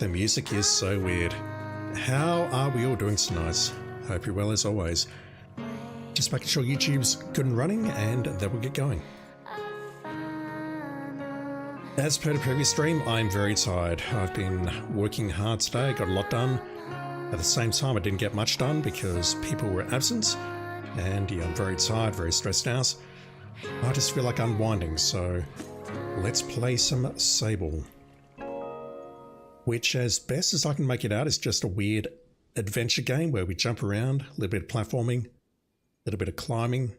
The music is so weird. How are we all doing tonight? Hope you're well as always. Just making sure YouTube's good and running, and then we'll get going. As per the previous stream, I'm very tired. I've been working hard today, got a lot done. At the same time, I didn't get much done because people were absent, and yeah, I'm very tired, very stressed out. I just feel like unwinding, so let's play some Sable. Which, as best as I can make it out, is just a weird adventure game where we jump around, a little bit of platforming, a little bit of climbing,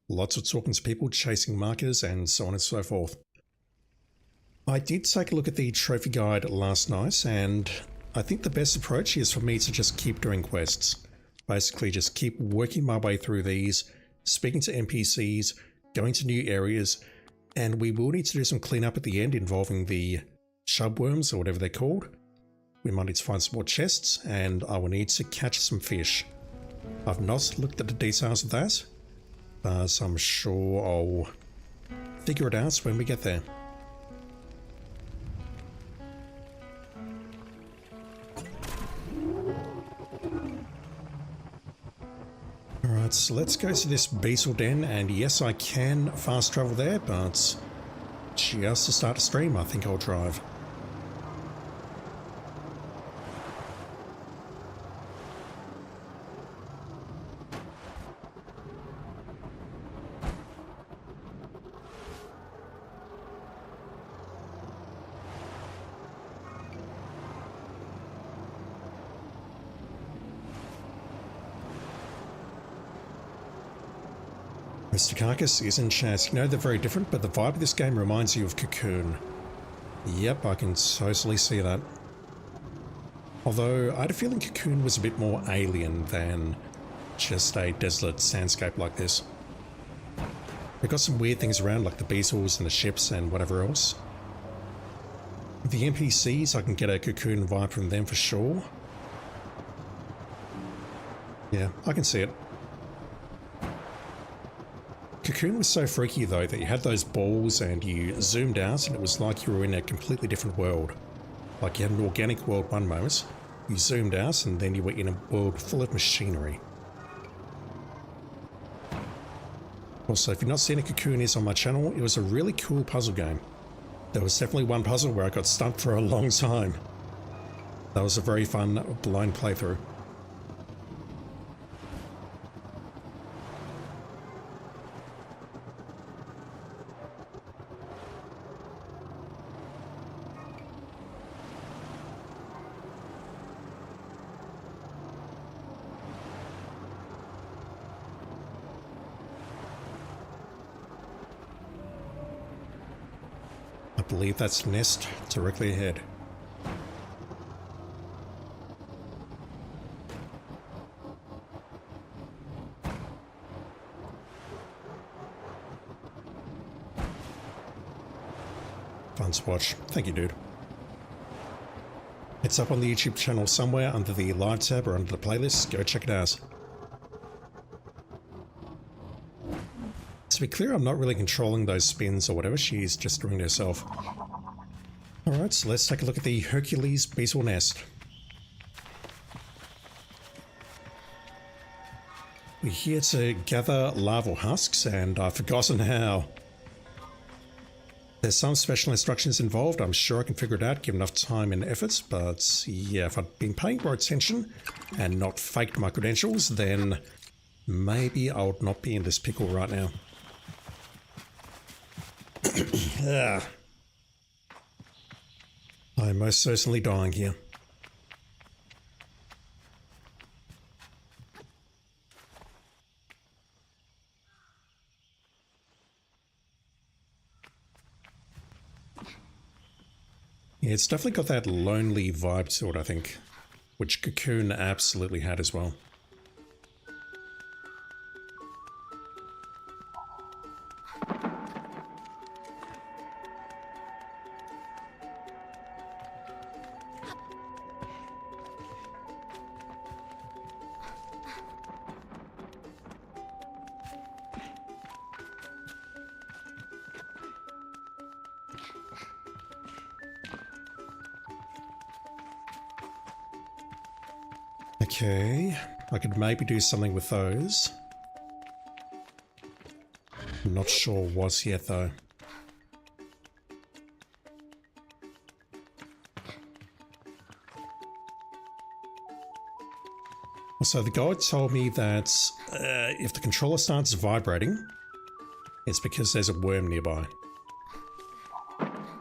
lots of talking to people, chasing markers, and so on and so forth. I did take a look at the trophy guide last night, and I think the best approach is for me to just keep doing quests. Basically just keep working my way through these, speaking to NPCs, going to new areas, and we will need to do some cleanup at the end involving the shubworms or whatever they're called. We might need to find some more chests, and I will need to catch some fish. I've not looked at the details of that, but I'm sure I'll figure it out when we get there. Alright, so let's go to this beetle den, and yes, I can fast travel there, but just to start a stream, I think I'll drive. Mr. Carcass is in chat. You know, they're very different, but the vibe of this game reminds you of Cocoon. Yep, I can totally see that. Although, I had a feeling Cocoon was a bit more alien than just a desolate sandscape like this. They've got some weird things around, like the beetles and the ships and whatever else. The NPCs, I can get a Cocoon vibe from them for sure. Yeah, I can see it. Cocoon was so freaky though that you had those balls and you zoomed out and it was like you were in a completely different world. Like you had an organic world one moment, you zoomed out and then you were in a world full of machinery. Also, if you've not seen a Cocoon is on my channel, it was a really cool puzzle game. There was definitely one puzzle where I got stumped for a long time. That was a very fun blind playthrough. I believe that's nest directly ahead. Fun to watch. Thank you, dude. It's up on the YouTube channel somewhere under the live tab or under the playlist. Go check it out. To be clear, I'm not really controlling those spins or whatever, she's just doing it herself. Alright, so let's take a look at the Hercules beetle nest. We're here to gather larval husks, and I've forgotten how. There's some special instructions involved, I'm sure I can figure it out given enough time and effort, but yeah, if I'd been paying more attention and not faked my credentials, then maybe I would not be in this pickle right now. I'm most certainly dying here. Yeah, it's definitely got that lonely vibe to it, I think, which Cocoon absolutely had as well. Okay, I could maybe do something with those. I'm not sure what's yet though. So the guide told me that if the controller starts vibrating, it's because there's a worm nearby.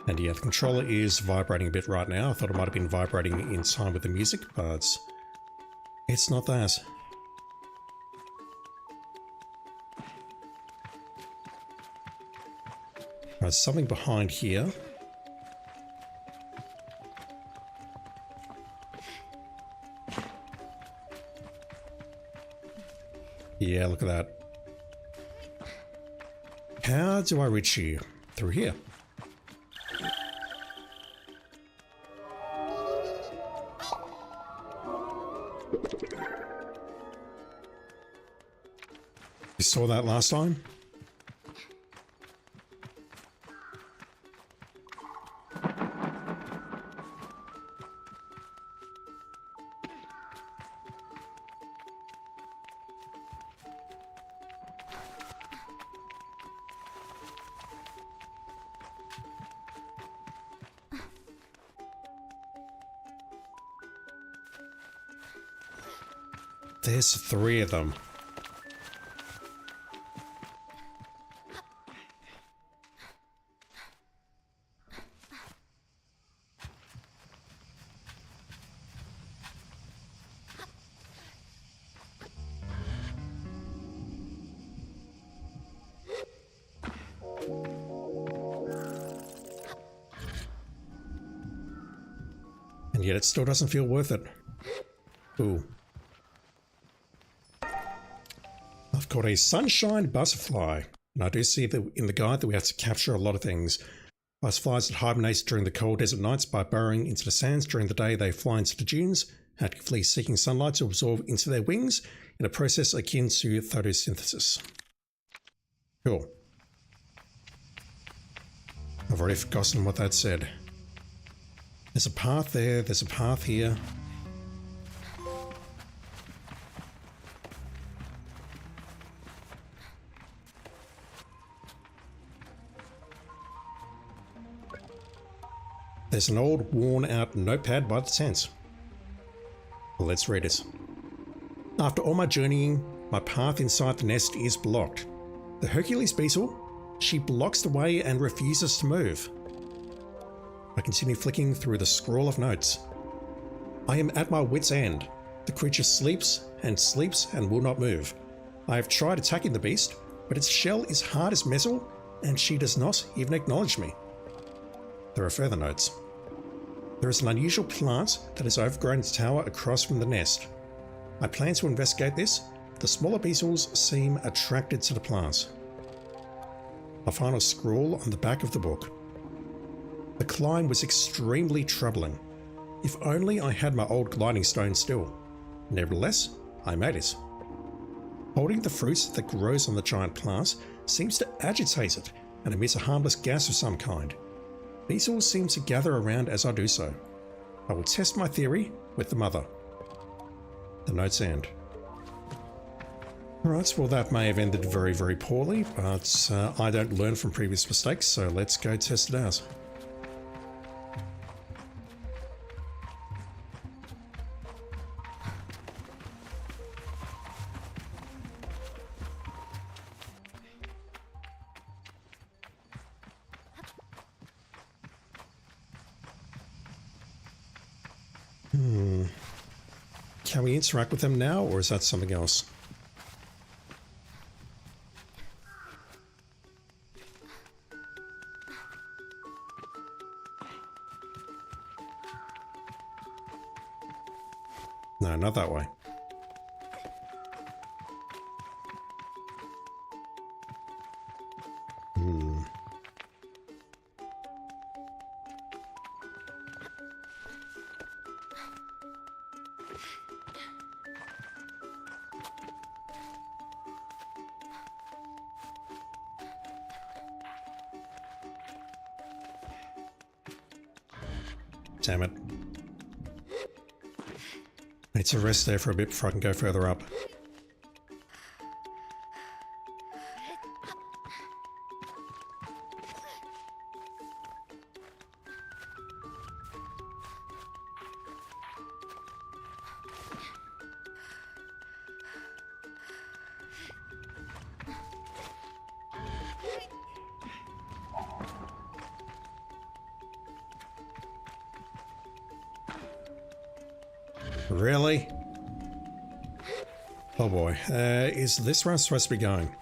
And yeah, the controller is vibrating a bit right now. I thought it might have been vibrating in time with the music, but it's not that. There's something behind here. Yeah, look at that. How do I reach you? Through here. You saw that last time? There's 3 of them. And yet it still doesn't feel worth it. Ooh. I've got a sunshine butterfly. And I do see that in the guide that we have to capture a lot of things. Butterflies that hibernate during the cold desert nights by burrowing into the sands. During the day, they fly into the dunes, actively seeking sunlight to absorb into their wings in a process akin to photosynthesis. Cool. I've already forgotten what that said. There's a path there, there's a path here. There's an old, worn-out notepad by the tent. Well, let's read it. After all my journeying, my path inside the nest is blocked. The Hercules beetle, she blocks the way and refuses to move. I continue flicking through the scroll of notes. I am at my wit's end. The creature sleeps and will not move. I have tried attacking the beast, but its shell is hard as metal, and she does not even acknowledge me. There are further notes. There is an unusual plant that has overgrown its tower across from the nest. I plan to investigate this. The smaller beetles seem attracted to the plant. A final scroll on the back of the book. The climb was extremely troubling. If only I had my old gliding stone still. Nevertheless, I made it. Holding the fruit that grows on the giant plant seems to agitate it and emits a harmless gas of some kind. Beetles seem to gather around as I do so. I will test my theory with the mother. The notes end. Alright, well that may have ended very, very poorly, but I don't learn from previous mistakes, so let's go test it out. Can we interact with them now, or is that something else? No, not that way. Damn it. I need need to rest there for a bit before I can go further up. Really? Oh boy. Is this where I'm supposed to be going?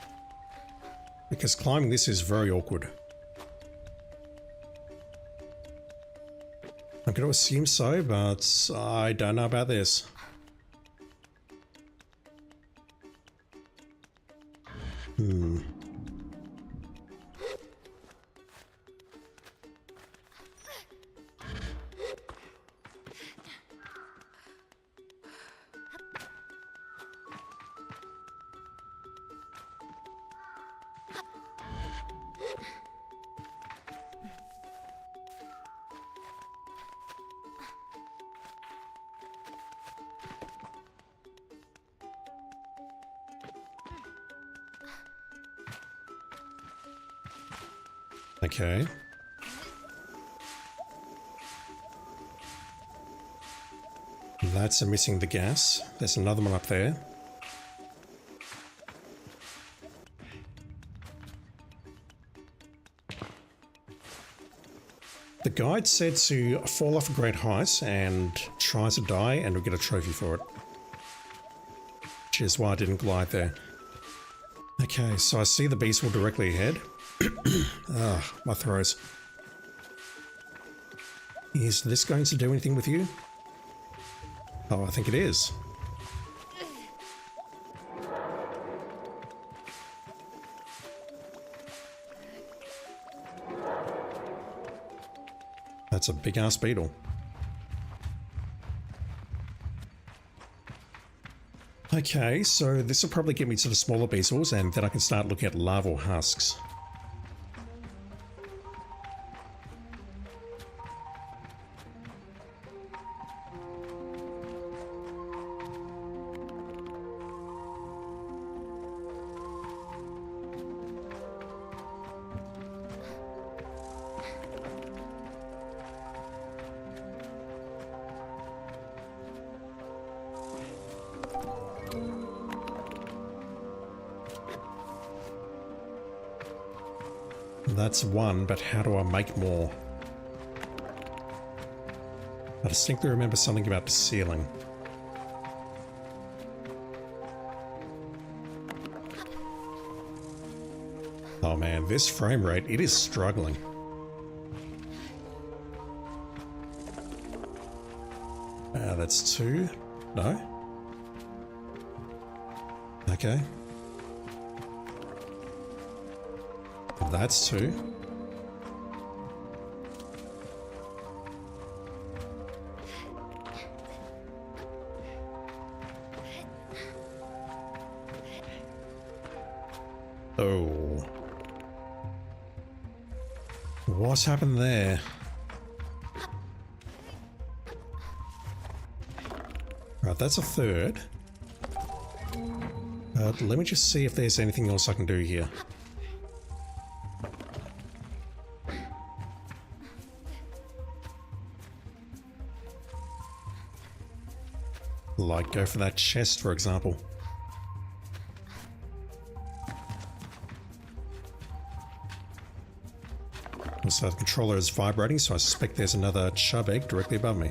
Because climbing this is very awkward. I'm going to assume so, but I don't know about this. Okay. That's missing the gas. There's another one up there. The guide said to fall off a great height and try to die and we'll get a trophy for it. Which is why I didn't glide there. Okay, so I see the beast wall directly ahead. Ah, my throws. Is this going to do anything with you? Oh, I think it is. That's a big ass beetle. Okay, so this will probably get me to the smaller beetles and then I can start looking at larval husks. That's one, but how do I make more? I distinctly remember something about the ceiling. Oh man, this frame rate, it is struggling. That's two? No? Okay. That's two. Oh. What happened there? Right, that's a third. Let me just see if there's anything else I can do here. Like go for that chest, for example. Also, the controller is vibrating, so I suspect there's another chub egg directly above me.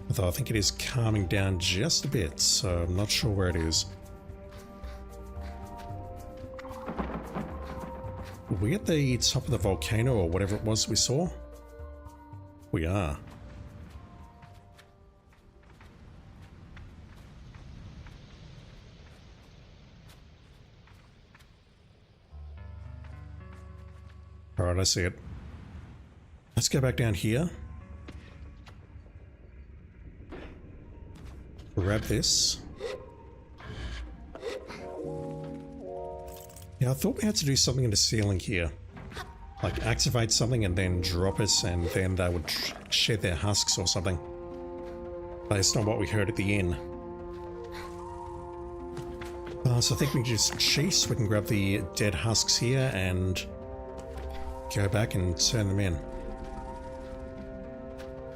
Although I think it is calming down just a bit, so I'm not sure where it is. Are we at the top of the volcano or whatever it was we saw? We are. Alright, I see it. Let's go back down here. Grab this. Yeah, Now I thought we had to do something in the ceiling here. Like activate something and then drop it, and then they would shed their husks or something. Based on what we heard at the inn. So I think we can just cheat. We can grab the dead husks here and go back and turn them in.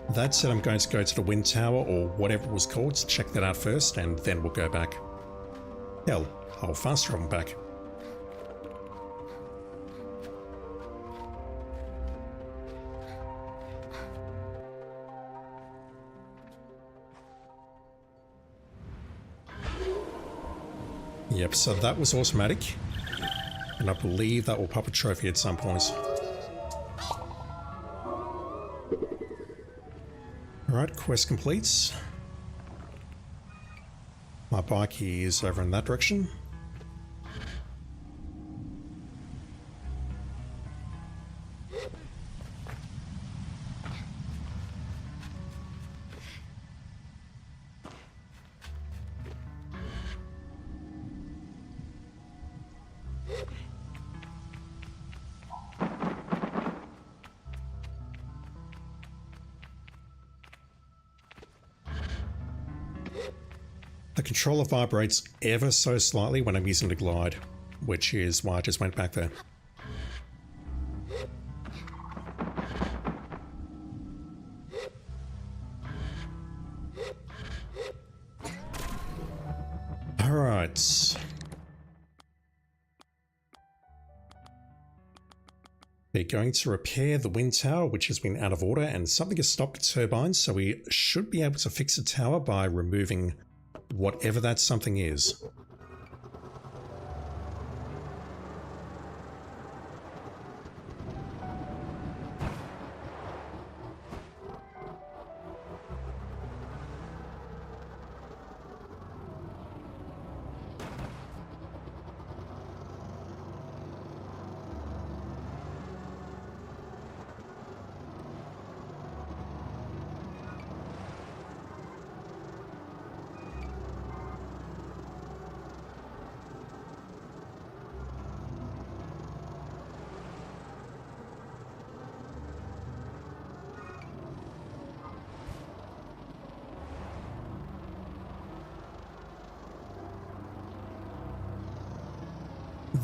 That said, I'm going to go to the wind tower or whatever it was called to check that out first, and then we'll go back. Hell, I'll fast travel back. Yep, so that was automatic, and I believe that will pop a trophy at some point. Alright, quest completes. My bike is over in that direction. The controller vibrates ever so slightly when I'm using the glide, which is why I just went back there. Alright. They're going to repair the wind tower, which has been out of order, and something has stopped the turbines, so we should be able to fix the tower by removing whatever that something is.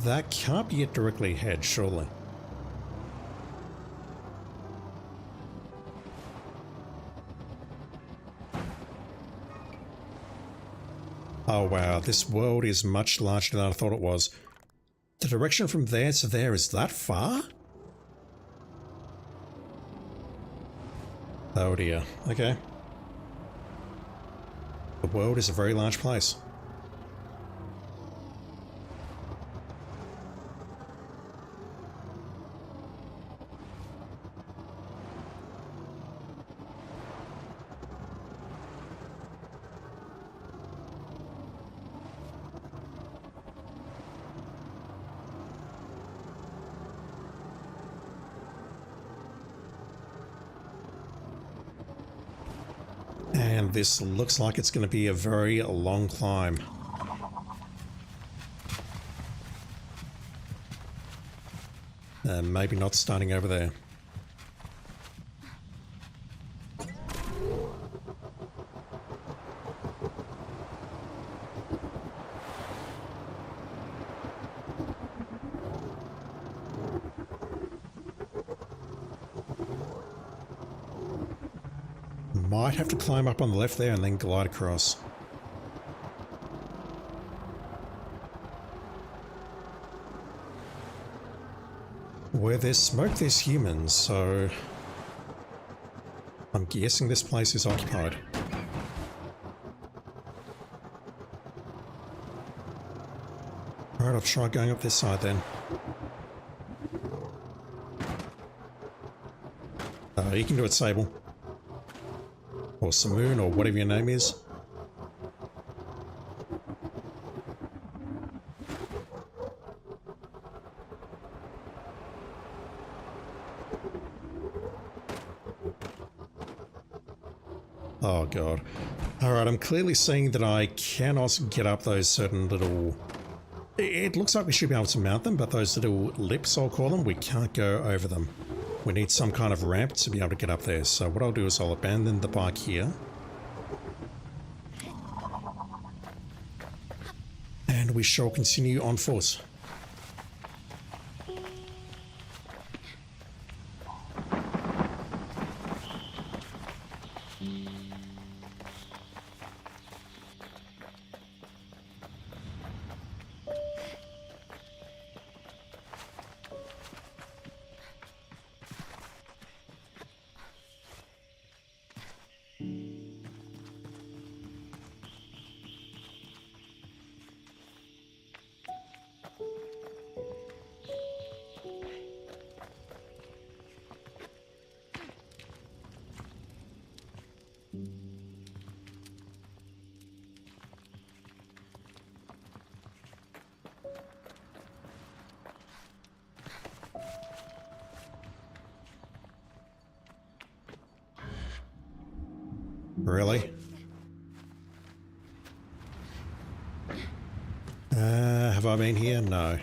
That can't be it directly ahead, surely. Oh wow, this world is much larger than I thought it was. The direction from there to there is that far? Oh dear, okay. The world is a very large place. And this looks like it's going to be a very long climb. Maybe not starting over there. Might have to climb up on the left there and then glide across. Where there's smoke, there's humans, so I'm guessing this place is occupied. Alright, I'll try going up this side then. You can do it, Sable. Or Simoon, or whatever your name is. Oh god. Alright, I'm clearly seeing that I cannot get up those certain little It looks like we should be able to mount them, but those little lips, I'll call them, we can't go over them. We need some kind of ramp to be able to get up there. So what I'll do is I'll abandon the bike here. And we shall continue on foot. Really? Have I been here? No.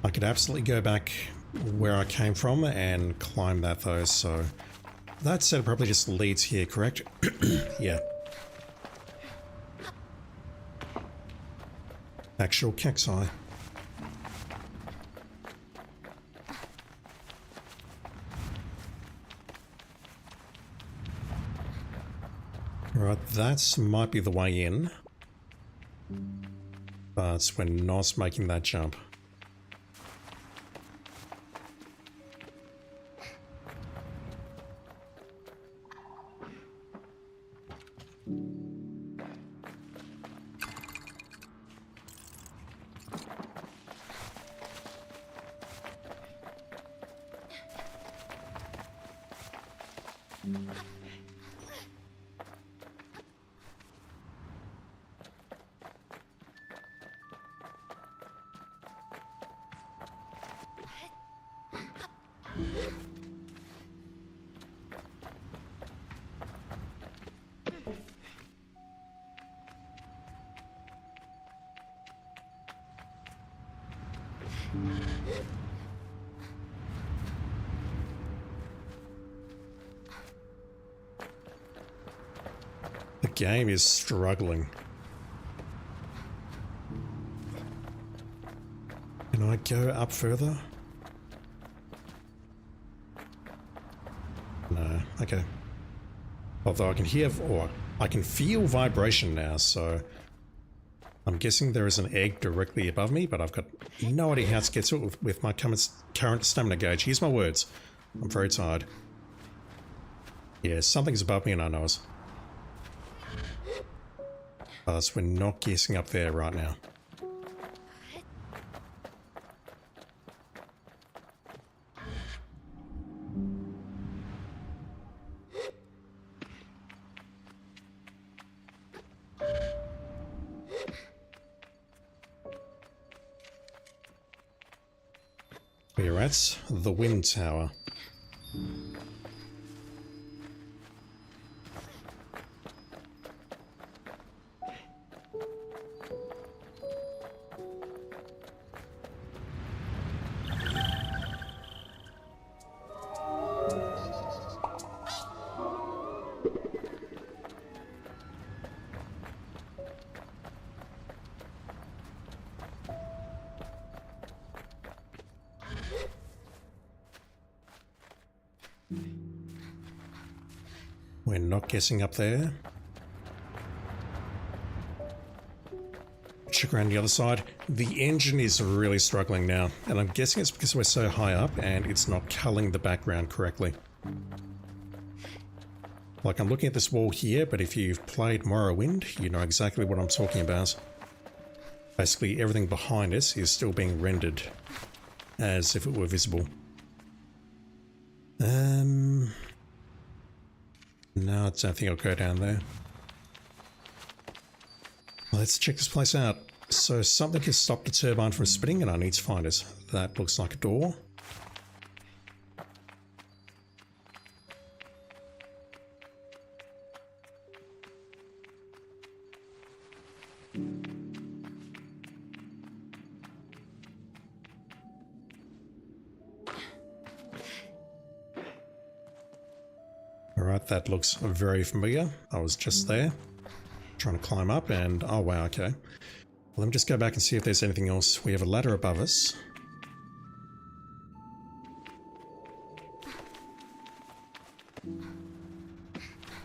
I could absolutely go back where I came from and climb that though, so that set probably just leads here, correct? Yeah. Actual cacti. Right, that might be the way in, but we're not making that jump. The game is struggling. Can I go up further? No, okay. Although I can hear, or I can feel vibration now, so I'm guessing there is an egg directly above me, but I've got no idea how to get to it with my current stamina gauge. Here's my words. I'm very tired. Yeah, something's above me and I know it. But we're not guessing up there right now. We're at the wind tower. We're not guessing up there. Check around the other side. The engine is really struggling now, and I'm guessing it's because we're so high up and it's not culling the background correctly. Like, I'm looking at this wall here, but if you've played Morrowind, you know exactly what I'm talking about. Basically, everything behind us is still being rendered as if it were visible. No, I don't think I'll go down there. Let's check this place out. So something has stopped the turbine from spinning and I need to find it. That looks like a door. Alright, that looks very familiar. I was just there, trying to climb up and... oh wow, okay. Well, let me just go back and see if there's anything else. We have a ladder above us.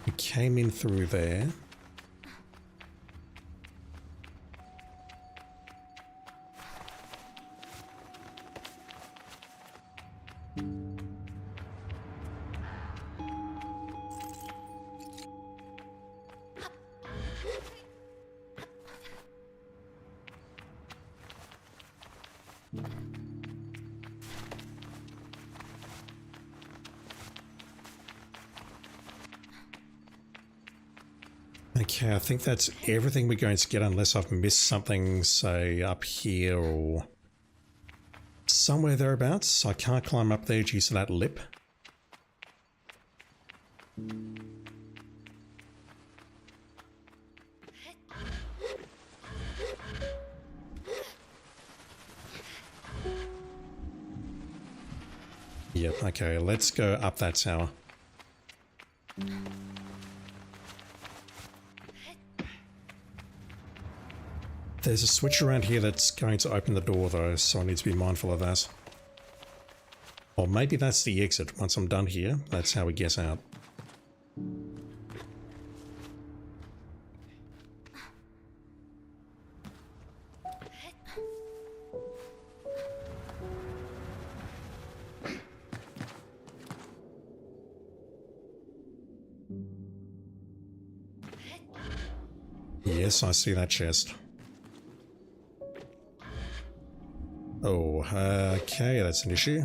We came in through there. Okay, I think that's everything we're going to get unless I've missed something, say, up here or somewhere thereabouts. I can't climb up there due to that lip. Yep, okay, let's go up that tower. There's a switch around here that's going to open the door though, so I need to be mindful of that. Or maybe that's the exit. Once I'm done here, that's how we get out. Yes, I see that chest. Oh, okay, that's an issue.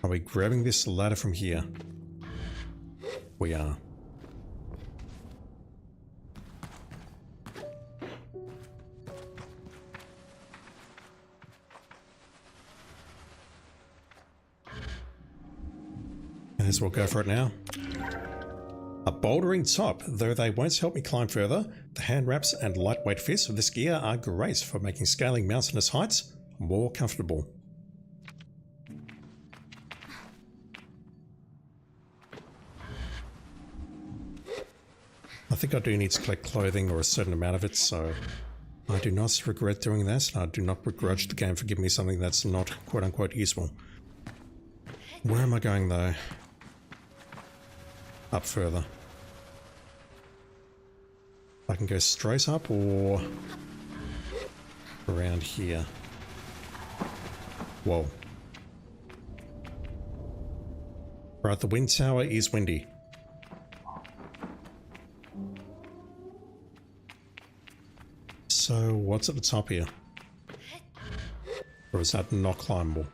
Are we grabbing this ladder from here? We are. As we'll go for it now. A bouldering top. Though they won't help me climb further, the hand wraps and lightweight fits of this gear are great for making scaling mountainous heights more comfortable. I think I do need to collect clothing or a certain amount of it, so I do not regret doing that, and I do not begrudge the game for giving me something that's not quote-unquote useful. Where am I going though? Up further. I can go straight up or around here. Whoa. Right, the wind tower is windy. So what's at the top here? Or is that not climbable?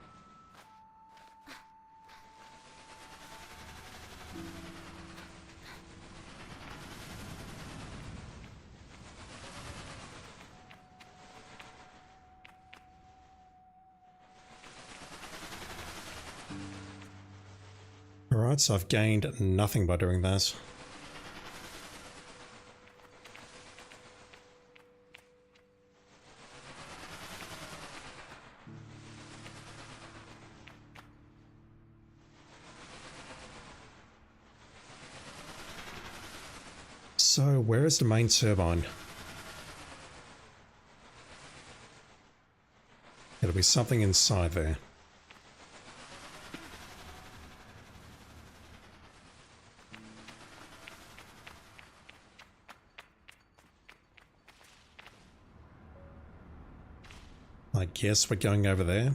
Alright, so I've gained nothing by doing that. So, where is the main turbine? There'll be something inside there. I guess we're going over there.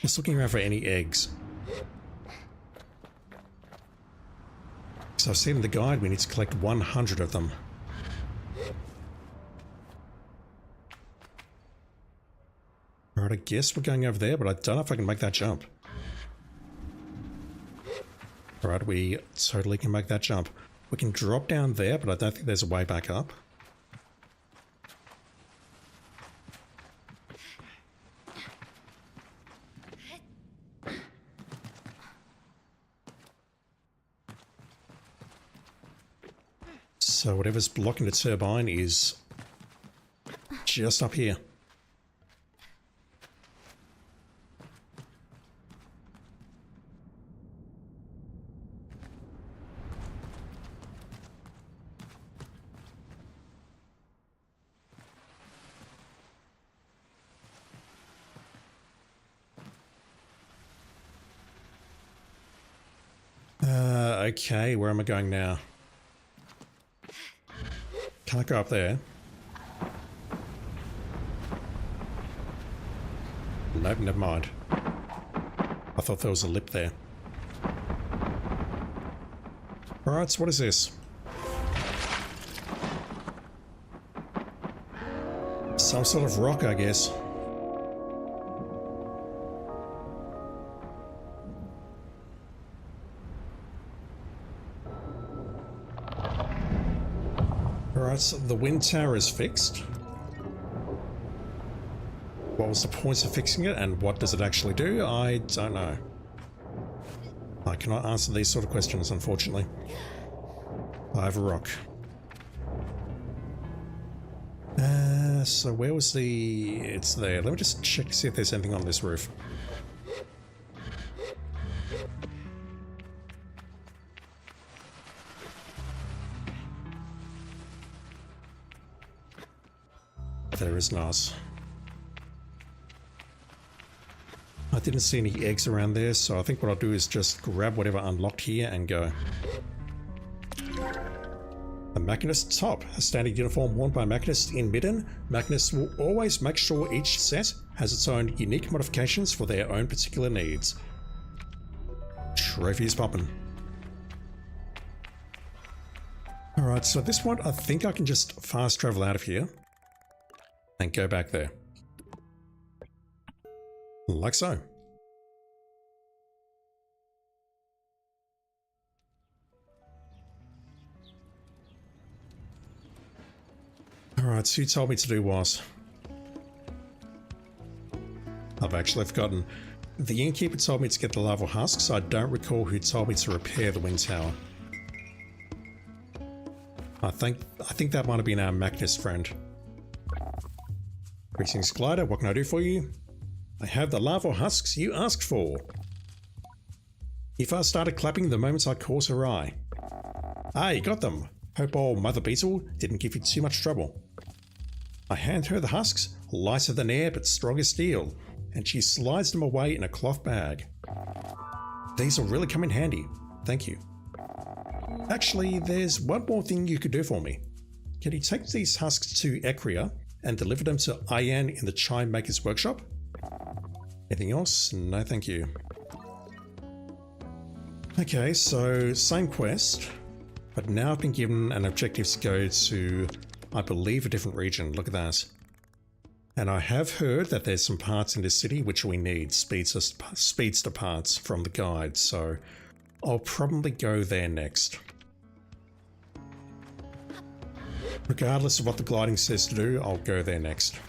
Just looking around for any eggs. So I've seen in the guide we need to collect 100 of them. Alright, I guess we're going over there, but I don't know if I can make that jump. Alright, we totally can make that jump. We can drop down there, but I don't think there's a way back up. So whatever's blocking the turbine is just up here. Okay, where am I going now? Can't go up there. Nope, never mind. I thought there was a lip there. Alright, so what is this? Some sort of rock, I guess. Alright, so the wind tower is fixed. What was the point of fixing it and what does it actually do? I don't know. I cannot answer these sort of questions, unfortunately. I have a rock. So where was the... It's there. Let me just check, see if there's anything on this roof. There is not. I didn't see any eggs around there, so I think what I'll do is just grab whatever unlocked here and go. The Machinist top, a standard uniform worn by machinists in Midden. Machinists will always make sure each set has its own unique modifications for their own particular needs. Trophies poppin'. Alright, so at this point I think I can just fast travel out of here and go back there. Like so. Alright, so you told me to do what? I've actually forgotten. The innkeeper told me to get the lava husks. I don't recall who told me to repair the wind tower. I think that might have been our Machinist friend. Greetings, Glider. What can I do for you? I have the lava husks you asked for. If I started clapping the moment I caught her eye. Ah, you got them. Hope old Mother Beetle didn't give you too much trouble. I hand her the husks, lighter than air but strong as steel, and she slides them away in a cloth bag. These will really come in handy. Thank you. Actually, there's one more thing you could do for me. Can you take these husks to Ekria and deliver them to Ian in the Chime Maker's workshop? Anything else? No, thank you. Okay, so same quest, but now I've been given an objective to go to, I believe, a different region. Look at that. And I have heard that there's some parts in this city which we need, speedster parts from the guide, so I'll probably go there next. Regardless of what the gliding says to do, I'll go there next.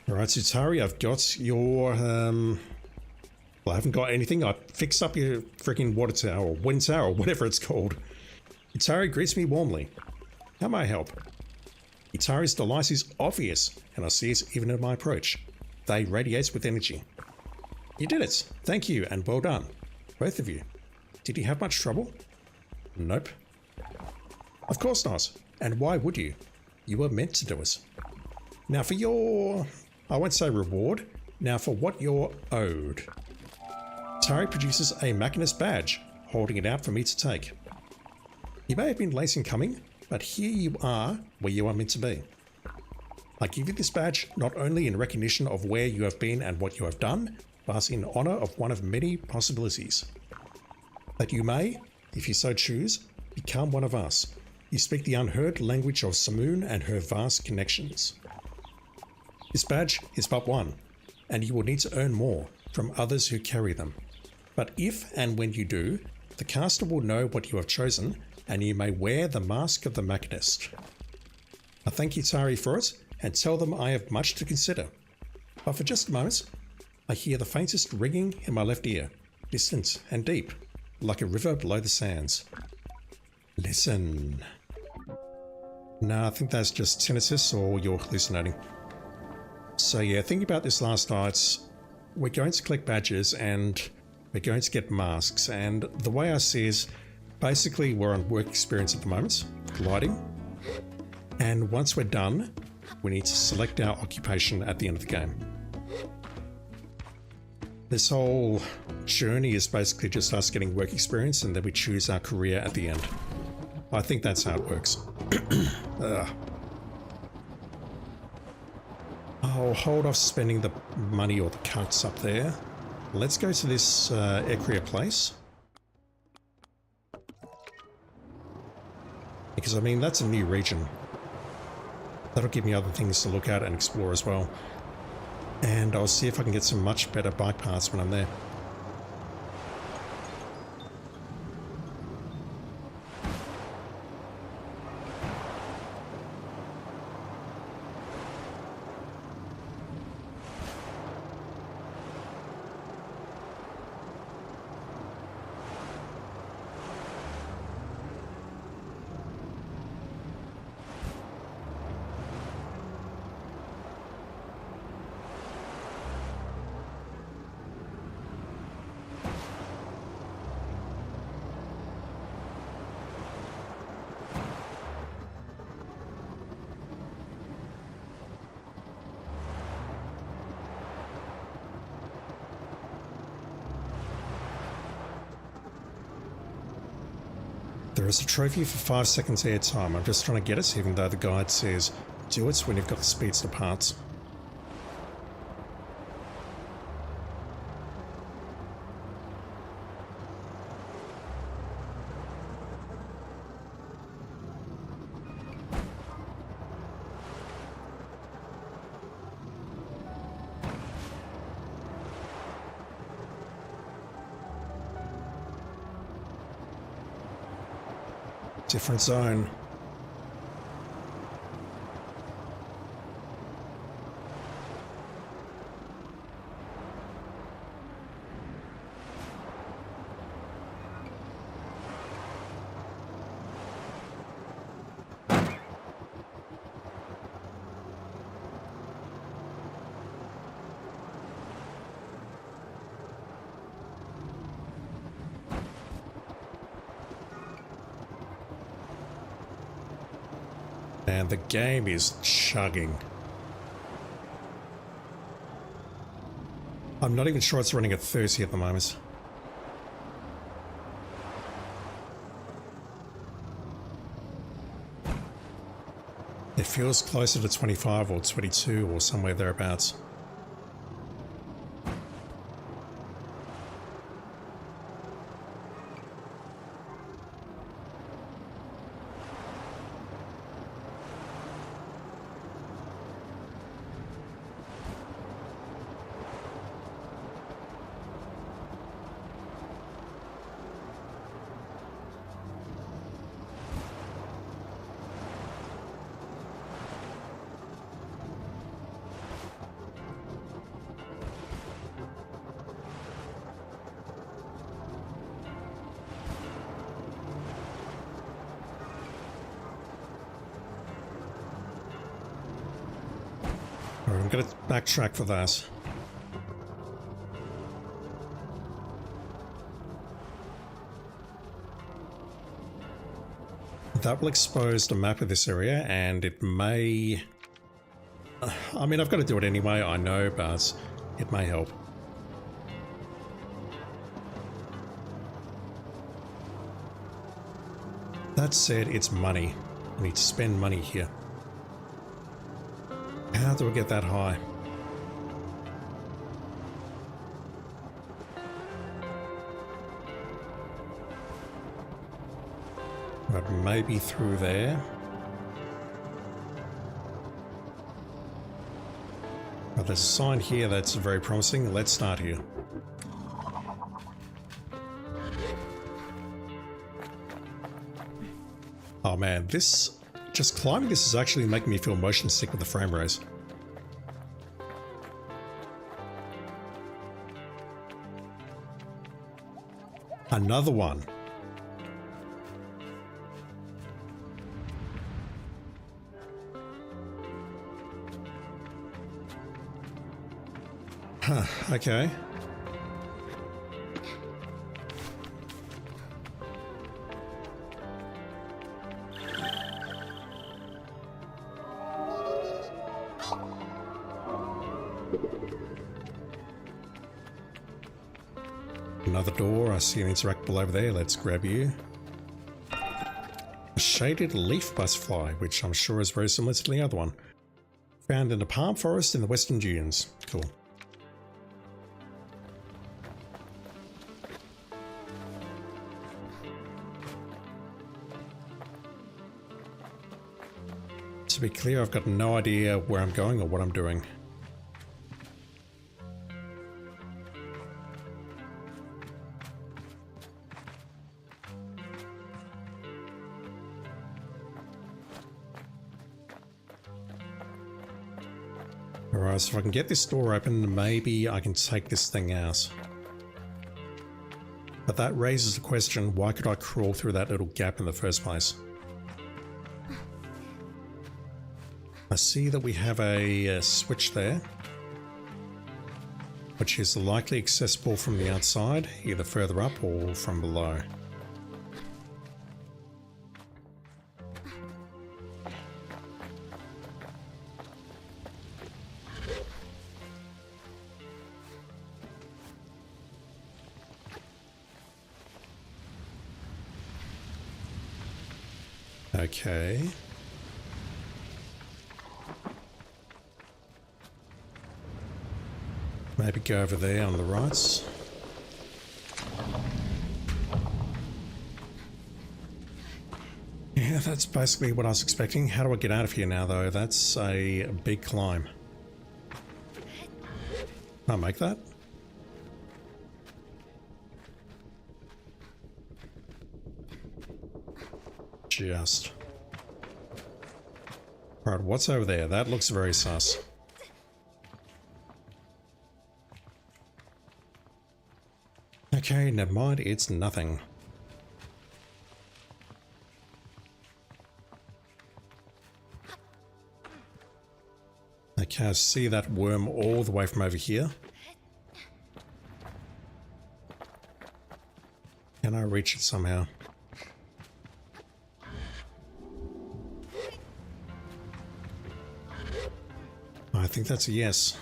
Alright, Sutari, I've got your, well, I haven't got anything. I fixed up your freaking water tower, or wind tower, or whatever it's called. Sutari greets me warmly. How may I help? Itari's delight is obvious, and I see it even at my approach. They radiate with energy. You did it. Thank you, and well done. Both of you. Did you have much trouble? Nope. Of course not. And why would you? You were meant to do it. Now for your... I won't say reward. Now for what you're owed. Itari produces a Machinist badge, holding it out for me to take. You may have been late in coming, but here you are where you are meant to be. I give you this badge not only in recognition of where you have been and what you have done, but in honor of one of many possibilities. That you may, if you so choose, become one of us. You speak the unheard language of Simoon and her vast connections. This badge is but one, and you will need to earn more from others who carry them. But if and when you do, the caster will know what you have chosen, and you may wear the mask of the Machinist. I thank Itari for it, and tell them I have much to consider. But for just a moment, I hear the faintest ringing in my left ear, distant and deep, like a river below the sands. Listen. No, I think that's just tinnitus or you're hallucinating. So yeah, thinking about this last night, we're going to collect badges and we're going to get masks, and the way I see it, basically we're on work experience at the moment, gliding. And once we're done, we need to select our occupation at the end of the game. This whole journey is basically just us getting work experience, and then we choose our career at the end. I think that's how it works. I'll hold off spending the money or the cuts up there. Let's go to this area place. Because I mean, that's a new region. That'll give me other things to look at and explore as well. And I'll see if I can get some much better bike paths when I'm there. There is a trophy for 5 seconds air time. I'm just trying to get it, even though the guide says do it when you've got the speedster parts. Different zone. And the game is chugging. I'm not even sure it's running at 30 at the moment. It feels closer to 25 or 22 or somewhere thereabouts. Alright, I'm going to backtrack for that. That will expose the map of this area, and it may... I mean, I've got to do it anyway, I know, but it may help. That said, it's money. I need to spend money here. How do I get that high? But maybe through there. But there's a sign here that's very promising. Let's start here. Oh man, just climbing this is actually making me feel motion sick with the frame rates. Another one. Huh, okay. Another door. I see an interactable over there. Let's grab you. A shaded leaf butterfly, which I'm sure is very similar to the other one. Found in a palm forest in the Western Dunes. Cool. To be clear, I've got no idea where I'm going or what I'm doing. Alright, so if I can get this door open, maybe I can take this thing out. But that raises the question, why could I crawl through that little gap in the first place? I see that we have a switch there, which is likely accessible from the outside, either further up or from below. Okay. Maybe go over there on the right. Yeah, that's basically what I was expecting. How do I get out of here now, though? That's a big climb. Can I make that? Just. Right, what's over there? That looks very sus. Okay, never mind, it's nothing. Okay, I see that worm all the way from over here. Can I reach it somehow? I think that's a yes.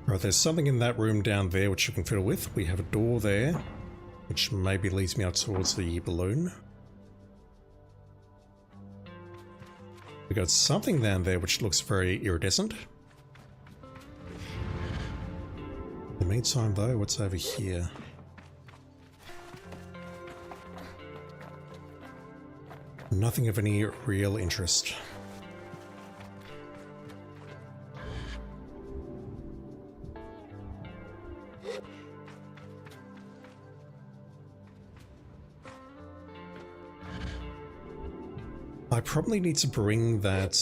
Right, there's something in that room down there which you can fiddle with. We have a door there, which maybe leads me out towards the balloon. We got something down there which looks very iridescent. In the meantime, though, what's over here? Nothing of any real interest. I probably need to bring that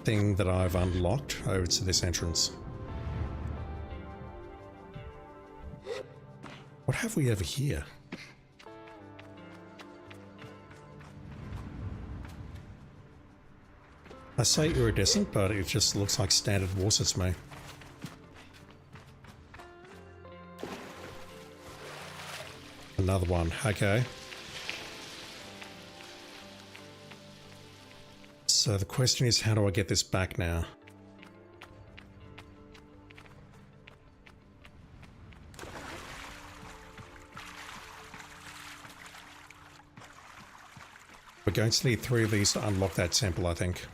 thing that I've unlocked over to this entrance. What have we over here? I say iridescent, but it just looks like standard water to me. Another one, okay. So the question is, how do I get this back now? We're going to need 3 of these to unlock that temple, I think.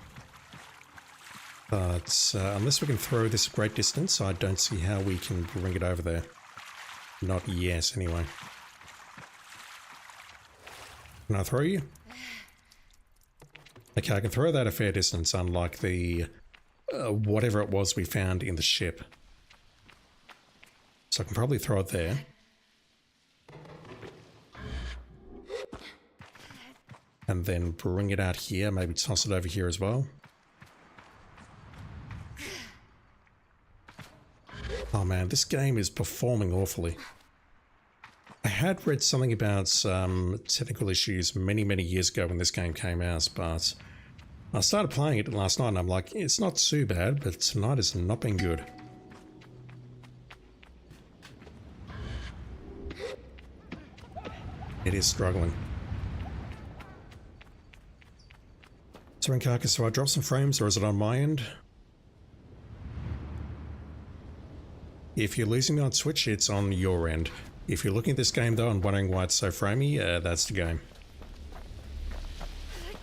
But unless we can throw this a great distance, I don't see how we can bring it over there. Not yet, anyway. Can I throw you? Okay, I can throw that a fair distance, unlike the whatever it was we found in the ship. So I can probably throw it there. And then bring it out here, maybe toss it over here as well. Oh man, this game is performing awfully. I had read something about some technical issues many years ago when this game came out, but I started playing it last night and I'm like, it's not too bad, but tonight has not been good. It is struggling. So Carcass, so I drop some frames or is it on my end? If you're losing me on Twitch, it's on your end. If you're looking at this game though and wondering why it's so framey, that's the game.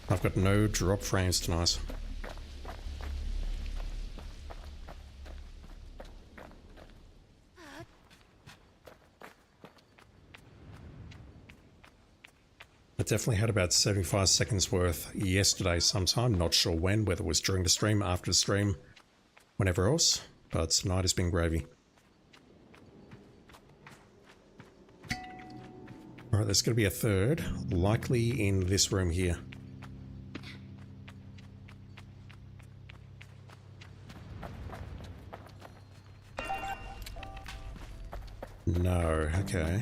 I've got no drop frames tonight. I definitely had about 75 seconds worth yesterday sometime, not sure when, whether it was during the stream, after the stream, whenever else, but tonight has been gravy. Alright, there's going to be a third, likely in this room here. No, okay.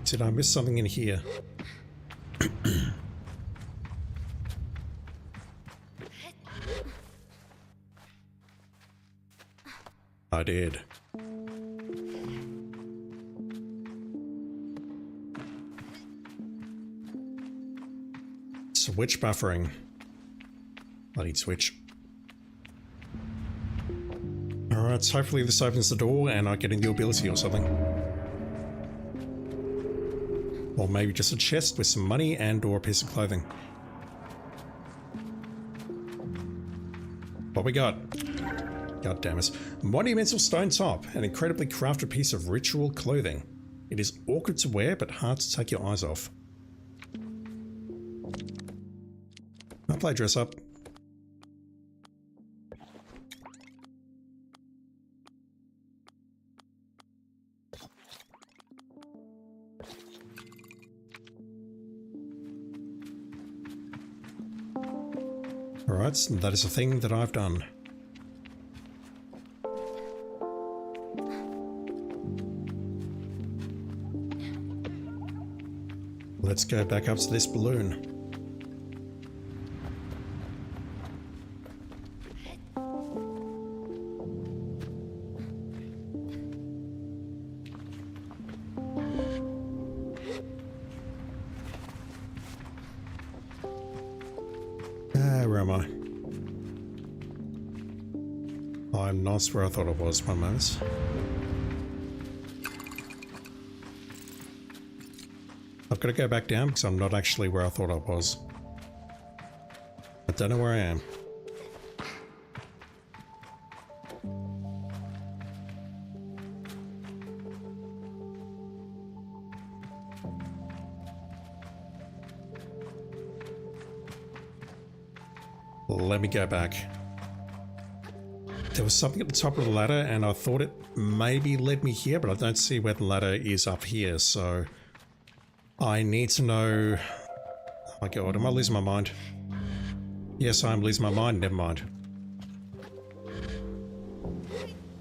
Did I miss something in here? I did. Switch buffering. Bloody switch. Alright, so hopefully this opens the door and I get a new ability or something. Or maybe just a chest with some money and or a piece of clothing. What we got? God damn it. Monumental stone top, an incredibly crafted piece of ritual clothing. It is awkward to wear but hard to take your eyes off. I'll play dress up. Alright, that is a thing that I've done. Let's go back up to this balloon. Where am I? I'm not where I thought I was, one moment. I've got to go back down because I'm not actually where I thought I was. I don't know where I am. Let me go back. There was something at the top of the ladder and I thought it maybe led me here, but I don't see where the ladder is up here, so I need to know... Oh my god, am I losing my mind? Yes, I'm losing my mind, never mind.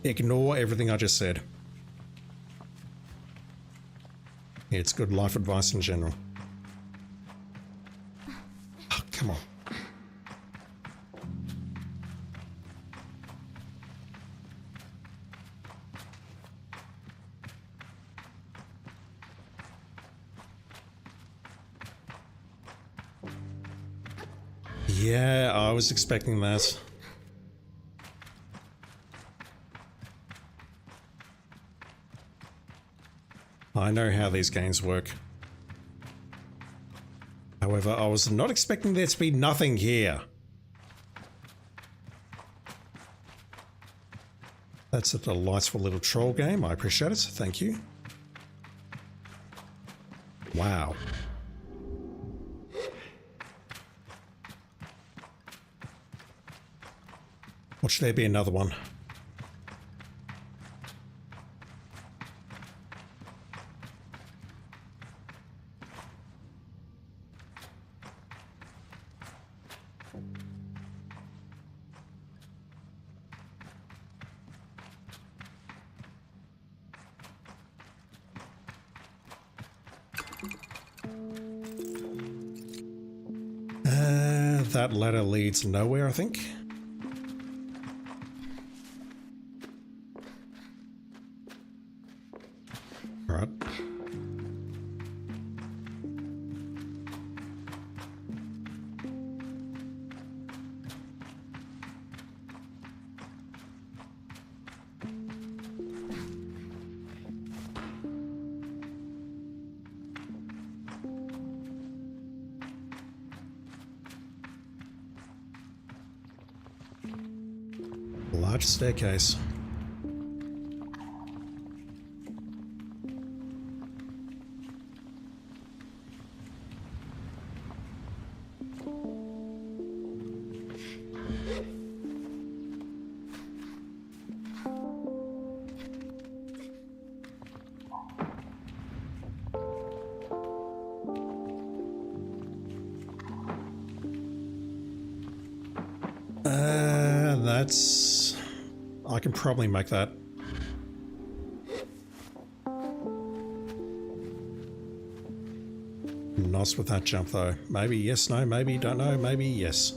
Ignore everything I just said. It's good life advice in general. Oh, come on. Yeah, I was expecting that. I know how these games work. However, I was not expecting there to be nothing here. That's a delightful little troll game. I appreciate it. Thank you. Wow. Watch there be another one. That ladder leads nowhere, I think. All right. Large staircase. That's... I can probably make that. Not with that jump though. Maybe yes, no, maybe, don't know, maybe yes.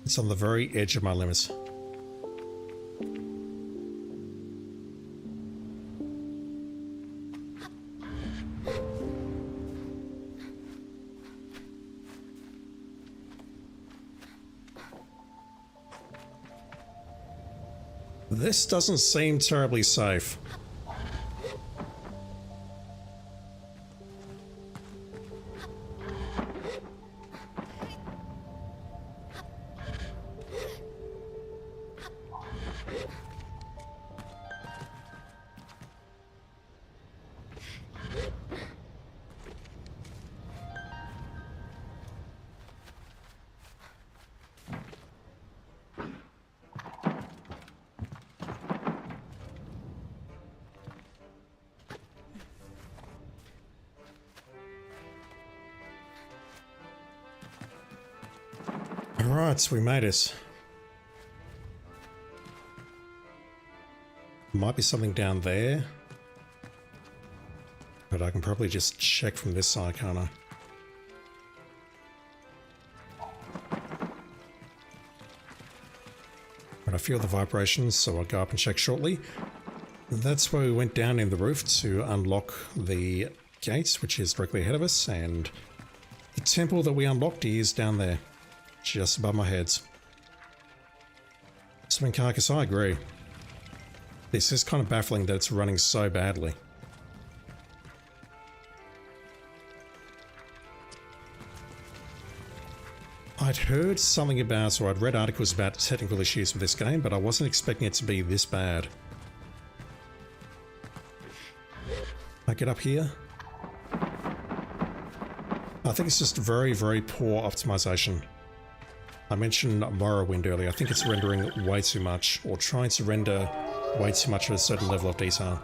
It's on the very edge of my limits. This doesn't seem terribly safe. Alright, so we made it. Might be something down there. But I can probably just check from this side, can't I? But I feel the vibrations, so I'll go up and check shortly. That's where we went down in the roof to unlock the gates, which is directly ahead of us, and the temple that we unlocked is down there. Just above my heads. Spin Carcass, I agree. This is kind of baffling that it's running so badly. I'd heard something about, or I'd read articles about technical issues with this game, but I wasn't expecting it to be this bad. I get up here. I think it's just very, very poor optimization. I mentioned Morrowind earlier. I think it's rendering way too much, or trying to render way too much at a certain level of detail.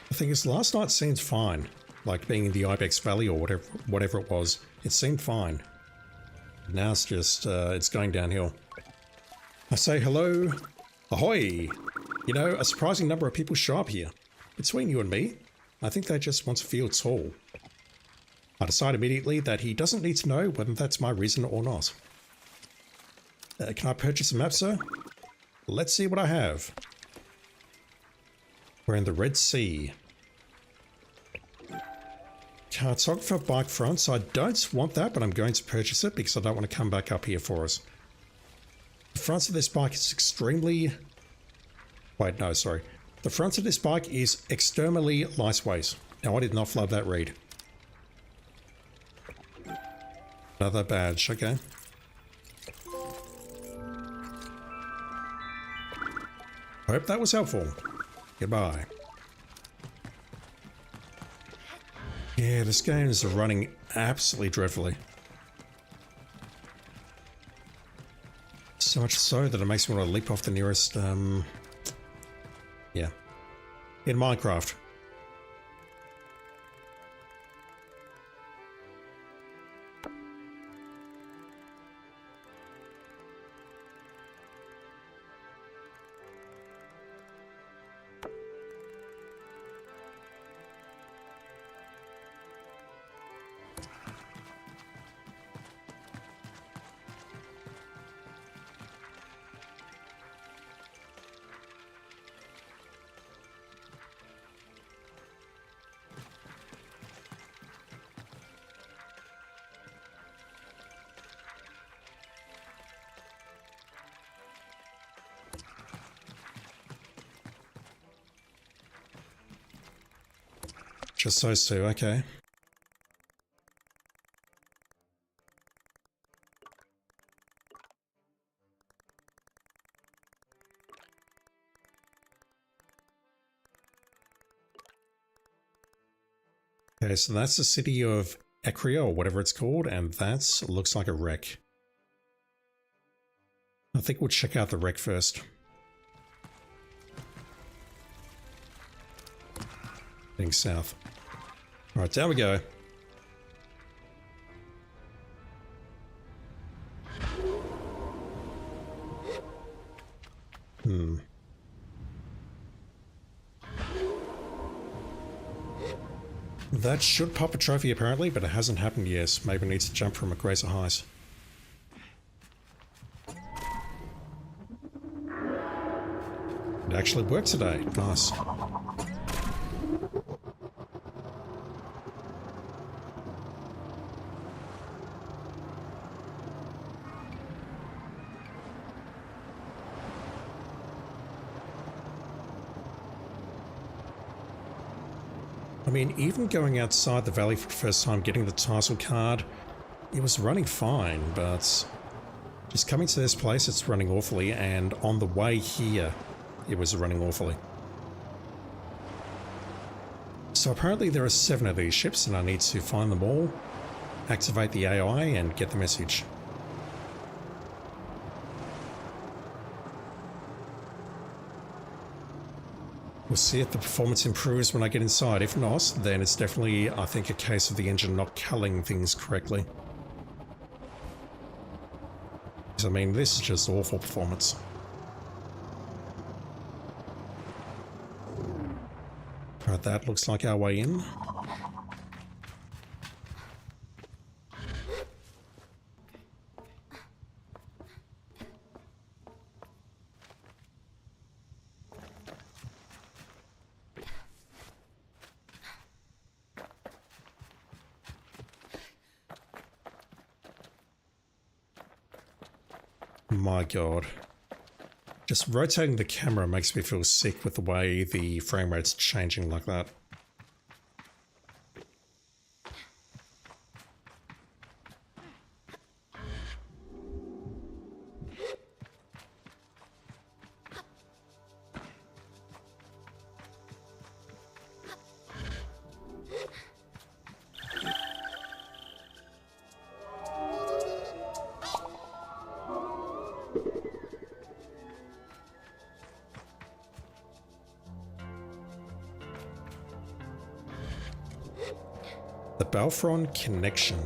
The thing is, last night seemed fine. Like being in the Ibex Valley or whatever it was. It seemed fine. Now it's just, it's going downhill. I say hello. Ahoy! You know, a surprising number of people show up here. Between you and me, I think they just want to feel tall. I decide immediately that he doesn't need to know whether that's my reason or not. Can I purchase a map, sir? Let's see what I have. We're in the Red Sea. Cartographer bike fronts. I don't want that, but I'm going to purchase it because I don't want to come back up here for us. The front of this bike is extremely... Wait, no, sorry. The front of this bike is extremely lightweight. Now, I did not flub that read. Another badge, okay. Hope that was helpful. Goodbye. Yeah, this game is running absolutely dreadfully. So much so that it makes me want to leap off the nearest, yeah, in Minecraft. Just those two, okay. Okay, so that's the city of Acria or whatever it's called, and that looks like a wreck. I think we'll check out the wreck first. Heading south. Alright, down we go. That should pop a trophy apparently, but it hasn't happened yet. Maybe it needs to jump from a greater height. It actually worked today. Nice. I mean, even going outside the valley for the first time, getting the title card, it was running fine, but just coming to this place, it's running awfully, and on the way here, it was running awfully. So apparently there are 7 of these ships, and I need to find them all, activate the AI, and get the message. We'll see if the performance improves when I get inside. If not, then it's definitely, I think, a case of the engine not culling things correctly. Because, I mean, this is just awful performance. Right, that looks like our way in. My god. Just rotating the camera makes me feel sick with the way the frame rate's changing like that. The Balfron Connection.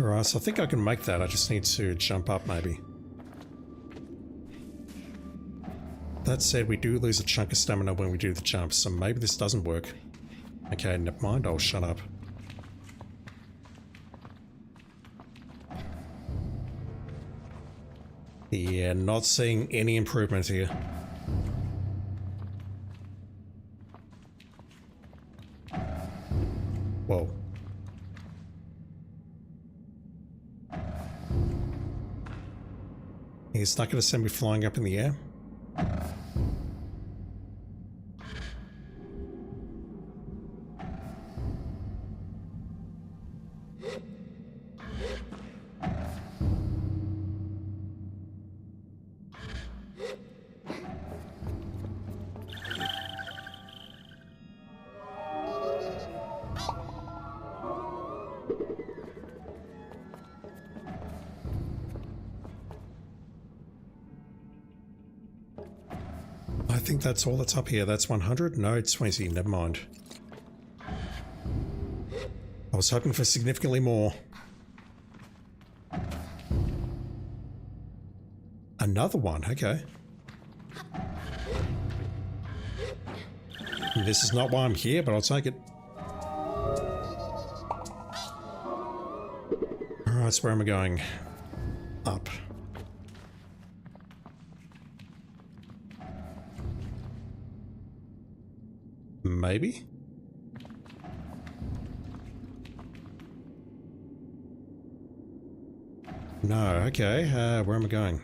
Alright, so I think I can make that. I just need to jump up maybe. That said, we do lose a chunk of stamina when we do the jump, so maybe this doesn't work. Okay, never mind, I'll shut up. Yeah, not seeing any improvement here. Whoa. He's not going to send me flying up in the air? think that's all that's up here. That's 100? No, it's 20. Never mind. I was hoping for significantly more. Another one, okay. This is not why I'm here, but I'll take it. Alright, so where am I going? Up. Maybe? No, okay. Where am I going?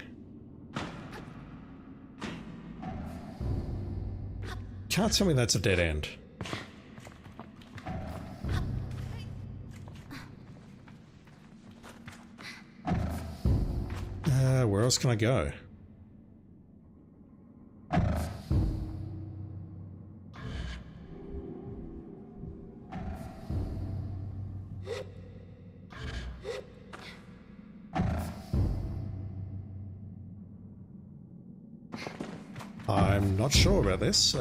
Can't tell me that's a dead end. Where else can I go? I'm not sure about this.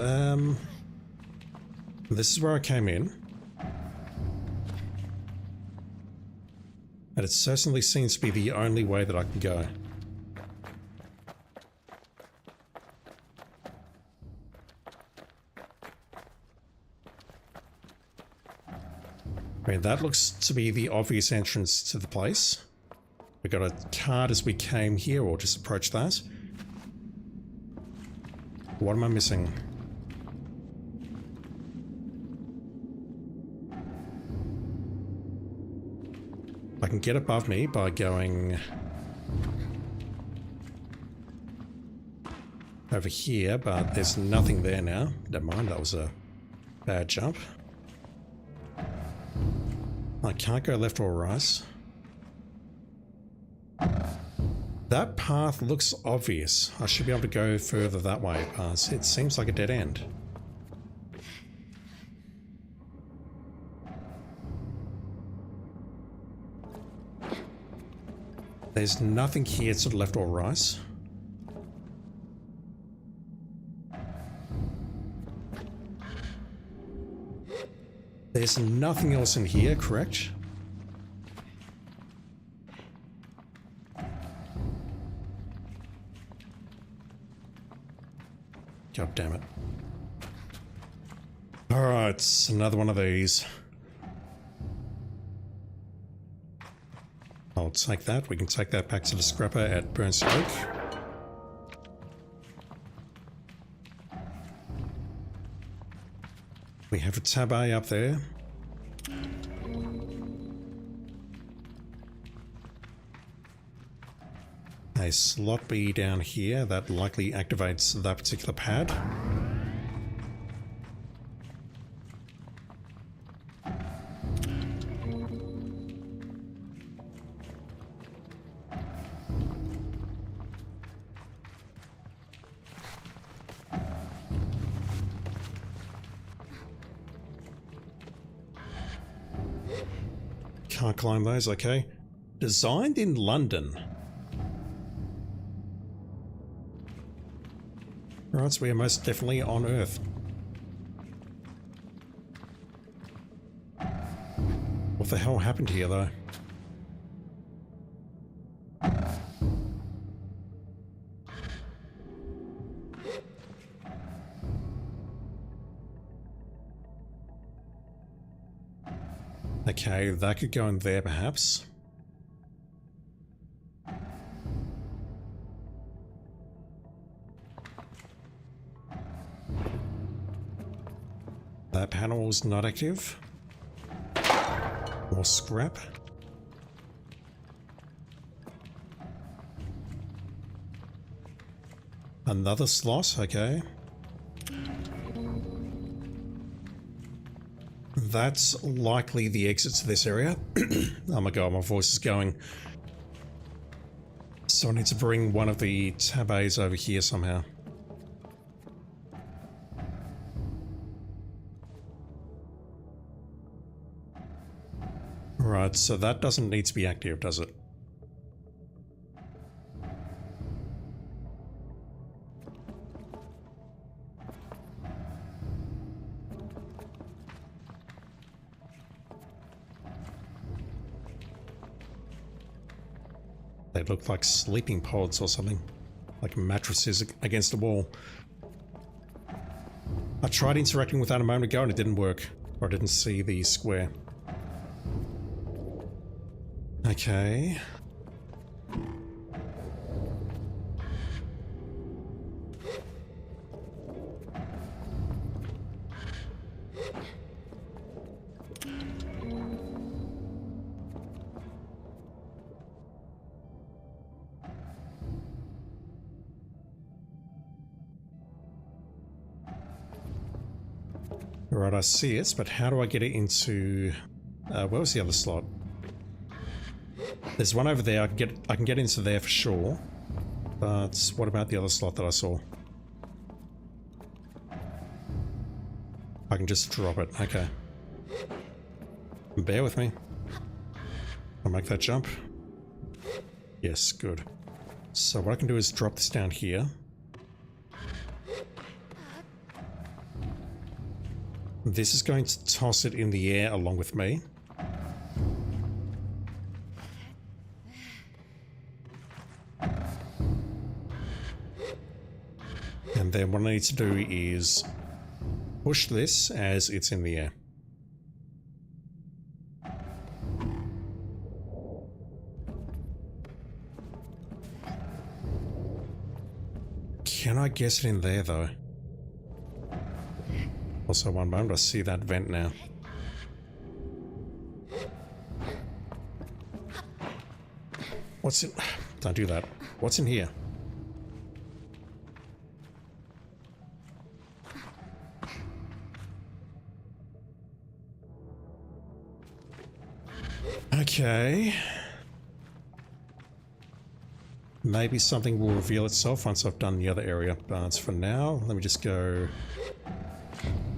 This is where I came in. And it certainly seems to be the only way that I can go. I mean, that looks to be the obvious entrance to the place. We got a card as we came here, or just approach that. What am I missing? I can get above me by going over here, but there's nothing there now. Never mind, that was a bad jump. I can't go left or right. That path looks obvious. I should be able to go further that way, but it seems like a dead end. There's nothing here to the left or right. There's nothing else in here, correct? God damn it. Alright, another one of these. I'll take that. We can take that back to the scrapper at Burns Oak. We have a tab A up there. A slot B down here that likely activates that particular pad. Can't climb those, okay. Designed in London. Right, so we are most definitely on Earth. What the hell happened here, though? Okay, that could go in there, perhaps. That panel is not active. More scrap. Another slot, okay. That's likely the exit to this area. Oh my god, my voice is going. So I need to bring one of the tab A's over here somehow. Right, so that doesn't need to be active, does it? They look like sleeping pods or something. Like mattresses against a wall. I tried interacting with that a moment ago and it didn't work. Or I didn't see the square. Okay. Right, I see it, but how do I get it into... where was the other slot? There's one over there. I can get into there for sure. But what about the other slot that I saw? I can just drop it. Okay. Bear with me. I'll make that jump. Yes, good. So what I can do is drop this down here. This is going to toss it in the air along with me. And then what I need to do is push this as it's in the air. Can I get it in there though? Also, one moment, I see that vent now. What's in... Don't do that. What's in here? Okay. Maybe something will reveal itself once I've done the other area, but for now, let me just go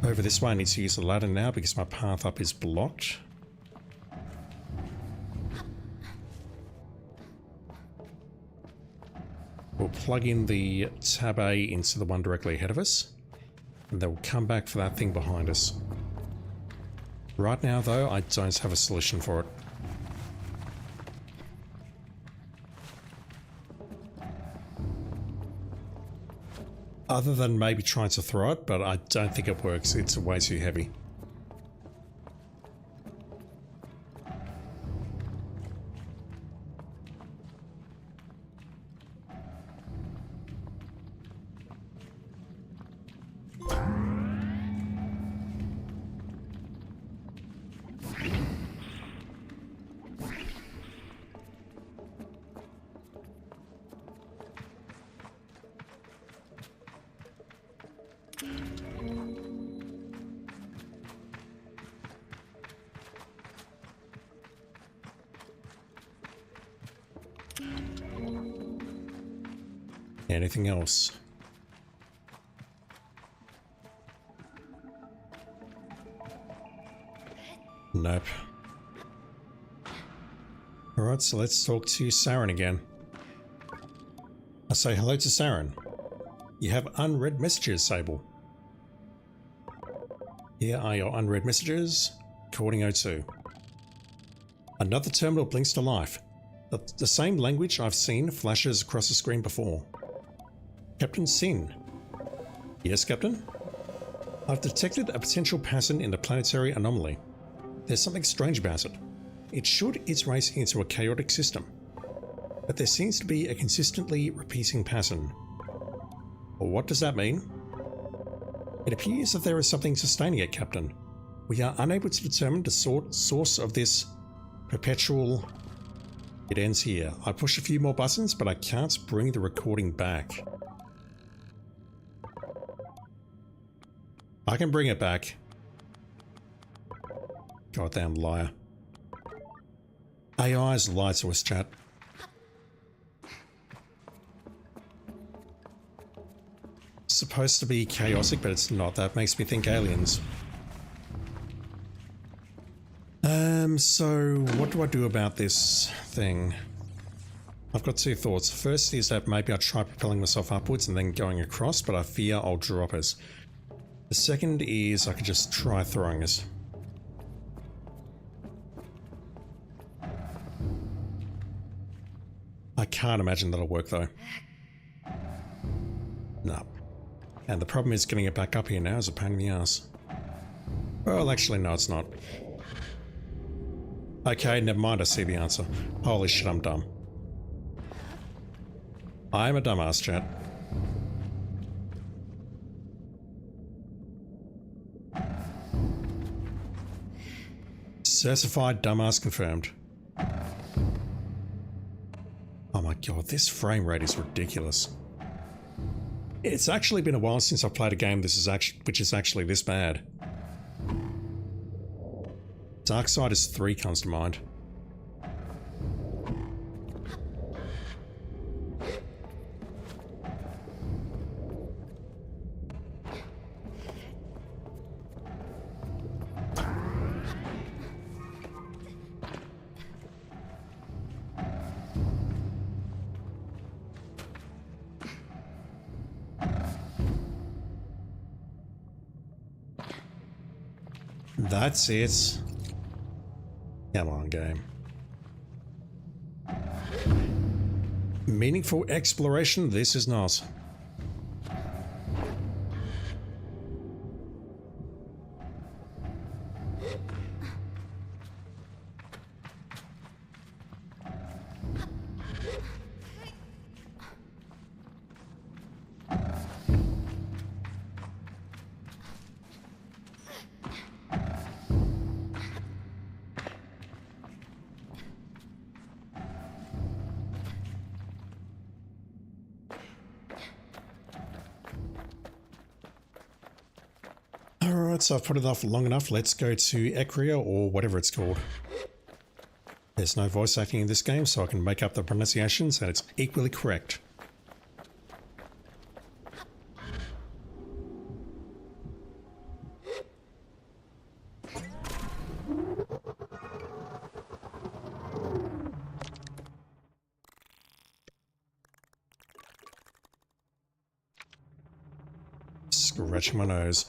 over this way. I need to use the ladder now because my path up is blocked. We'll plug in the tab A into the one directly ahead of us, and then we'll come back for that thing behind us. Right now, though, I don't have a solution for it. Other than maybe trying to throw it, but I don't think it works. It's way too heavy. Anything else? Nope. Alright, so let's talk to Saren again. I say hello to Saren. You have unread messages, Sable. Here are your unread messages. Recording 02. Another terminal blinks to life. The same language I've seen flashes across the screen before. Captain Sin. Yes, Captain? I've detected a potential pattern in the planetary anomaly. There's something strange about it. It should iterate into a chaotic system, but there seems to be a consistently repeating pattern. Well, what does that mean? It appears that there is something sustaining it, Captain. We are unable to determine the source of this perpetual... It ends here. I push a few more buttons, but I can't bring the recording back. I can bring it back. Goddamn liar. AI's lie to us, chat. It's supposed to be chaotic, but it's not. That makes me think aliens. So what do I do about this thing? I've got two thoughts. First is that maybe I'll try propelling myself upwards and then going across, but I fear I'll drop it. The second is I could just try throwing it. I can't imagine that'll work though. No. And the problem is getting it back up here now is a pain in the ass. Well, actually, no, it's not. Okay, never mind, I see the answer. Holy shit, I'm dumb. I'm a dumbass, chat. Certified dumbass confirmed. Oh my god, this frame rate is ridiculous. It's actually been a while since I've played a game which is actually this bad. Darksiders 3 comes to mind. That's it. Come on, game. Meaningful exploration? This is not. Alright, so I've put it off long enough. Let's go to Ecria, or whatever it's called. There's no voice acting in this game, so I can make up the pronunciations and it's equally correct. Scratching my nose.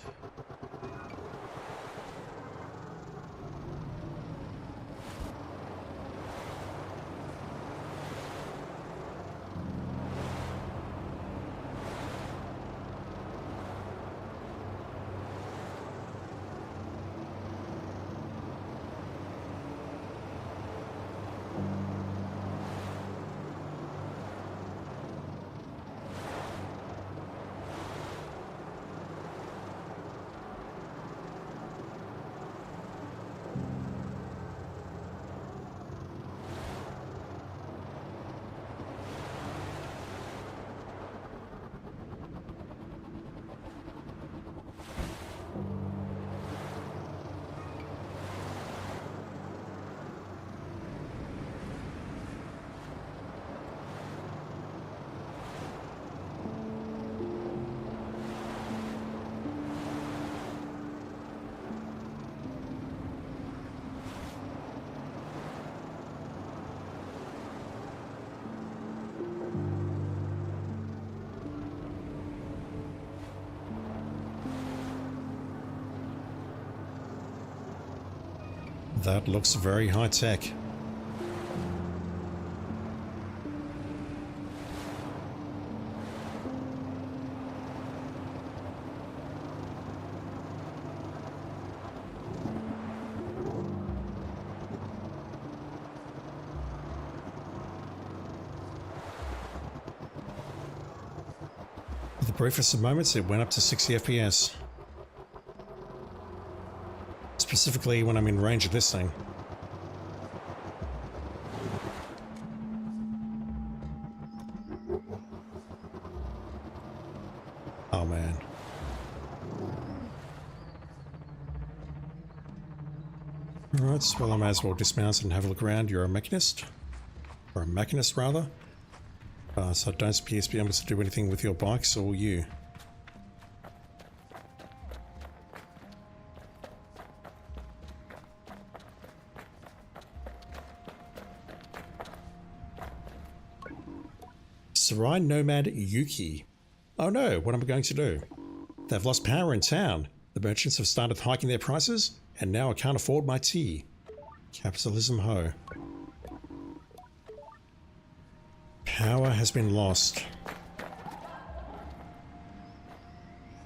That looks very high tech. For the briefest of moments, it went up to 60 FPS. Specifically when I'm in range of this thing. Oh man. Alright, well I may as well dismount and have a look around. You're a mechanist? Or a machinist rather? So I don't appear to be able to do anything with your bikes or you. Sarai Nomad Yuki. Oh no, what am I going to do? They've lost power in town. The merchants have started hiking their prices, and now I can't afford my tea. Capitalism ho. Power has been lost.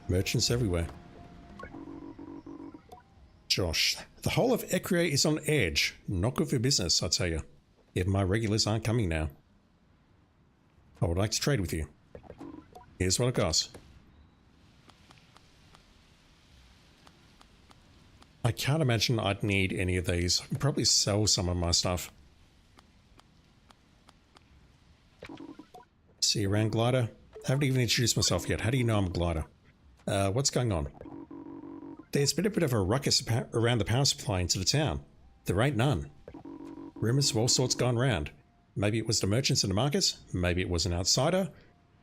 Merchants everywhere. Josh, the whole of Ecria is on edge. Not good for business, I tell you. Even my regulars aren't coming now. I would like to trade with you. Here's what it costs. I can't imagine I'd need any of these. I'd probably sell some of my stuff. See you around, glider. Haven't even introduced myself yet. How do you know I'm a glider? What's going on? There's been a bit of a ruckus around the power supply into the town. There ain't none. Rumours of all sorts gone round. Maybe it was the merchants in the markets. Maybe it was an outsider.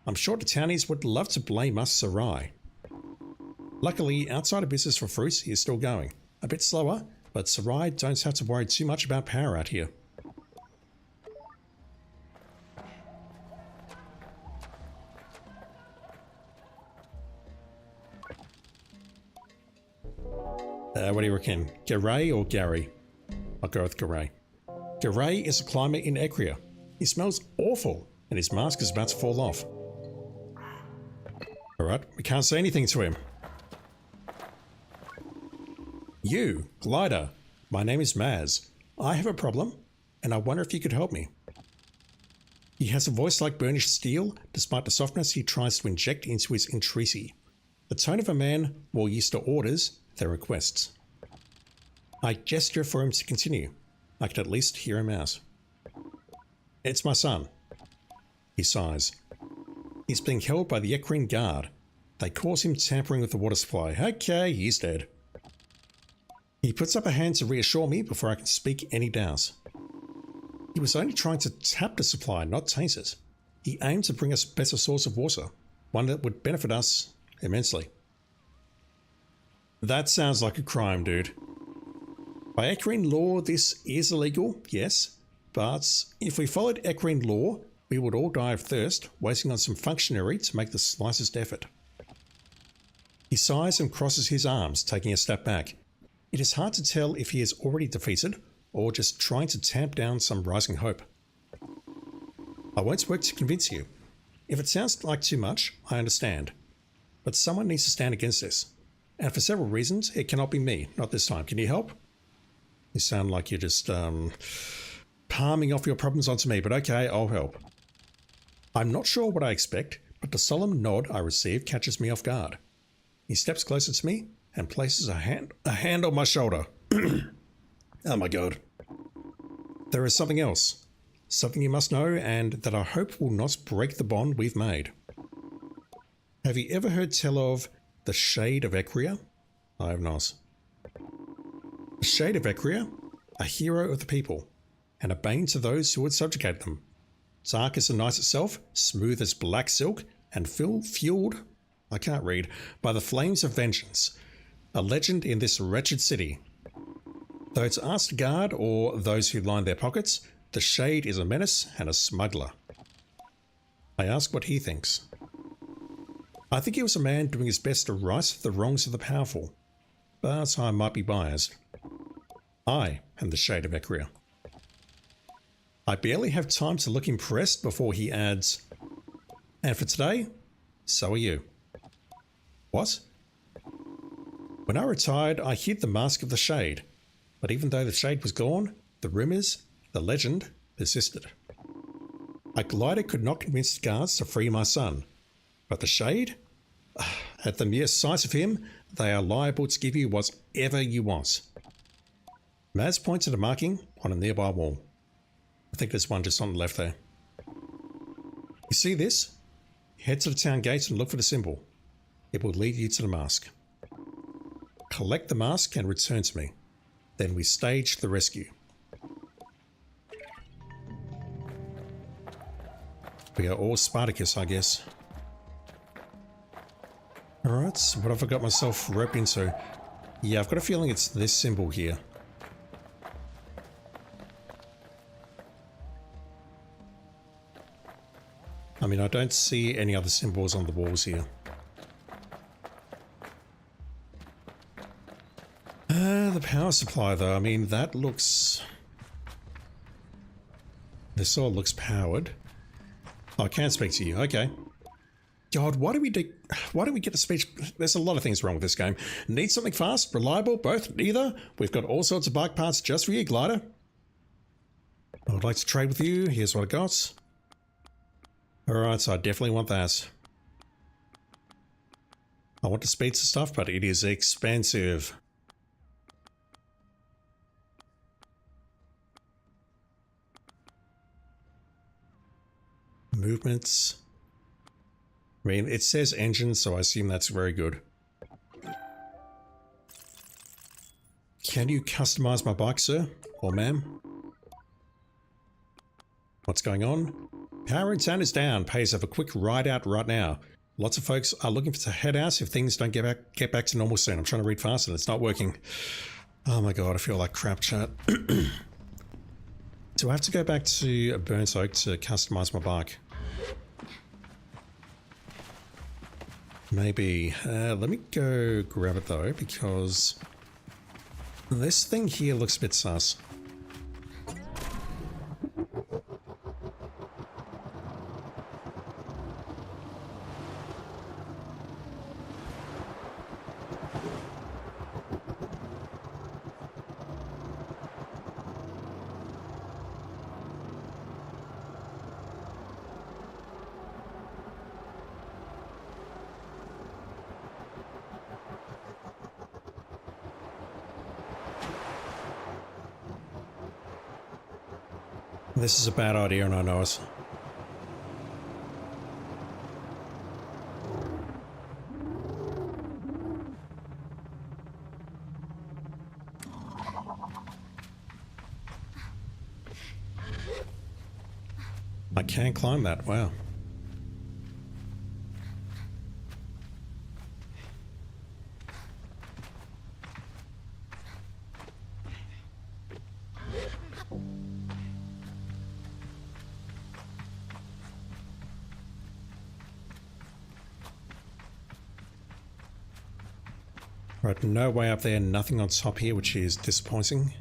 I'm sure the townies would love to blame us Sarai. Luckily, outsider business for fruits is still going. A bit slower, but Sarai don't have to worry too much about power out here. What do you reckon? Garay or Gary? I'll go with Garay. Garay is a climber in Ecria. He smells awful, and his mask is about to fall off. Alright, we can't say anything to him. You, glider. My name is Maz. I have a problem, and I wonder if you could help me. He has a voice like burnished steel, despite the softness he tries to inject into his entreaty. The tone of a man more used to orders than requests. I gesture for him to continue. I can at least hear him out. It's my son. He sighs. He's being held by the Ecrian Guard. They cause him tampering with the water supply. Okay, he's dead. He puts up a hand to reassure me before I can speak any doubt. He was only trying to tap the supply, not taint it. He aimed to bring us a better source of water, one that would benefit us immensely. That sounds like a crime, dude. By Ecrian law, this is illegal, yes, but if we followed Ecrian law, we would all die of thirst, waiting on some functionary to make the slightest effort. He sighs and crosses his arms, taking a step back. It is hard to tell if he is already defeated or just trying to tamp down some rising hope. I won't work to convince you. If it sounds like too much, I understand. But someone needs to stand against this. And for several reasons, it cannot be me, not this time. Can you help? You sound like you're just palming off your problems onto me, but okay, I'll help. I'm not sure what I expect, but the solemn nod I receive catches me off guard. He steps closer to me and places a hand on my shoulder. Oh my god. There is something else. Something you must know and that I hope will not break the bond we've made. Have you ever heard tell of the Shade of Ecria? I have not. The Shade of Ecria, a hero of the people, and a bane to those who would subjugate them. Dark as the night itself, smooth as black silk, and fueled, I can't read, by the flames of vengeance. A legend in this wretched city. Though it's asked to guard or those who line their pockets, the Shade is a menace and a smuggler. I ask what he thinks. I think he was a man doing his best to right the wrongs of the powerful, but I might be biased. I am the Shade of Ecria. I barely have time to look impressed before he adds, and for today, so are you. What? When I retired, I hid the mask of the Shade, but even though the Shade was gone, the rumours, the legend, persisted. A glider could not convince the guards to free my son, but the Shade? At the mere sight of him, they are liable to give you whatever you want. Maz points at a marking on a nearby wall. I think there's one just on the left there. You see this? Head to the town gate and look for the symbol. It will lead you to the mask. Collect the mask and return to me. Then we stage the rescue. We are all Spartacus, I guess. Alright, so what have I got myself roped into? Yeah, I've got a feeling it's this symbol here. I mean, I don't see any other symbols on the walls here. The power supply though, I mean, that looks... This all looks powered. I can speak to you. Okay. God, why do we get the speech? There's a lot of things wrong with this game. Need something fast, reliable, both, neither. We've got all sorts of bike parts just for you, glider. I would like to trade with you. Here's what I got. Alright, so I definitely want that. I want the speeds and stuff, but it is expensive. Movements. I mean, it says engine, so I assume that's very good. Can you customize my bike, sir? Or ma'am? What's going on? Power in town is down. Pays have a quick ride out right now. Lots of folks are looking to head out if things don't get back to normal soon. I'm trying to read fast and it's not working. Oh my god, I feel like crap, chat. Do I have to go back to Burnt Oak to customize my bike? Maybe. Let me go grab it though, because this thing here looks a bit sus. This is a bad idea and I know it. I can climb that, wow. Right, no way up there, nothing on top here, which is disappointing.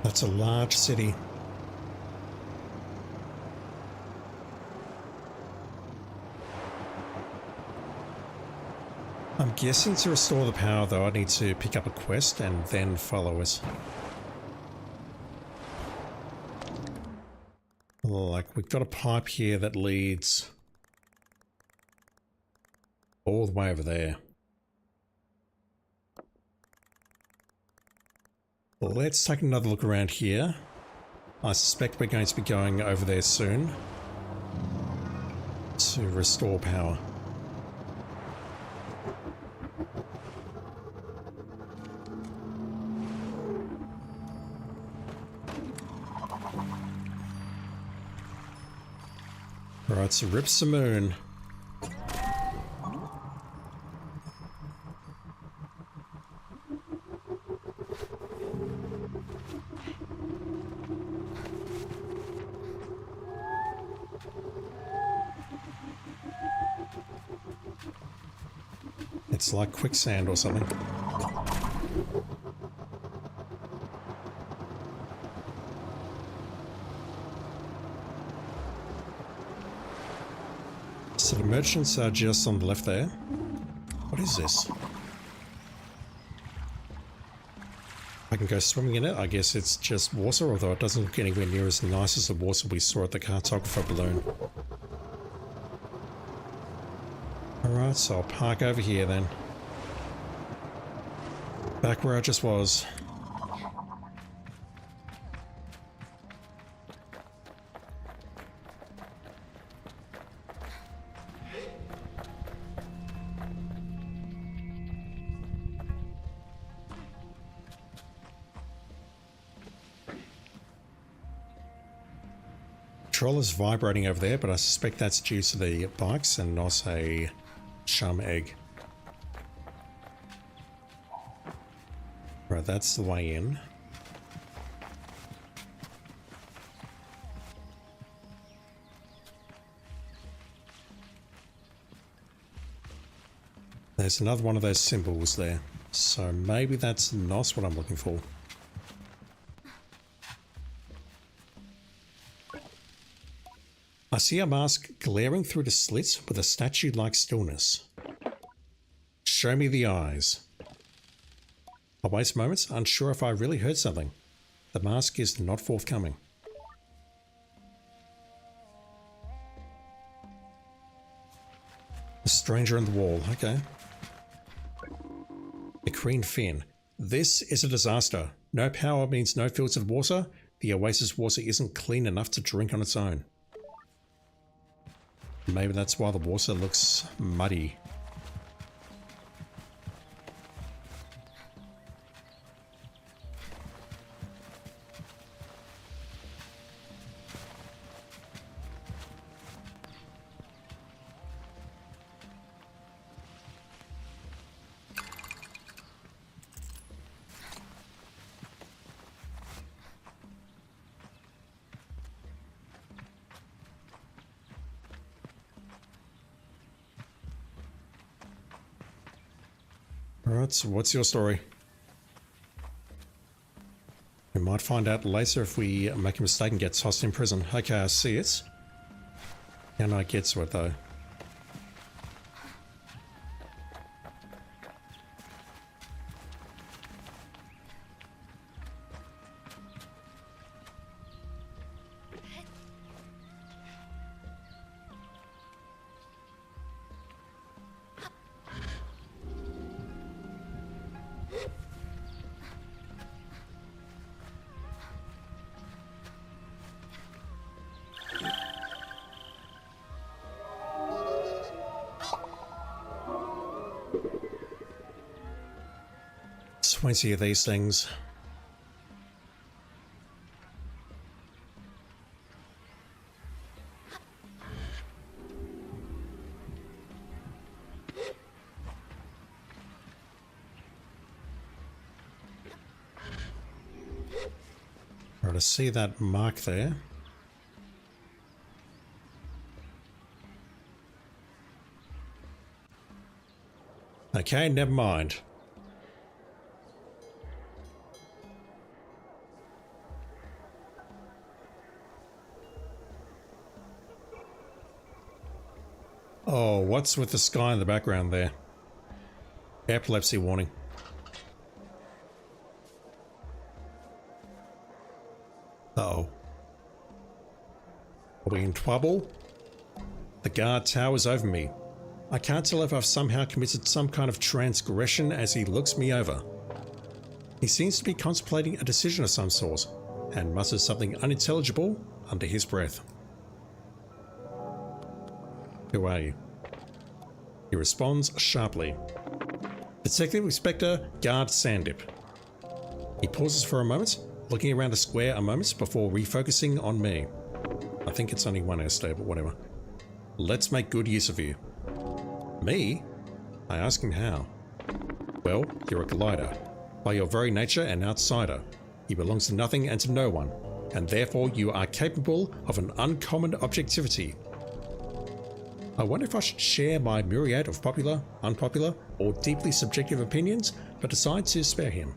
That's a large city. I'm guessing to restore the power though I need to pick up a quest and then follow it. Like we've got a pipe here that leads all the way over there. Let's take another look around here. I suspect we're going to be going over there soon to restore power. Alright, so rip some moon. It's like quicksand or something. So the merchants are just on the left there. What is this? I can go swimming in it. I guess it's just water, although it doesn't look anywhere near as nice as the water we saw at the cartographer balloon. Alright, so I'll park over here then. Back where I just was. controller's vibrating over there, but I suspect that's due to the bikes and not a chum egg. Right, that's the way in. There's another one of those symbols there, so maybe that's not what I'm looking for. I see a mask glaring through the slits with a statue-like stillness. Show me the eyes. I waste moments, unsure if I really heard something. The mask is not forthcoming. A stranger on the wall, okay. A green fin. This is a disaster. No power means no filtered water. The oasis water isn't clean enough to drink on its own. Maybe that's why the water looks muddy. Alright, so what's your story? We might find out later if we make a mistake and get tossed in prison. Okay, I see it. Can I get to it though? Twenty of these things. Right, I see that mark there. Okay, never mind. Oh, what's with the sky in the background there? Epilepsy warning. Uh-oh. Are we in trouble? The guard towers over me. I can't tell if I've somehow committed some kind of transgression as he looks me over. He seems to be contemplating a decision of some sort, and mutters something unintelligible under his breath. Who are you? He responds sharply. Detective Inspector Guard Sandip. He pauses for a moment, looking around the square a moment before refocusing on me. I think it's only one airstay, but whatever. Let's make good use of you. Me? I ask him how. Well, you're a glider. By your very nature an outsider. You belong to nothing and to no one, and therefore you are capable of an uncommon objectivity. I wonder if I should share my myriad of popular, unpopular, or deeply subjective opinions, but decide to spare him.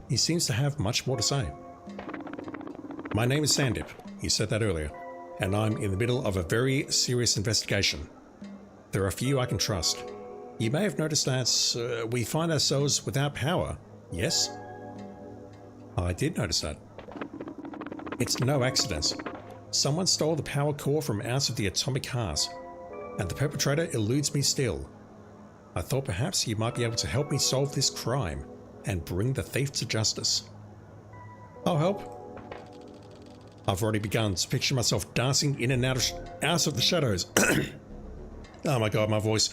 He seems to have much more to say. My name is Sandip, you said that earlier, and I'm in the middle of a very serious investigation. There are few I can trust. You may have noticed that we find ourselves without power, yes? I did notice that. It's no accident. Someone stole the power core from out of the atomic heart, and the perpetrator eludes me still. I thought perhaps you might be able to help me solve this crime and bring the thief to justice. I'll help. I've already begun to picture myself dancing in and out of the shadows. Oh my god, my voice.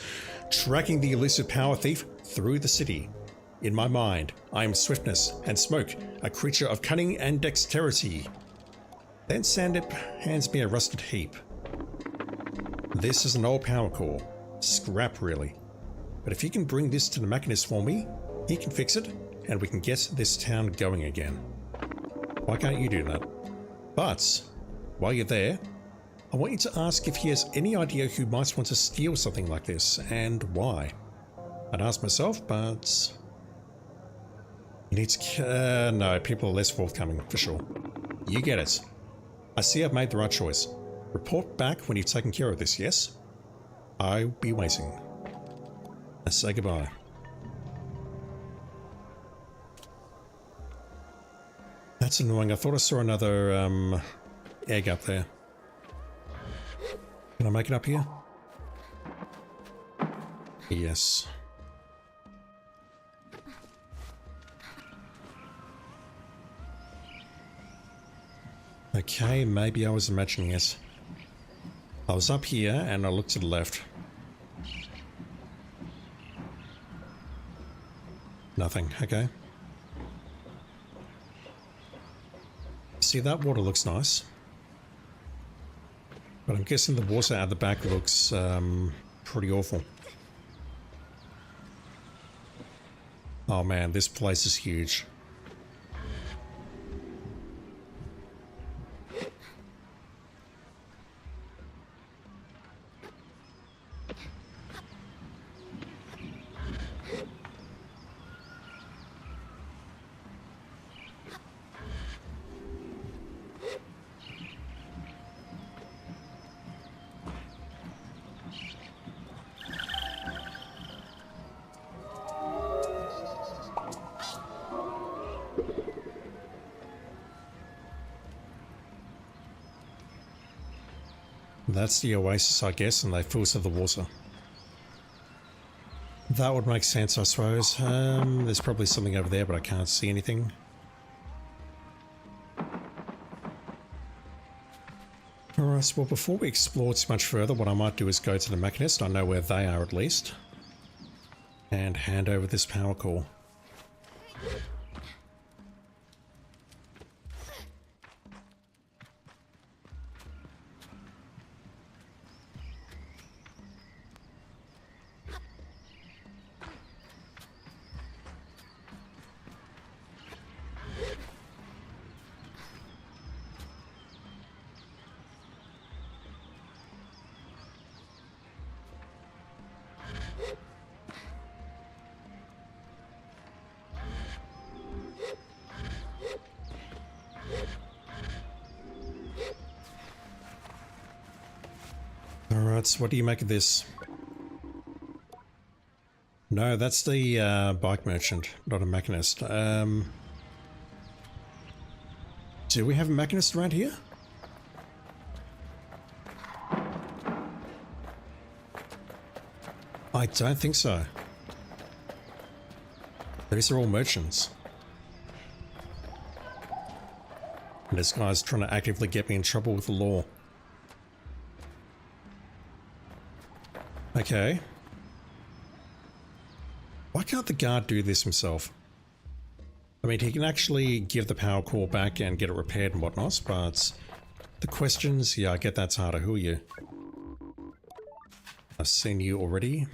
Tracking the elusive power thief through the city. In my mind, I am swiftness and smoke, a creature of cunning and dexterity. Then Sandip hands me a rusted heap. This is an old power core. Scrap, really. But if you can bring this to the machinist for me, he can fix it, and we can get this town going again. Why can't you do that? But, while you're there, I want you to ask if he has any idea who might want to steal something like this, and why. I'd ask myself, but... You need to... no, people are less forthcoming, for sure. You get it. I see I've made the right choice. Report back when you've taken care of this, yes? I'll be waiting. Let's say goodbye. That's annoying. I thought I saw another, egg up there. Can I make it up here? Yes. Okay, maybe I was imagining it. I was up here and I looked to the left. Nothing, okay. See, that water looks nice. But I'm guessing the water at the back looks pretty awful. Oh man, this place is huge. That's the oasis, I guess, and they filter the water. That would make sense, I suppose. There's probably something over there, but I can't see anything. Alright, well, before we explore too much further, what I might do is go to the machinist. I know where they are, at least. And hand over this power core. Alright, so what do you make of this? No, that's the bike merchant, not a machinist. Do we have a machinist around here? I don't think so. These are all merchants. And this guy's trying to actively get me in trouble with the law. Okay. Why can't the guard do this himself? I mean, he can actually give the power core back and get it repaired and whatnot, but the questions, yeah, I get that's harder. Who are you? I've seen you already.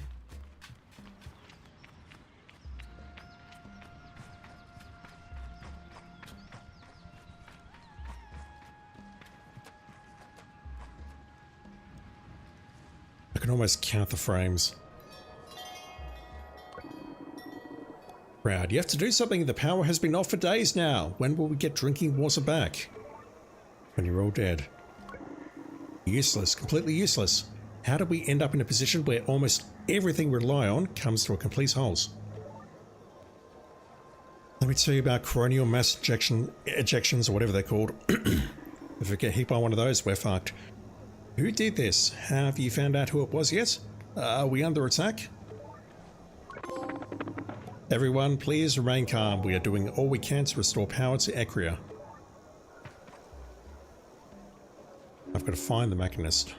I can almost count the frames. Proud. You have to do something. The power has been off for days now. When will we get drinking water back? When you're all dead. Useless. Completely useless. How did we end up in a position where almost everything we rely on comes to a complete halt? Let me tell you about coronial mass ejections or whatever they're called. If we get hit by one of those, we're fucked. Who did this? Have you found out who it was yet? Are we under attack? Everyone, please remain calm. We are doing all we can to restore power to Ecria. I've got to find the machinist.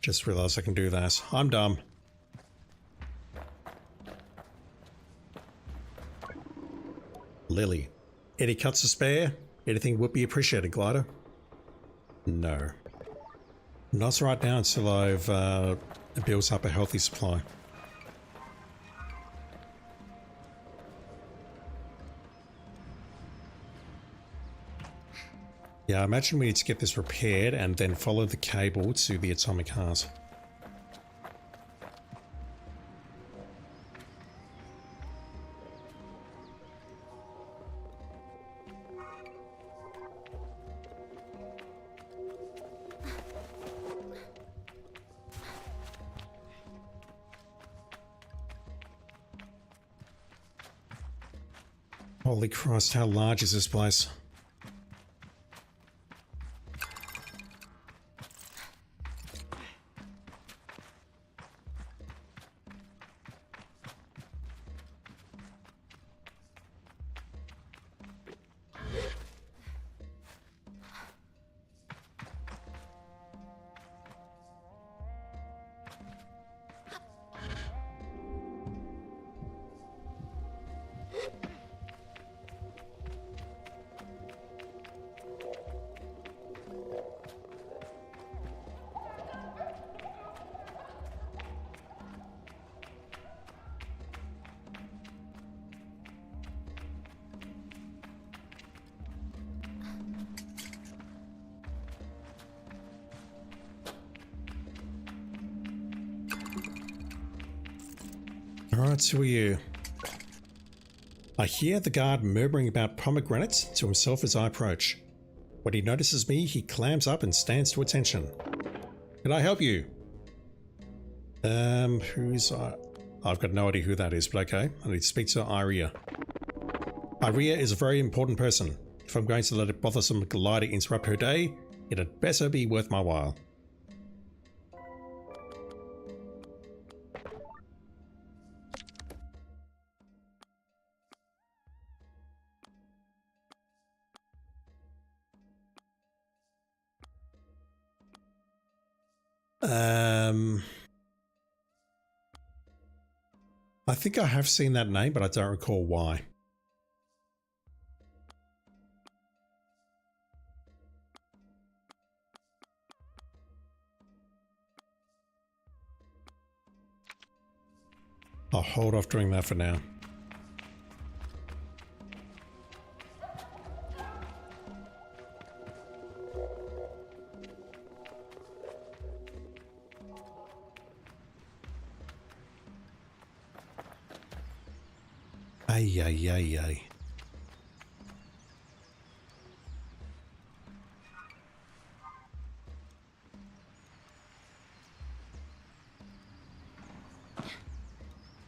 Just realized I can do that. I'm dumb. Lily. Any cuts to spare? Anything would be appreciated, Glider? No. Not right now until I've built up a healthy supply. Yeah, I imagine we need to get this repaired and then follow the cable to the atomic heart. Holy Christ, how large is this place? Alright, who are you? I hear the guard murmuring about pomegranates to himself as I approach. When he notices me, he clams up and stands to attention. Can I help you? Who's I've got no idea who that is, but okay. I need to speak to Iria. Iria is a very important person. If I'm going to let a bothersome glider interrupt her day, it had better be worth my while. I think I have seen that name, but I don't recall why. I'll hold off doing that for now. Ay, ay, ay, ay.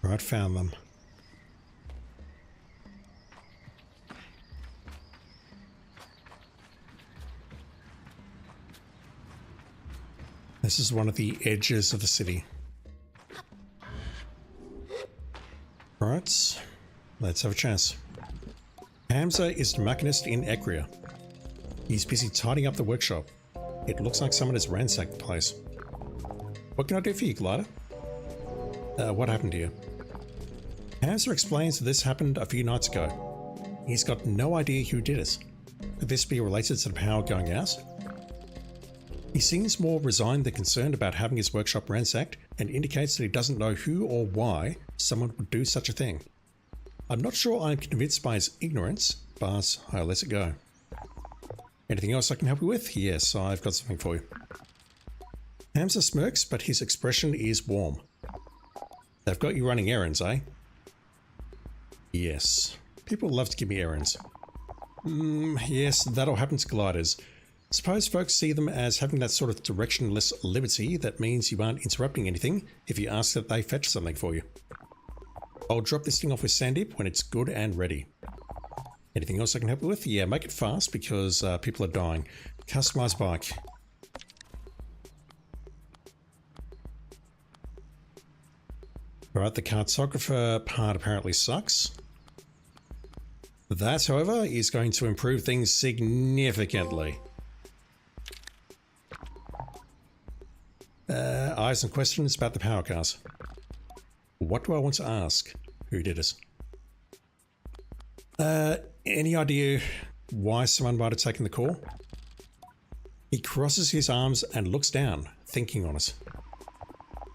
Right, found them. This is one of the edges of the city. Right. Let's have a chance. Hamza is the machinist in Ekria. He's busy tidying up the workshop. It looks like someone has ransacked the place. What can I do for you, Glider? What happened to you? Hamza explains that this happened a few nights ago. He's got no idea who did it. Could this be related to the power going out? He seems more resigned than concerned about having his workshop ransacked and indicates that he doesn't know who or why someone would do such a thing. I'm not sure I'm convinced by his ignorance, but I'll let it go. Anything else I can help you with? Yes, I've got something for you. Hamza smirks, but his expression is warm. They've got you running errands, eh? Yes. People love to give me errands. Yes, that'll happen to gliders. Suppose folks see them as having that sort of directionless liberty that means you aren't interrupting anything if you ask that they fetch something for you. I'll drop this thing off with Sandeep when it's good and ready. Anything else I can help you with? Yeah, make it fast because people are dying. Customize bike. Alright, the cartographer part apparently sucks. That, however, is going to improve things significantly. fire some questions about the power cars. What do I want to ask? Who did it? Any idea why someone might have taken the call? He crosses his arms and looks down, thinking on it.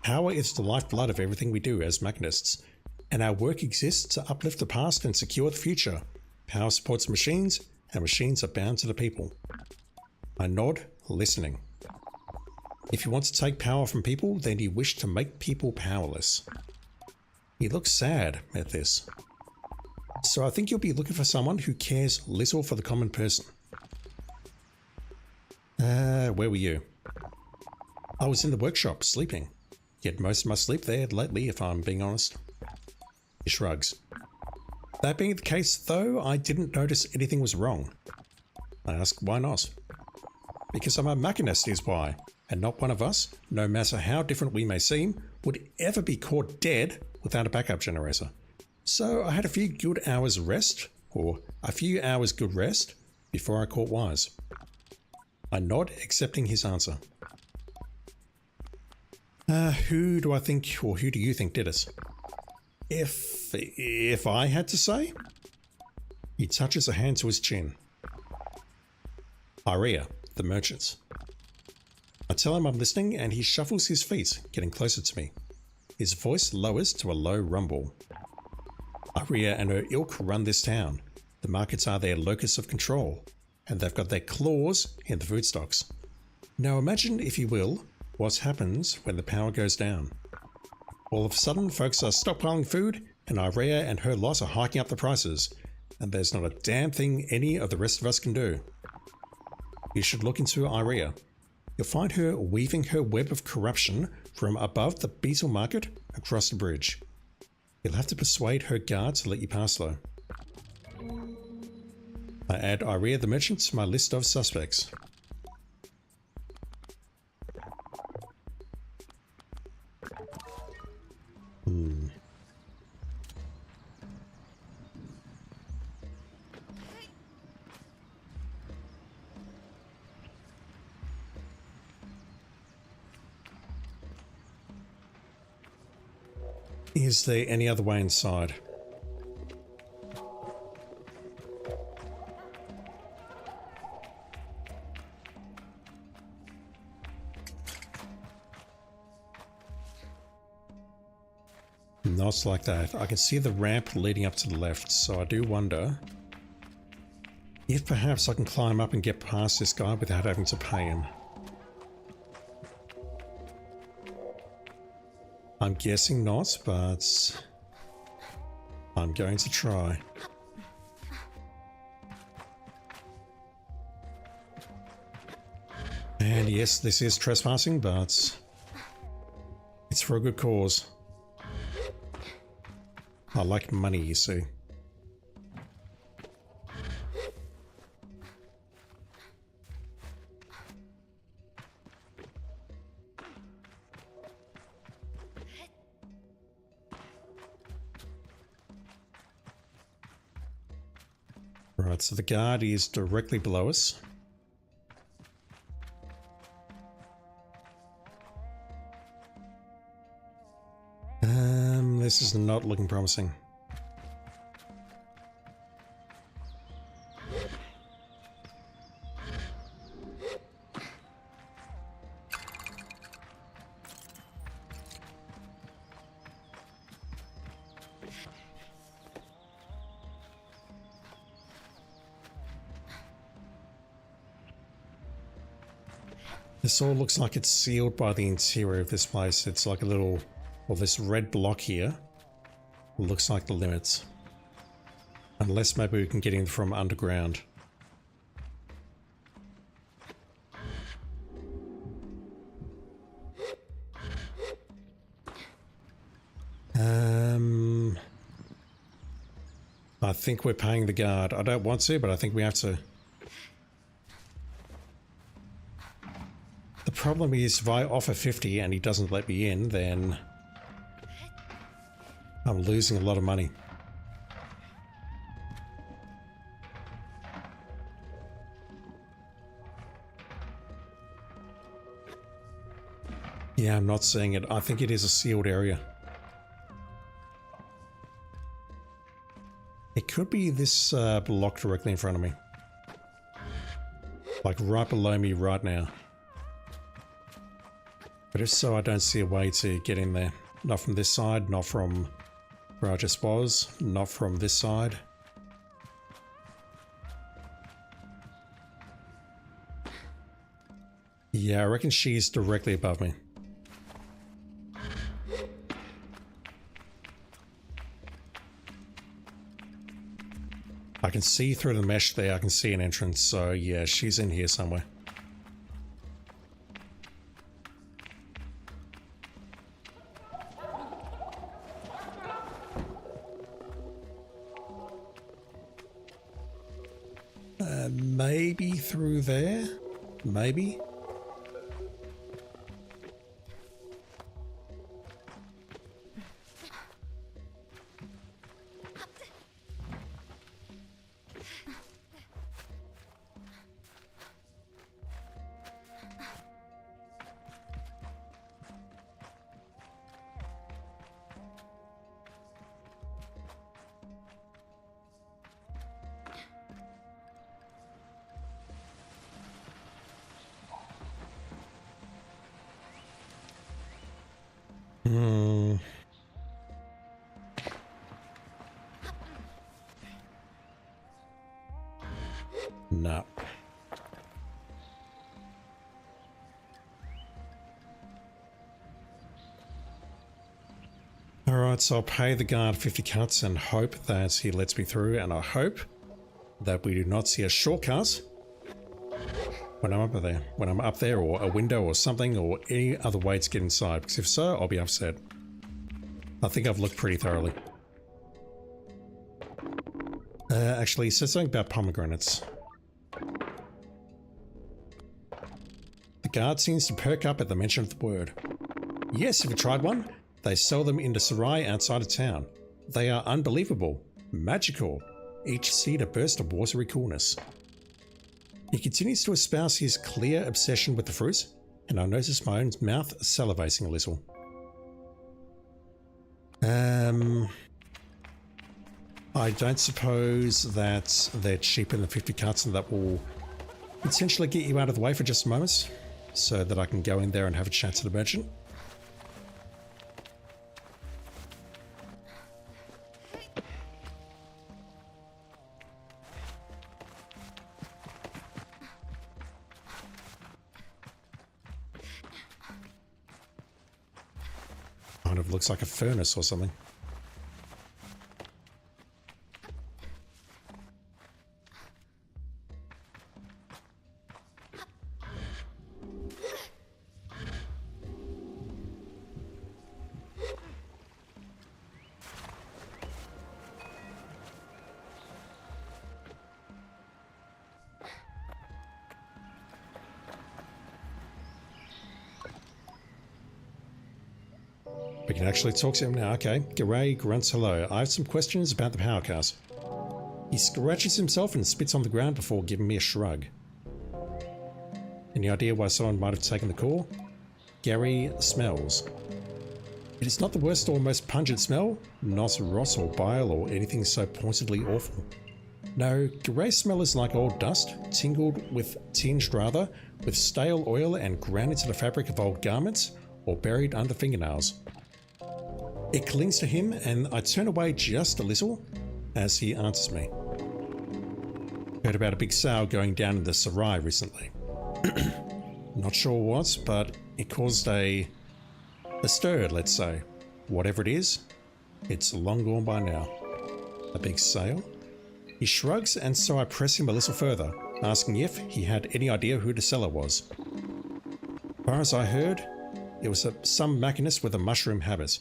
Power is the lifeblood of everything we do as mechanists, and our work exists to uplift the past and secure the future. Power supports machines, and machines are bound to the people. I nod, listening. If you want to take power from people, then you wish to make people powerless. He looks sad at this. So I think you'll be looking for someone who cares little for the common person. Where were you? I was in the workshop, sleeping. Get most of my sleep there lately, if I'm being honest. He shrugs. That being the case, though, I didn't notice anything was wrong. I ask, why not? Because I'm a machinist is why, and not one of us, no matter how different we may seem, would ever be caught dead without a backup generator. So I had a few good hours rest, or a few hours good rest, before I caught wise. I nod, accepting his answer. Who do I think, or who do you think did it? If I had to say? He touches a hand to his chin. Iria, the merchant. I tell him I'm listening, and he shuffles his feet, getting closer to me. His voice lowers to a low rumble. Iria and her ilk run this town. The markets are their locus of control, and they've got their claws in the food stocks. Now imagine, if you will, what happens when the power goes down. All of a sudden, folks are stockpiling food, and Iria and her lot are hiking up the prices, and there's not a damn thing any of the rest of us can do. You should look into Iria. You'll find her weaving her web of corruption from above the beetle market across the bridge. You'll have to persuade her guard to let you pass though. I add Iria the merchant to my list of suspects. Is there any other way inside? Not like that. I can see the ramp leading up to the left, so I do wonder if perhaps I can climb up and get past this guy without having to pay him. I'm guessing not, but I'm going to try. And yes, this is trespassing, but it's for a good cause. I like money, you see. Right, so the guard is directly below us. This is not looking promising. This all looks like it's sealed by the interior of this place. It's like a little, well, this red block here looks like the limits. Unless maybe we can get in from underground. I think we're paying the guard. I don't want to, but I think we have to. The problem is, if I offer 50 and he doesn't let me in, then I'm losing a lot of money. Yeah, I'm not seeing it. I think it is a sealed area. It could be this block directly in front of me. Like right below me right now. But if so, I don't see a way to get in there. Not from this side, not from where I just was, not from this side. Yeah, I reckon she's directly above me. I can see through the mesh there, I can see an entrance, so yeah, she's in here somewhere. Maybe through there? Maybe? No. Alright, so I'll pay the guard 50 cuts and hope that he lets me through, and I hope that we do not see a shortcut when I'm up there. When I'm up there, or a window or something, or any other way to get inside, because if so, I'll be upset. I think I've looked pretty thoroughly. Actually, he said something about pomegranates. The guard seems to perk up at the mention of the word. Yes, have you tried one? They sell them in the Sarai outside of town. They are unbelievable. Magical. Each seed a burst of watery coolness. He continues to espouse his clear obsession with the fruit, and I notice my own mouth salivating a little. I don't suppose that they're cheaper than 50 cuts and that will potentially get you out of the way for just a moment so that I can go in there and have a chat to the merchant. Kind of looks like a furnace or something. We can actually talk to him now. Okay. Garay grunts hello. I have some questions about the power cast. He scratches himself and spits on the ground before giving me a shrug. Any idea why someone might have taken the call? Gary smells. It is not the worst or most pungent smell, not rot or bile or anything so pointedly awful. No, Garay's smell is like old dust, tinged rather, with stale oil and ground into the fabric of old garments or buried under fingernails. It clings to him, and I turn away just a little as he answers me. Heard about a big sale going down in the Sarai recently. Not sure what, but it caused a stir, let's say. Whatever it is, it's long gone by now. A big sale? He shrugs, and so I press him a little further, asking if he had any idea who the seller was. As far as I heard, it was some machinist with a mushroom habit.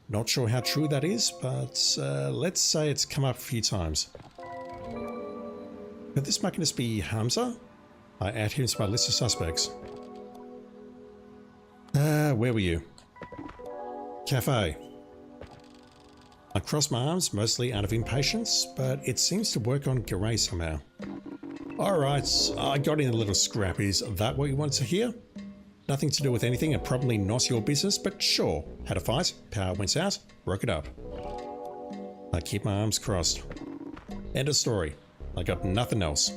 Not sure how true that is, but let's say it's come up a few times. Could this machinist be Hamza? I add him to my list of suspects. Where were you? Cafe. I cross my arms, mostly out of impatience, but it seems to work on Garay somehow. Alright, I got in a little scrap. Is that what you wanted to hear? Nothing to do with anything and probably not your business, but sure. Had a fight, power went out, broke it up. I keep my arms crossed. End of story. I got nothing else.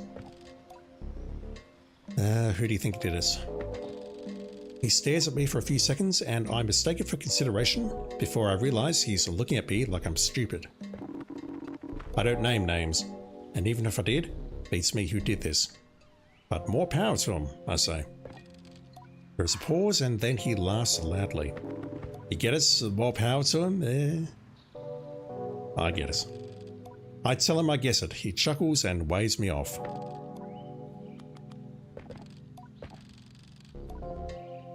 Who do you think did this? He stares at me for a few seconds and I mistake it for consideration before I realise he's looking at me like I'm stupid. I don't name names, and even if I did, beats me who did this. But more power to him, I say. There is a pause and then he laughs loudly. You get us? More power to him? I get it. I tell him I guess it. He chuckles and waves me off.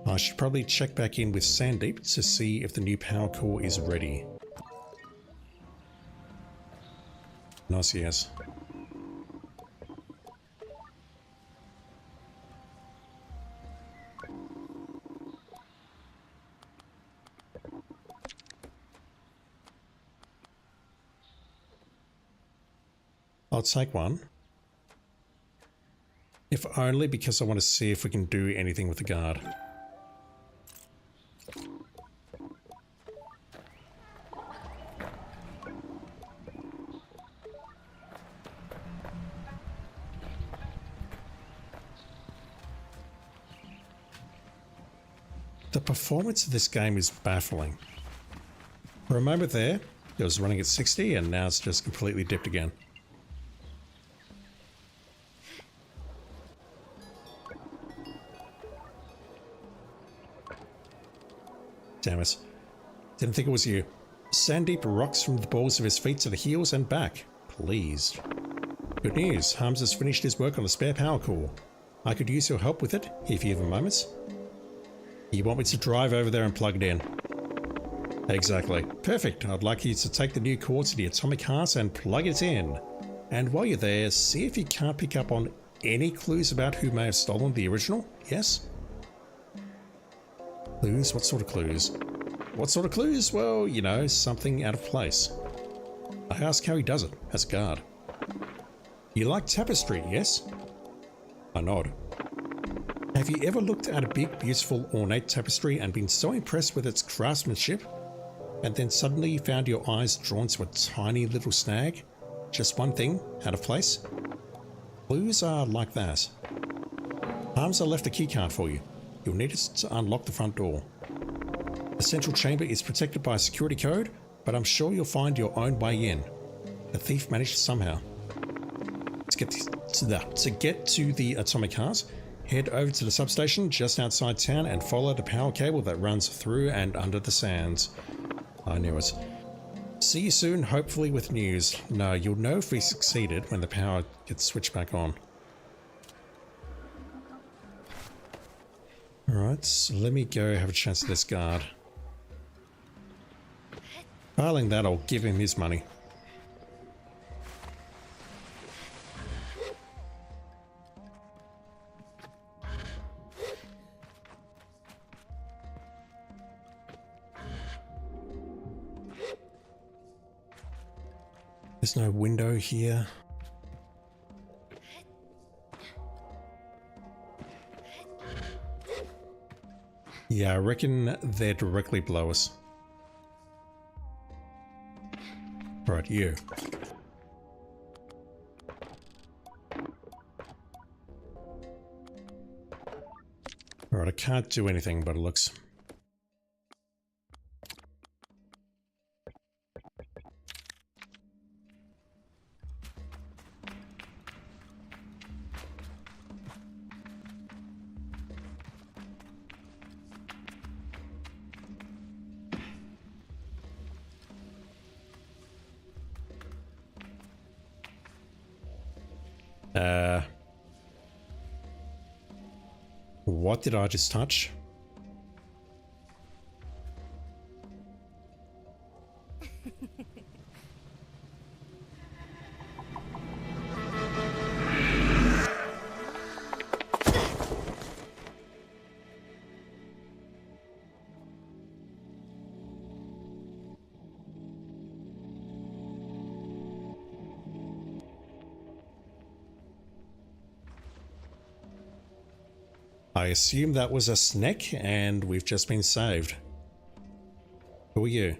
I should probably check back in with Sandeep to see if the new power core is ready. Nice, yes. I'll take one. If only because I want to see if we can do anything with the guard. The performance of this game is baffling. For a moment there, it was running at 60 and now it's just completely dipped again. Damn it. Didn't think it was you. Sandeep rocks from the balls of his feet to the heels and back. Pleased. Good news, Harms has finished his work on the spare power core. I could use your help with it, if you have a moment. You want me to drive over there and plug it in? Exactly. Perfect. I'd like you to take the new core to the atomic heart and plug it in. And while you're there, see if you can't pick up on any clues about who may have stolen the original, yes? Clues? What sort of clues? What sort of clues? Well, you know, something out of place. I ask how he does it, as a guard. You like tapestry, yes? I nod. Have you ever looked at a big, beautiful, ornate tapestry and been so impressed with its craftsmanship, and then suddenly you found your eyes drawn to a tiny little snag? Just one thing, out of place? Clues are like that. Harms, I left a keycard for you. You'll need it to unlock the front door. The central chamber is protected by a security code, but I'm sure you'll find your own way in. The thief managed somehow. To get to the atomic heart, head over to the substation just outside town and follow the power cable that runs through and under the sands. I knew it. See you soon, hopefully with news. No, you'll know if we succeeded when the power gets switched back on. Alright, so let me go have a chance at this guard. Failing that, I'll give him his money. There's no window here. Yeah, I reckon they're directly below us. Right, you. Alright, I can't do anything, but it looks... What did I just touch? I assume that was a snack and we've just been saved. Who are you?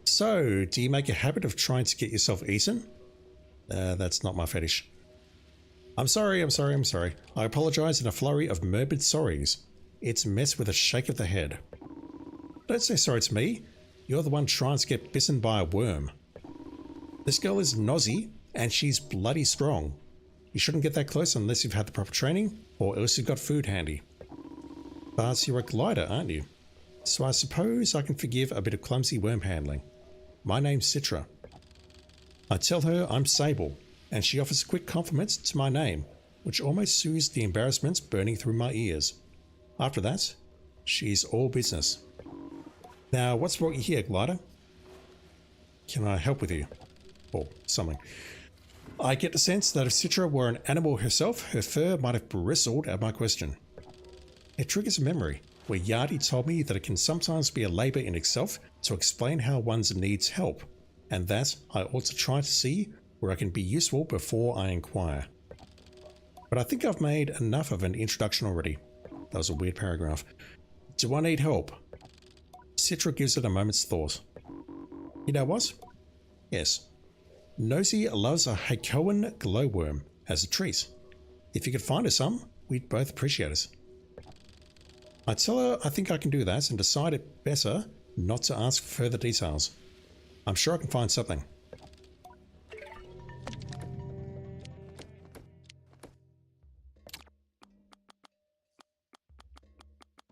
So, do you make a habit of trying to get yourself eaten? That's not my fetish. I'm sorry. I apologize in a flurry of murmured sorries. It's met with a shake of the head. Don't say sorry to me. You're the one trying to get bitten by a worm. This girl is nosy, and she's bloody strong. You shouldn't get that close unless you've had the proper training, or else you've got food handy. But you're a glider, aren't you? So I suppose I can forgive a bit of clumsy worm handling. My name's Citra. I tell her I'm Sable, and she offers a quick compliment to my name, which almost soothes the embarrassment burning through my ears. After that, she's all business. Now, what's brought you here, glider? Can I help with you? Or something. I get the sense that if Citra were an animal herself, her fur might have bristled at my question. It triggers a memory, where Yardi told me that it can sometimes be a labour in itself to explain how one needs help, and that I ought to try to see where I can be useful before I inquire. But I think I've made enough of an introduction already. That was a weird paragraph. Do I need help? Citra gives it a moment's thought. You know what? Yes. Nosy loves a Hakoan glowworm as a treat. If you could find her some, we'd both appreciate it. I tell her I think I can do that and decide it better not to ask for further details. I'm sure I can find something.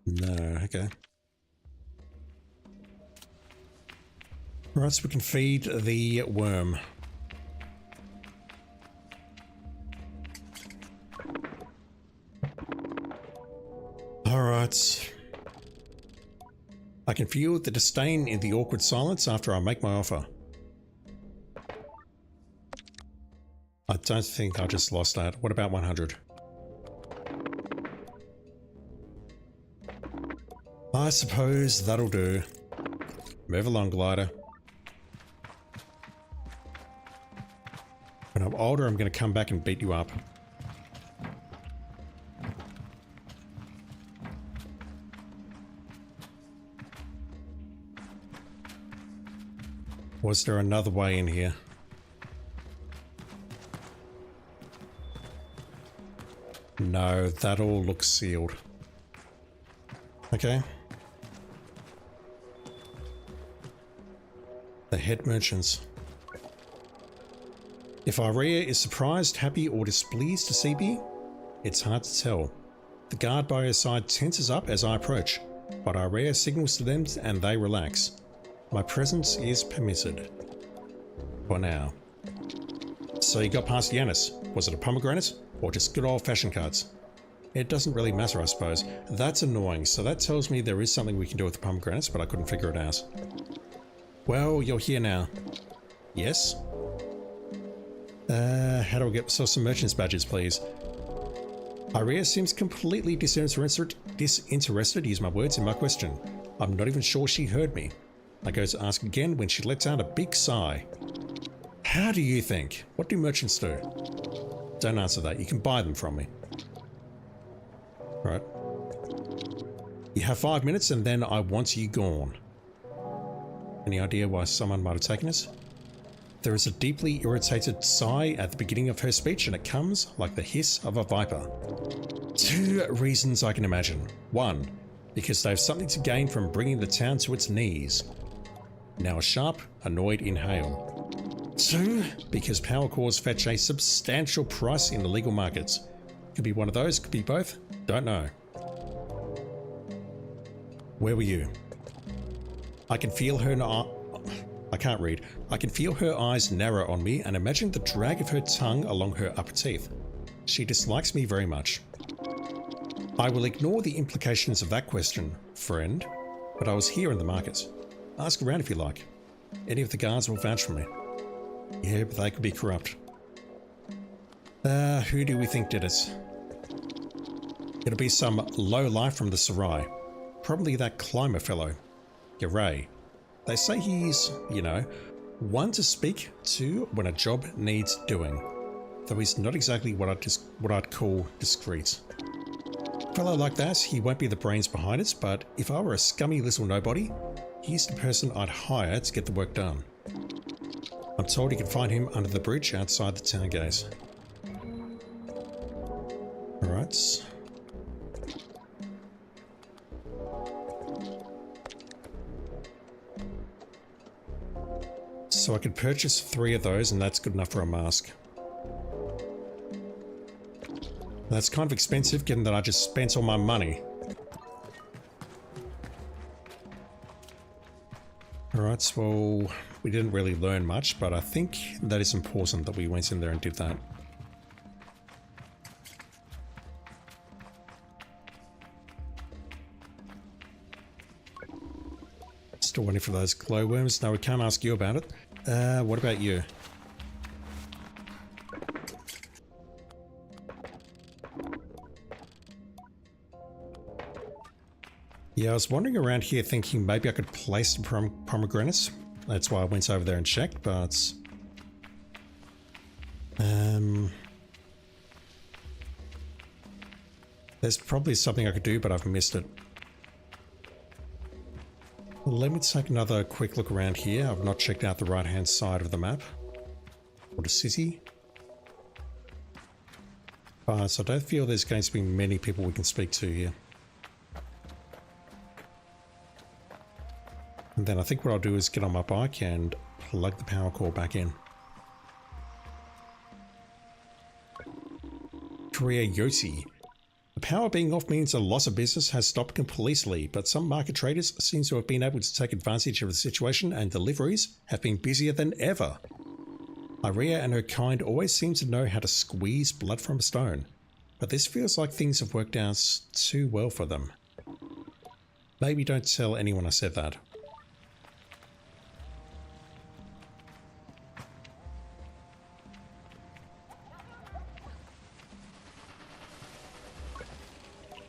No, okay. Right, so we can feed the worm. Alright. I can feel the disdain in the awkward silence after I make my offer. I don't think I just lost that. What about 100? I suppose that'll do. Move along, glider. When I'm older, I'm going to come back and beat you up. Was there another way in here? No, that all looks sealed. Okay. The head merchants. If Irea is surprised, happy, or displeased to see me, it's hard to tell. The guard by her side tenses up as I approach, but Irea signals to them and they relax. My presence is permitted. For now. So you got past Yanis. Was it a pomegranate? Or just good old-fashioned cards? It doesn't really matter, I suppose. That's annoying, so that tells me there is something we can do with the pomegranates, but I couldn't figure it out. Well, you're here now. Yes? How do I get some merchant's badges, please? Irea seems completely disinterested, use my words, in my question. I'm not even sure she heard me. I go to ask again when she lets out a big sigh. How do you think? What do merchants do? Don't answer that. You can buy them from me. Right. You have 5 minutes and then I want you gone. Any idea why someone might have taken it? There is a deeply irritated sigh at the beginning of her speech and it comes like the hiss of a viper. 2 reasons I can imagine. 1, because they have something to gain from bringing the town to its knees. Now a sharp, annoyed inhale. 2, because power cores fetch a substantial price in the legal markets. Could be one of those, could be both, don't know. Where were you? I can feel her I can't read. I can feel her eyes narrow on me and imagine the drag of her tongue along her upper teeth. She dislikes me very much. I will ignore the implications of that question, friend, but I was here in the market. Ask around if you like. Any of the guards will vouch for me. Yeah, but they could be corrupt. Who do we think did it? It'll be some low life from the Sarai. Probably that climber fellow. Garay. They say he's, you know, one to speak to when a job needs doing. though he's not exactly what I'd call discreet. A fellow like that, he won't be the brains behind it, but if I were a scummy little nobody, he's the person I'd hire to get the work done. I'm told you can find him under the bridge outside the town gate. Alright. So I could purchase 3 of those and that's good enough for a mask. That's kind of expensive given that I just spent all my money. Alright, well, we didn't really learn much, but I think that is important that we went in there and did that. Still waiting for those glowworms. No, we can't ask you about it. What about you? Yeah, I was wandering around here thinking maybe I could place the pomegranates. That's why I went over there and checked, but... there's probably something I could do, but I've missed it. Well, let me take another quick look around here. I've not checked out the right-hand side of the map. Or the city. So I don't feel there's going to be many people we can speak to here. And then I think what I'll do is get on my bike and plug the power cord back in. Korea Yoti. The power being off means a loss of business has stopped completely, but some market traders seem to have been able to take advantage of the situation and deliveries have been busier than ever. Iria and her kind always seem to know how to squeeze blood from a stone, but this feels like things have worked out too well for them. Maybe don't tell anyone I said that.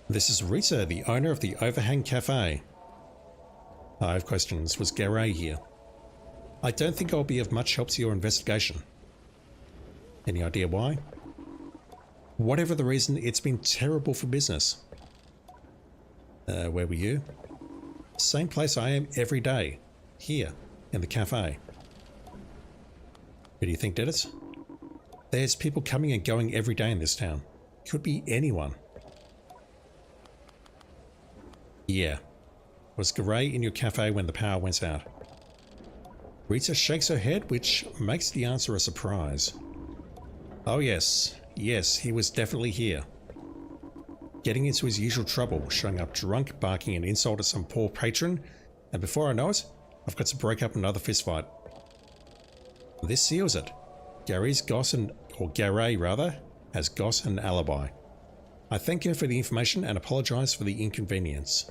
This is Rita, the owner of the Overhang Cafe. I have questions. Was Garay here? I don't think I'll be of much help to your investigation. Any idea why? Whatever the reason, it's been terrible for business. Where were you? Same place I am every day. Here, in the cafe. Who do you think did it? There's people coming and going every day in this town. Could be anyone. Yeah. Was Garay in your cafe when the power went out? Rita shakes her head, which makes the answer a surprise. Oh yes. Yes, he was definitely here. Getting into his usual trouble, showing up drunk, barking an insult at some poor patron, and before I know it, I've got to break up another fistfight. This seals it. Gary's Goss or Garay rather, has Goss an alibi. I thank her for the information and apologise for the inconvenience.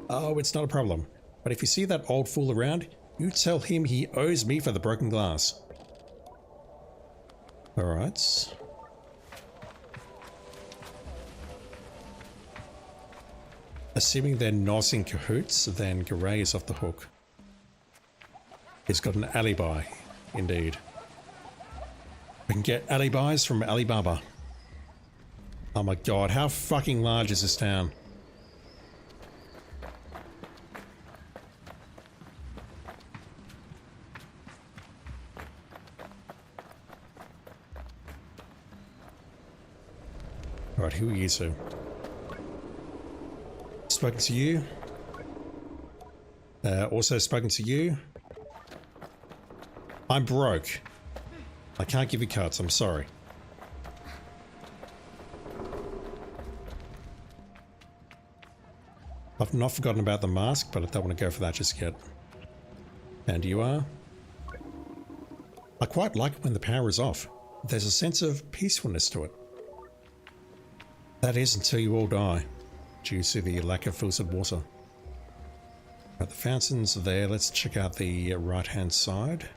Oh, it's not a problem, but if you see that old fool around, you tell him he owes me for the broken glass. Alright. Assuming they're not in cahoots, then Garay is off the hook. He's got an alibi, indeed. We can get alibis from Alibaba. Oh my god, how fucking large is this town? Right, who are you two? Spoken to you. Also spoken to you. I'm broke. I can't give you cards, I'm sorry. I've not forgotten about the mask, but I don't want to go for that just yet. And you are? I quite like it when the power is off. There's a sense of peacefulness to it. That is until you all die, due to the lack of filtered water. Right, the fountains are there. Let's check out the right-hand side.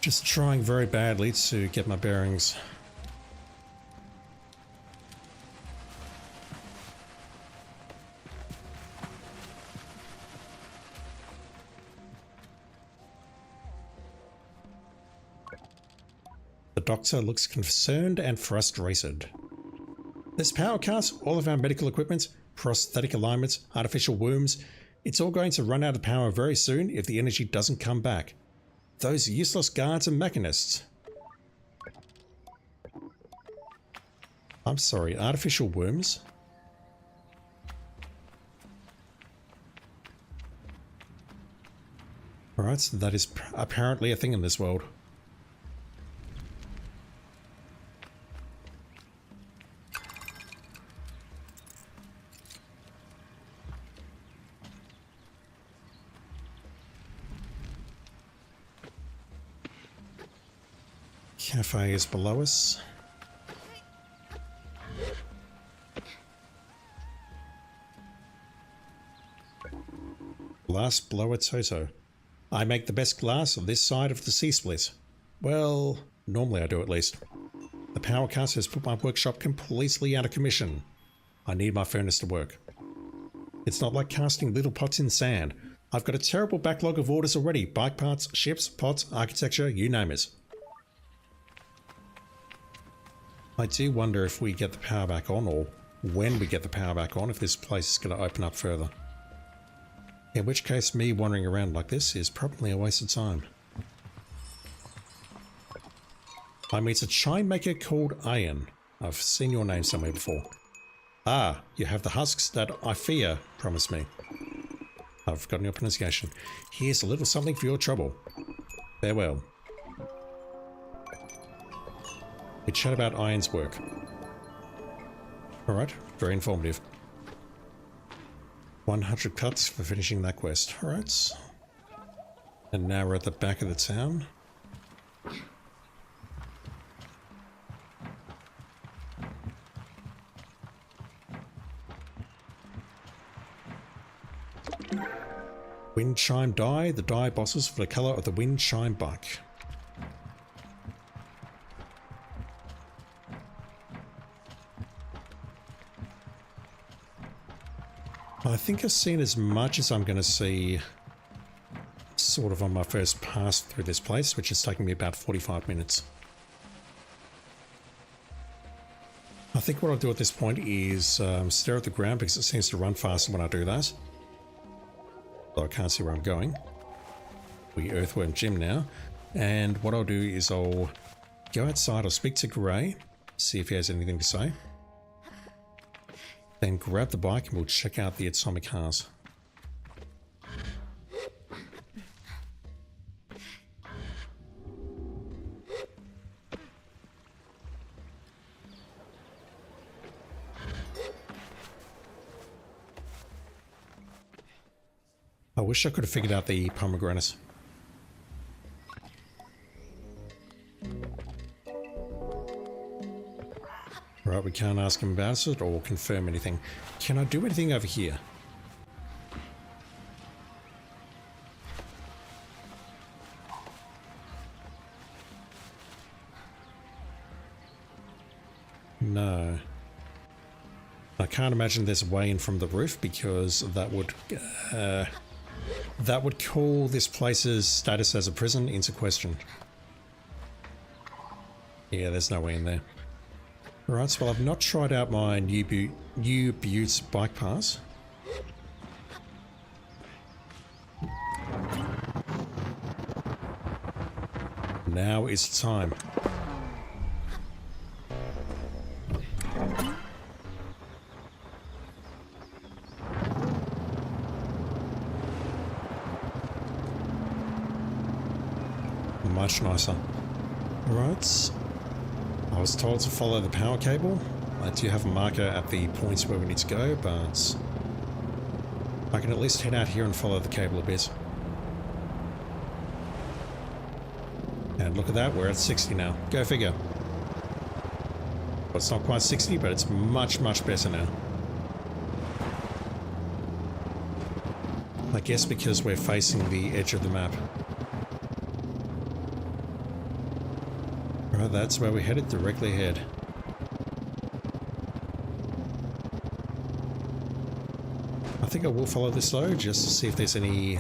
Just trying very badly to get my bearings. The doctor looks concerned and frustrated. This power cut, all of our medical equipment, prosthetic alignments, artificial wombs, it's all going to run out of power very soon if the energy doesn't come back. Those useless guards and mechanists. I'm sorry, artificial wombs? Alright, so that is apparently a thing in this world. Cafe is below us. Glass blower Toto. I make the best glass on this side of the C-split. Well, normally I do at least. The power cut has put my workshop completely out of commission. I need my furnace to work. It's not like casting little pots in sand. I've got a terrible backlog of orders already. Bike parts, ships, pots, architecture, you name it. I do wonder if we get the power back on, or when we get the power back on, if this place is going to open up further. In which case, me wandering around like this is probably a waste of time. I meet a chime maker called Iron. I've seen your name somewhere before. Ah, you have the husks that I fear, promised me. I've forgotten your pronunciation. Here's a little something for your trouble. Farewell. We chat about Iron's work. Alright, very informative. 100 cuts for finishing that quest. Alright. And now we're at the back of the town. Wind chime dye. The dye bosses for the color of the wind chime buck. I think I've seen as much as I'm going to see sort of on my first pass through this place, which is taking me about 45 minutes. I think what I'll do at this point is stare at the ground because it seems to run faster when I do that. Though I can't see where I'm going. We Earthworm Jim now. And what I'll do is I'll go outside, I'll speak to Gray, see if he has anything to say. Then grab the bike and we'll check out the atomic cars. I wish I could have figured out the pomegranate. Right, we can't ask him about it or confirm anything. Can I do anything over here? No. I can't imagine there's a way in from the roof because that would call this place's status as a prison into question. Yeah, there's no way in there. Alright, so I've not tried out my New Butte's bike pass. Now is the time. Much nicer. Alright. I was told to follow the power cable. I do have a marker at the points where we need to go, but I can at least head out here and follow the cable a bit. And look at that, we're at 60 now. Go figure. Well, it's not quite 60, but it's much, much better now. I guess because we're facing the edge of the map. So that's where we're headed, directly ahead. I think I will follow this though, just to see if there's any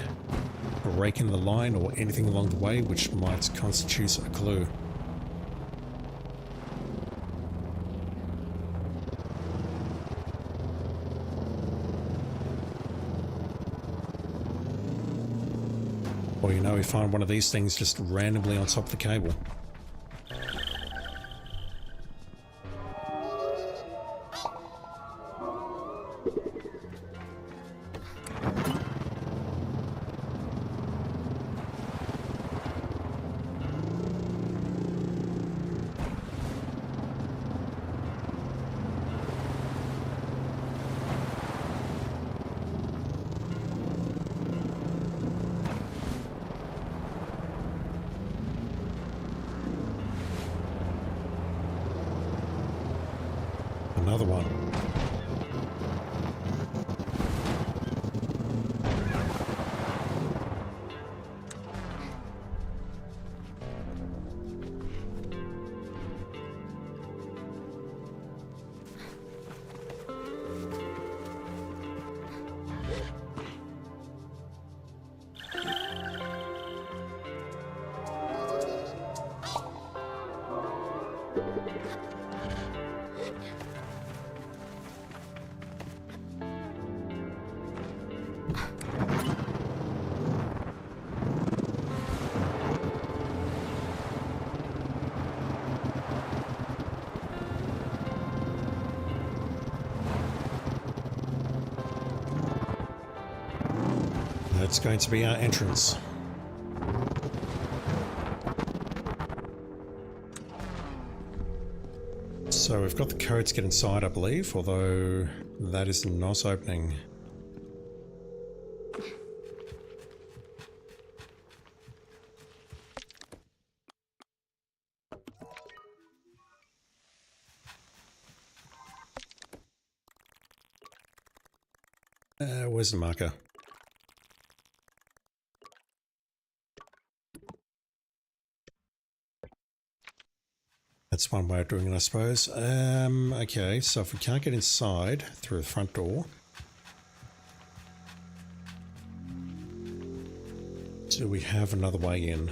break in the line or anything along the way which might constitute a clue. Or you know, we find one of these things just randomly on top of the cable. Another one. That's going to be our entrance. So we've got the code to get inside, I believe, although that is not opening. Where's the marker? That's one way of doing it, I suppose. Okay, so if we can't get inside through the front door, do we have another way in?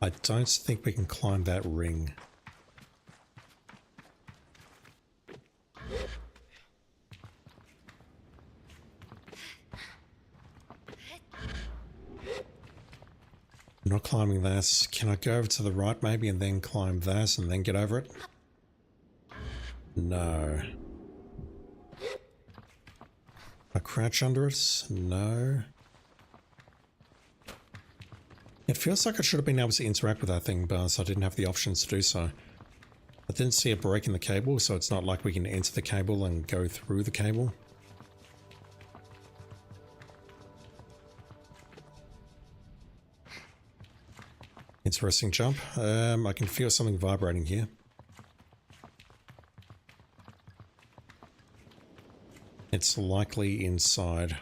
I don't think we can climb that ring. I'm not climbing that. Can I go over to the right maybe and then climb that and then get over it? No. I crouch under it? No. It feels like I should have been able to interact with that thing, but I didn't have the options to do so. I didn't see a break in the cable, so it's not like we can enter the cable and go through the cable. Interesting jump. I can feel something vibrating here. It's likely inside.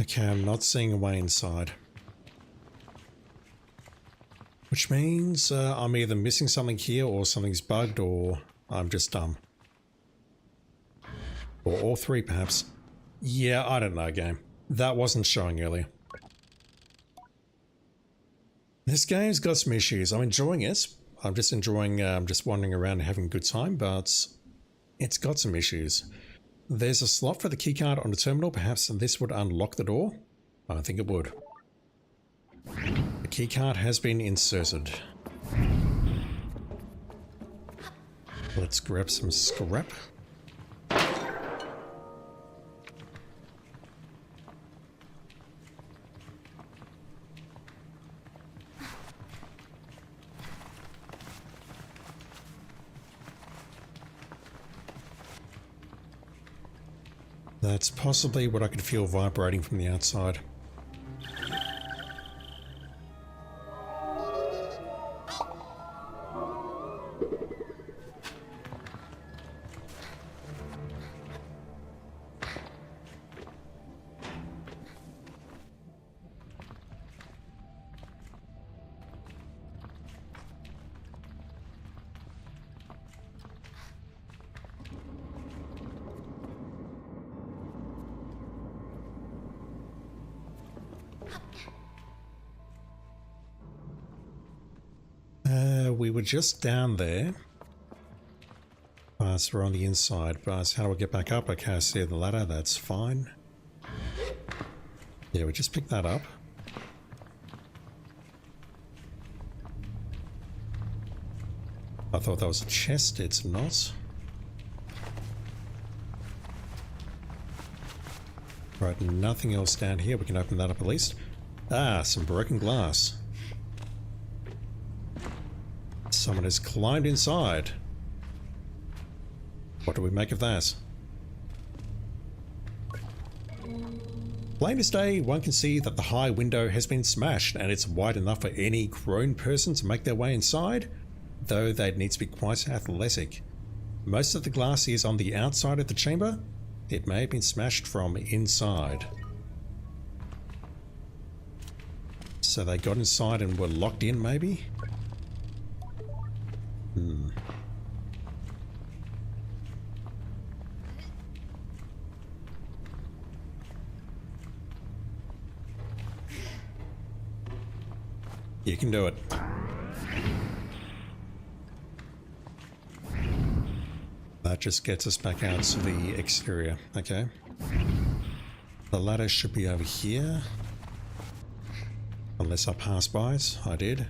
Okay, I'm not seeing a way inside. Which means I'm either missing something here or something's bugged or I'm just dumb. Or all three, perhaps. Yeah, I don't know, game. That wasn't showing earlier. This game's got some issues. I'm enjoying it. I'm just enjoying just wandering around and having a good time, but it's got some issues. There's a slot for the keycard on the terminal. Perhaps this would unlock the door. I think it would. The keycard has been inserted. Let's grab some scrap. That's possibly what I could feel vibrating from the outside. We were just down there. So we're on the inside. But how do I get back up? Okay, I see the ladder. That's fine. Yeah, we just picked that up. I thought that was a chest. It's not. Right, nothing else down here. We can open that up at least. Ah, some broken glass. Someone has climbed inside. What do we make of that? Plain as day, one can see that the high window has been smashed and it's wide enough for any grown person to make their way inside, though they'd need to be quite athletic. Most of the glass is on the outside of the chamber. It may have been smashed from inside. So they got inside and were locked in, maybe? You can do it. That just gets us back out to the exterior. Okay. The ladder should be over here. Unless I passed by it. I did.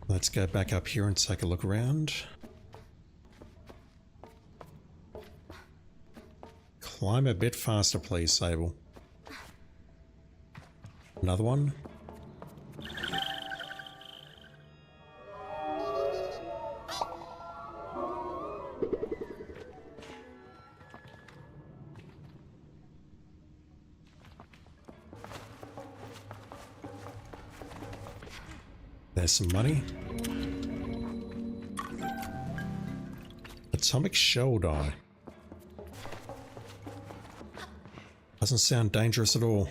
Let's go back up here and take a look around. Climb a bit faster, please, Sable. Another one. There's some money. Atomic shell die. Doesn't sound dangerous at all.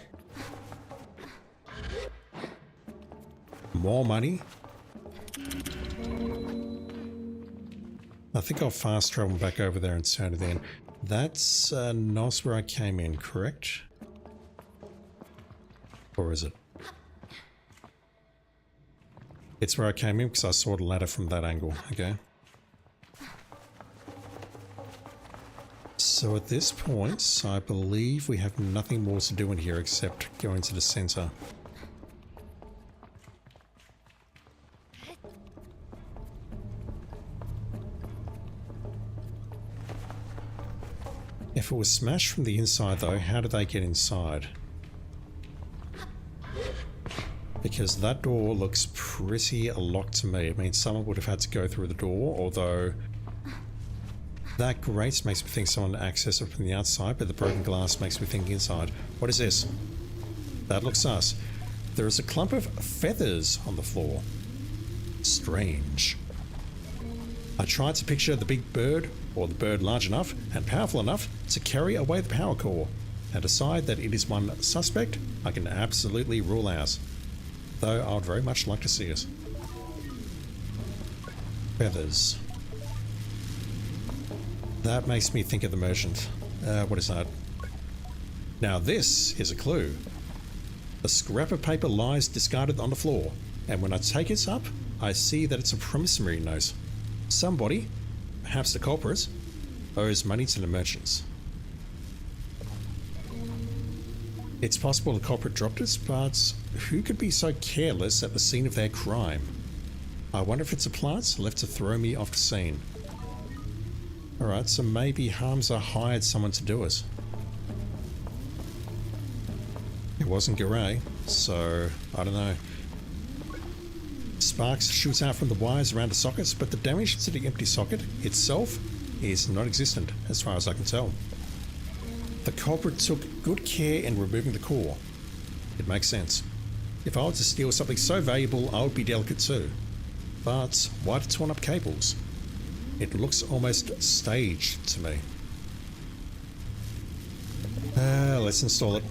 More money. I think I'll fast travel back over there and turn it in. That's not where I came in, correct? Or is it? It's where I came in because I saw the ladder from that angle. Okay. So at this point, I believe we have nothing more to do in here except go into the center. If it was smashed from the inside though, how did they get inside? Because that door looks pretty locked to me. It means someone would have had to go through the door, although that grate makes me think someone accessed it from the outside, but the broken glass makes me think inside. What is this? That looks sus. There is a clump of feathers on the floor. Strange. I tried to picture the big bird, or the bird large enough and powerful enough to carry away the power core, and decide that it is one suspect I can absolutely rule out. Though I would very much like to see it. Feathers. That makes me think of the merchant. What is that? Now this is a clue. A scrap of paper lies discarded on the floor, and when I take it up, I see that it's a promissory note. Somebody, perhaps the culprit, owes money to the merchants. It's possible the culprit dropped it, but who could be so careless at the scene of their crime? I wonder if it's a plant left to throw me off the scene. Alright, so maybe Hamza hired someone to do it. It wasn't Garay, so I don't know. Sparks shoots out from the wires around the sockets, but the damage to the empty socket itself is non-existent, as far as I can tell. The culprit took good care in removing the core. It makes sense. If I were to steal something so valuable, I would be delicate too. But why the torn up cables? It looks almost staged to me. Let's install it.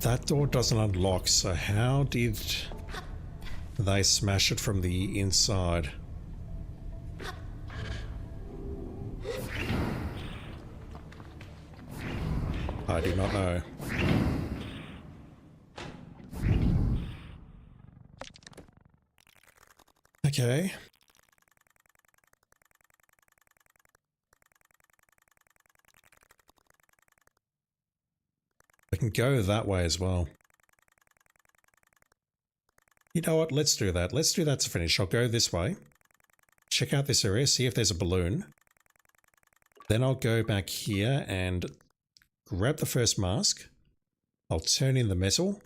That door doesn't unlock, so how did they smash it from the inside? I do not know. Okay. I can go that way as well. You know what? Let's do that. Let's do that to finish. I'll go this way. Check out this area, see if there's a balloon. Then I'll go back here and grab the first mask. I'll turn in the metal.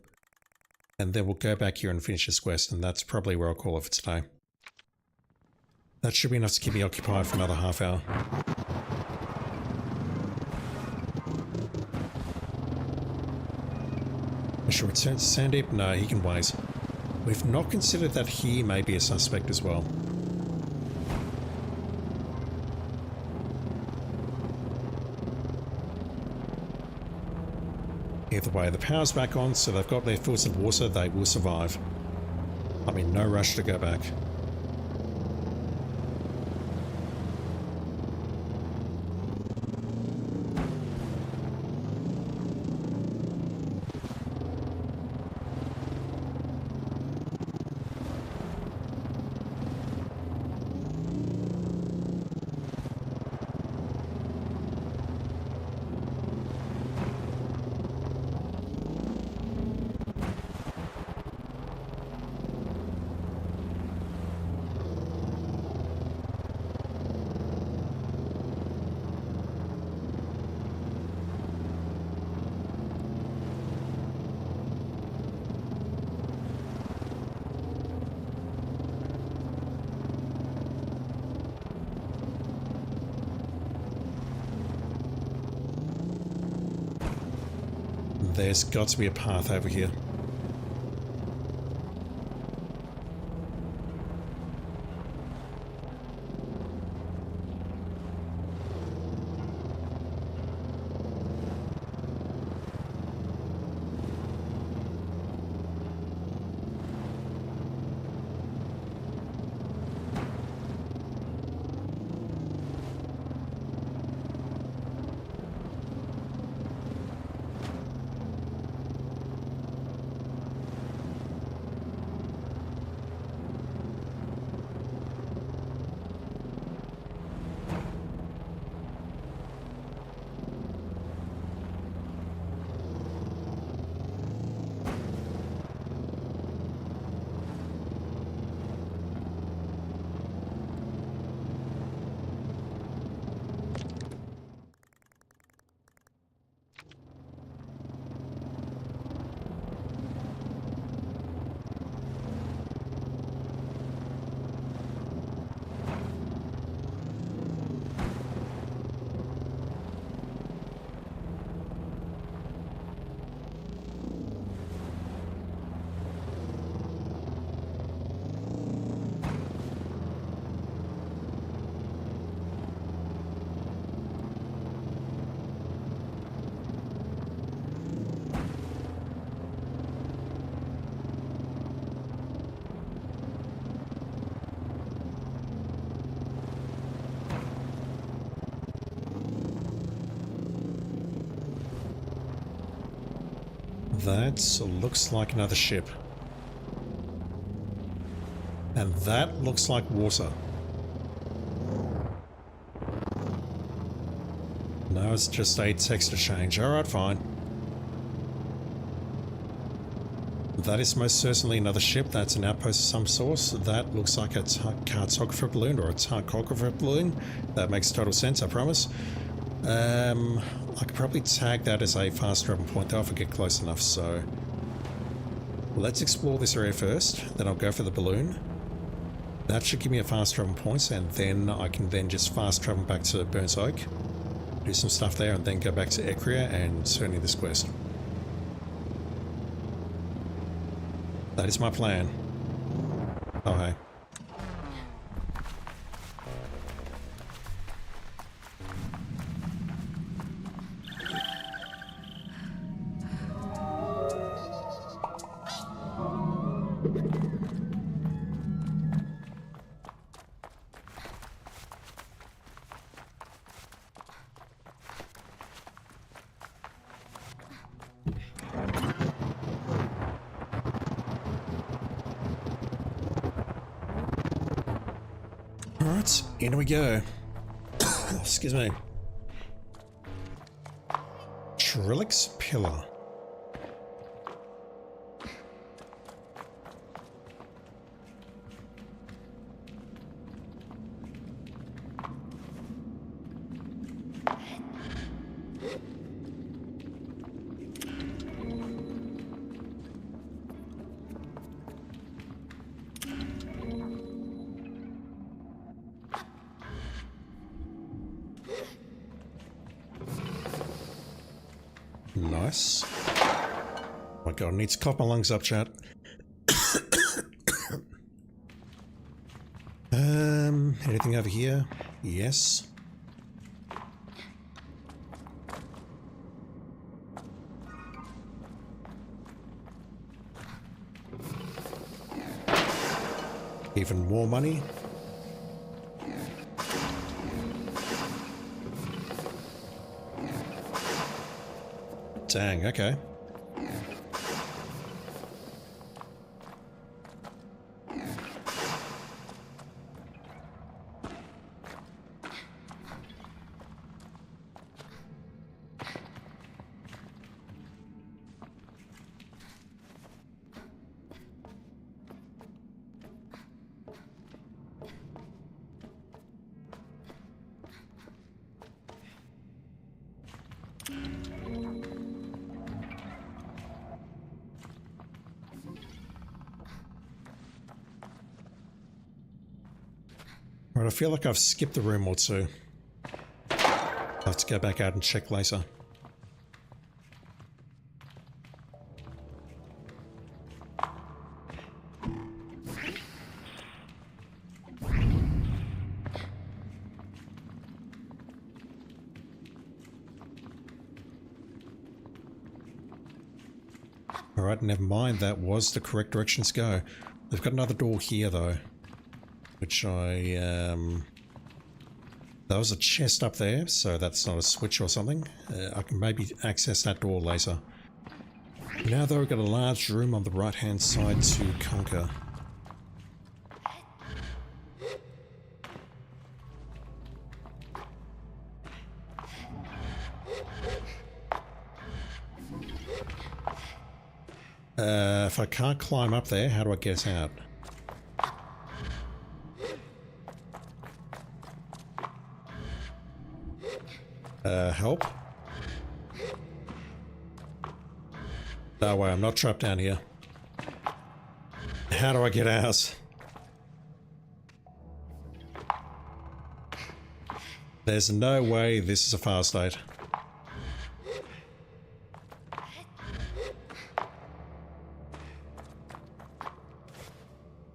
And then we'll go back here and finish this quest. And that's probably where I'll call it for today. That should be enough to keep me occupied for another half hour. I should return to Sandeep? No, he can wait. We've not considered that he may be a suspect as well. Either way, the power's back on, so they've got their foots in water, they will survive. I'm in no rush to go back. There's got to be a path over here. That looks like another ship. And that looks like water. No, it's just a texture change. Alright, fine. That is most certainly another ship. That's an outpost of some sort. That looks like a cartographer balloon or a tarkographer balloon. That makes total sense, I promise. I could probably tag that as a fast travel point though if I get close enough, so... Let's explore this area first, then I'll go for the balloon. That should give me a fast travel point, and then I can then just fast travel back to Burns Oak, do some stuff there, and then go back to Ecria and turn in this quest. That is my plan. Oh, hey. Alright, in we go. Excuse me. Trilix Pillar. Nice. Oh my god, I need to cough my lungs up, chat. Anything over here? Yes. Even more money. Dang, okay. Right, I feel like I've skipped a room or two. I'll have to go back out and check later. Alright, never mind, that was the correct direction to go. They've got another door here though. Which that was a chest up there, so that's not a switch or something. I can maybe access that door later. Now though, we've got a large room on the right hand side to conquer. If I can't climb up there, how do I get out? Help? No way, I'm not trapped down here. How do I get out? There's no way this is a fast state.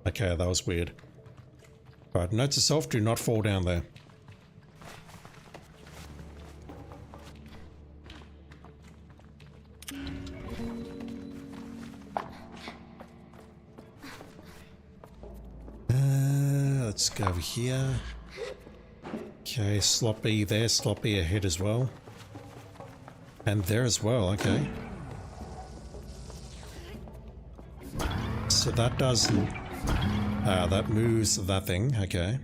Okay, that was weird. Right, note to self, do not fall down there. Let's go over here. Okay, slot B there, slot B ahead as well. And there as well, okay. So that does... that moves that thing, okay.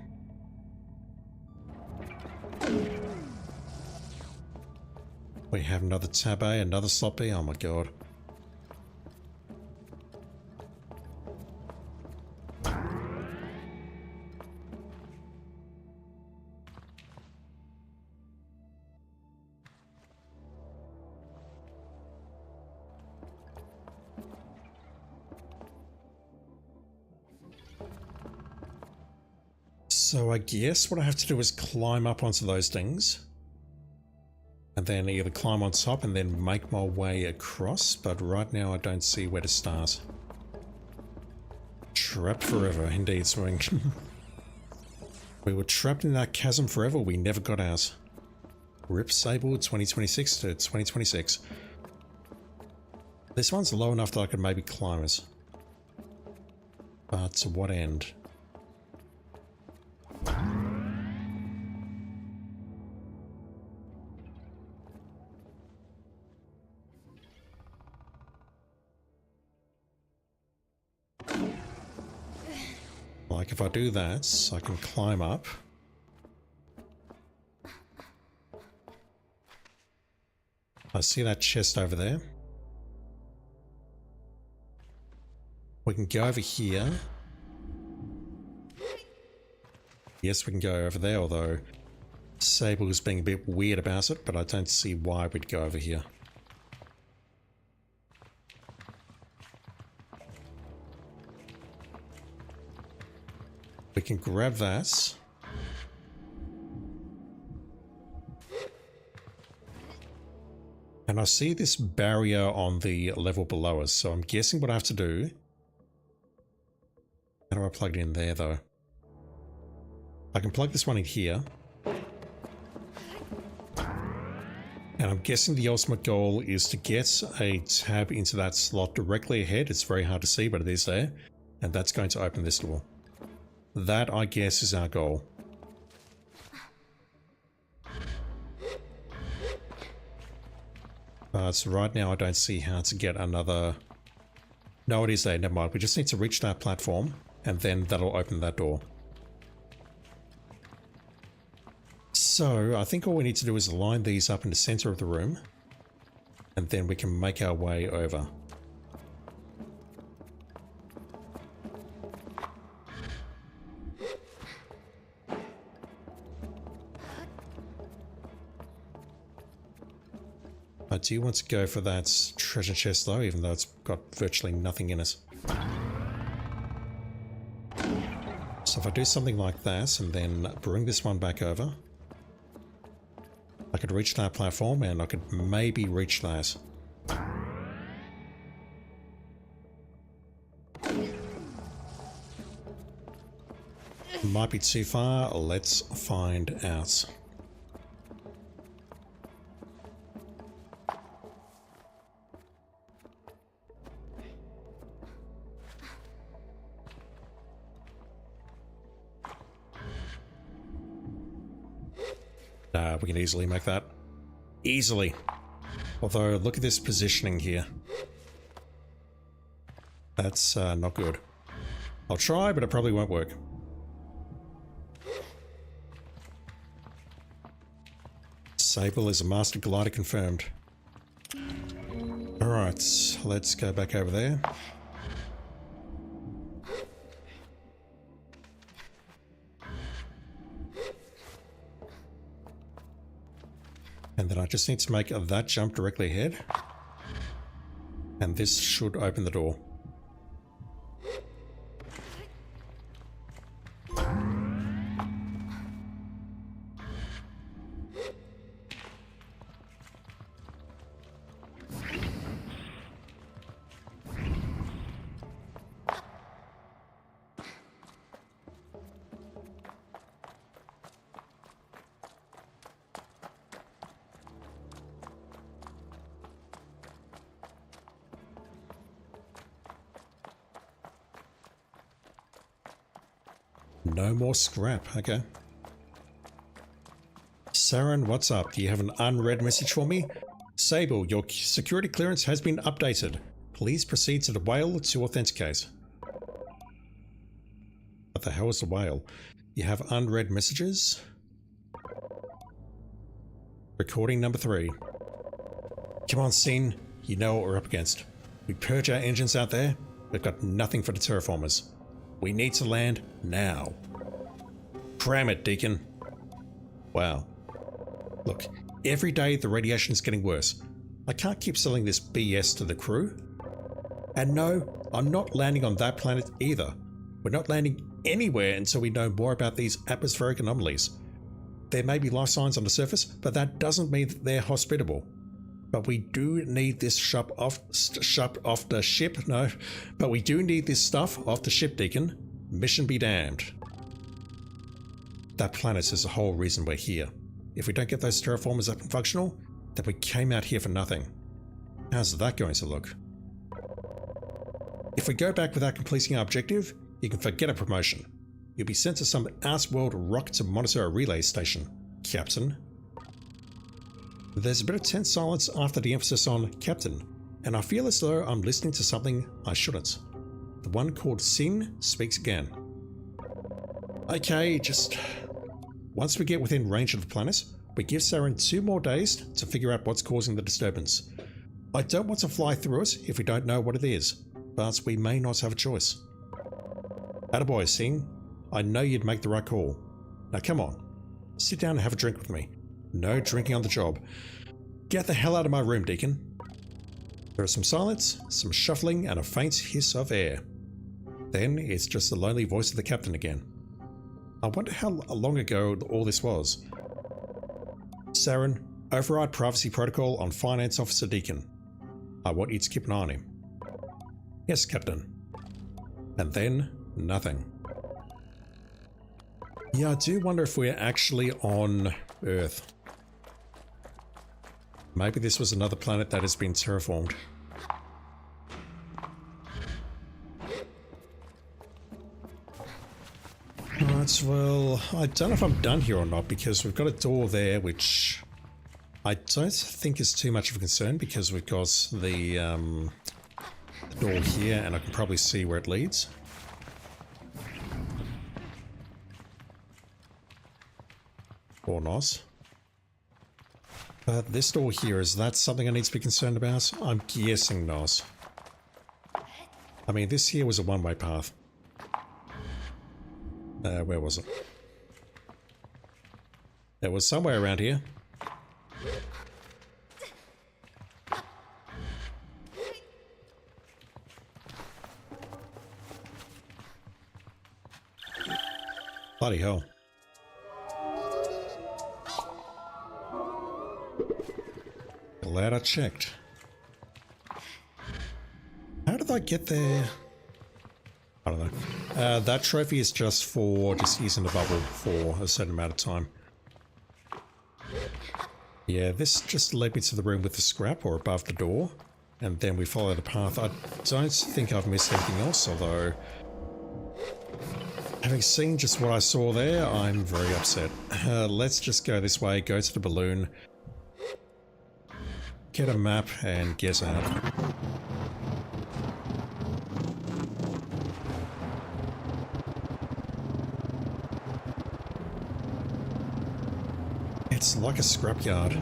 We have another tab A, another slot B. Oh my god. So I guess what I have to do is climb up onto those things. And then either climb on top and then make my way across. But right now I don't see where to start. Trapped forever, indeed, Swing. We were trapped in that chasm forever, we never got out. Rip Sable 2026 to 2026. This one's low enough that I could maybe climb it. But to what end? Like if I do that, I can climb up. I see that chest over there. We can go over here. Yes, we can go over there, although Sable is being a bit weird about it, but I don't see why we'd go over here. We can grab that. And I see this barrier on the level below us, so I'm guessing what I have to do... How do I plug it in there, though? I can plug this one in here. And I'm guessing the ultimate goal is to get a tab into that slot directly ahead. It's very hard to see, but it is there. And that's going to open this door. That, I guess, is our goal. But right now I don't see how to get another... No, it is there. Never mind. We just need to reach that platform, and then that'll open that door. So, I think all we need to do is line these up in the center of the room, and then we can make our way over. I do want to go for that treasure chest though, even though it's got virtually nothing in it. So if I do something like that and then bring this one back over, I could reach that platform and I could maybe reach that. Might be too far, let's find out. We can easily make that. Easily. Although, look at this positioning here. That's not good. I'll try, but it probably won't work. Sable is a master glider confirmed. Alright, let's go back over there. And then I just need to make that jump directly ahead. And this should open the door. No more scrap, okay. Saren, what's up? Do you have an unread message for me? Sable, your security clearance has been updated. Please proceed to the whale to authenticate. What the hell is the whale? You have unread messages? Recording number 3. Come on, Sin. You know what we're up against. We purge our engines out there. We've got nothing for the terraformers. We need to land now. Cram it, Deacon. Wow. Look, every day the radiation is getting worse. I can't keep selling this BS to the crew. And no, I'm not landing on that planet either. We're not landing anywhere until we know more about these atmospheric anomalies. There may be life signs on the surface, but that doesn't mean that they're hospitable. But we do need this stuff off the ship. No, but we do need this stuff off the ship, Deacon. Mission be damned. That planet is the whole reason we're here. If we don't get those terraformers up and functional, then we came out here for nothing. How's that going to look? If we go back without completing our objective, you can forget a promotion. You'll be sent to some Outworld rock to monitor a relay station, Captain. There's a bit of tense silence after the emphasis on Captain, and I feel as though I'm listening to something I shouldn't. The one called Sin speaks again. Okay, just... Once we get within range of the planet, we give Saren 2 more days to figure out what's causing the disturbance. I don't want to fly through it if we don't know what it is, but we may not have a choice. Attaboy, Sin. I know you'd make the right call. Now come on, sit down and have a drink with me. No drinking on the job. Get the hell out of my room, Deacon. There is some silence, some shuffling, and a faint hiss of air. Then it's just the lonely voice of the captain again. I wonder how long ago all this was. Saren, override privacy protocol on Finance Officer Deacon. I want you to keep an eye on him. Yes, Captain. And then, nothing. Yeah, I do wonder if we're actually on Earth. Maybe this was another planet that has been terraformed. Right, well, I don't know if I'm done here or not, because we've got a door there, which I don't think is too much of a concern, because we've got the door here, and I can probably see where it leads. Or not. But this door here, is that something I need to be concerned about? I'm guessing not. I mean, this here was a one-way path. Where was it? It was somewhere around here. Bloody hell. Glad I checked. How did I get there? I don't know. That trophy is just for just using the bubble for a certain amount of time. Yeah, this just led me to the room with the scrap, or above the door, and then we follow the path. I don't think I've missed anything else, although having seen just what I saw there, I'm very upset. Let's just go this way, go to the balloon, get a map, and get out. It's like a scrapyard.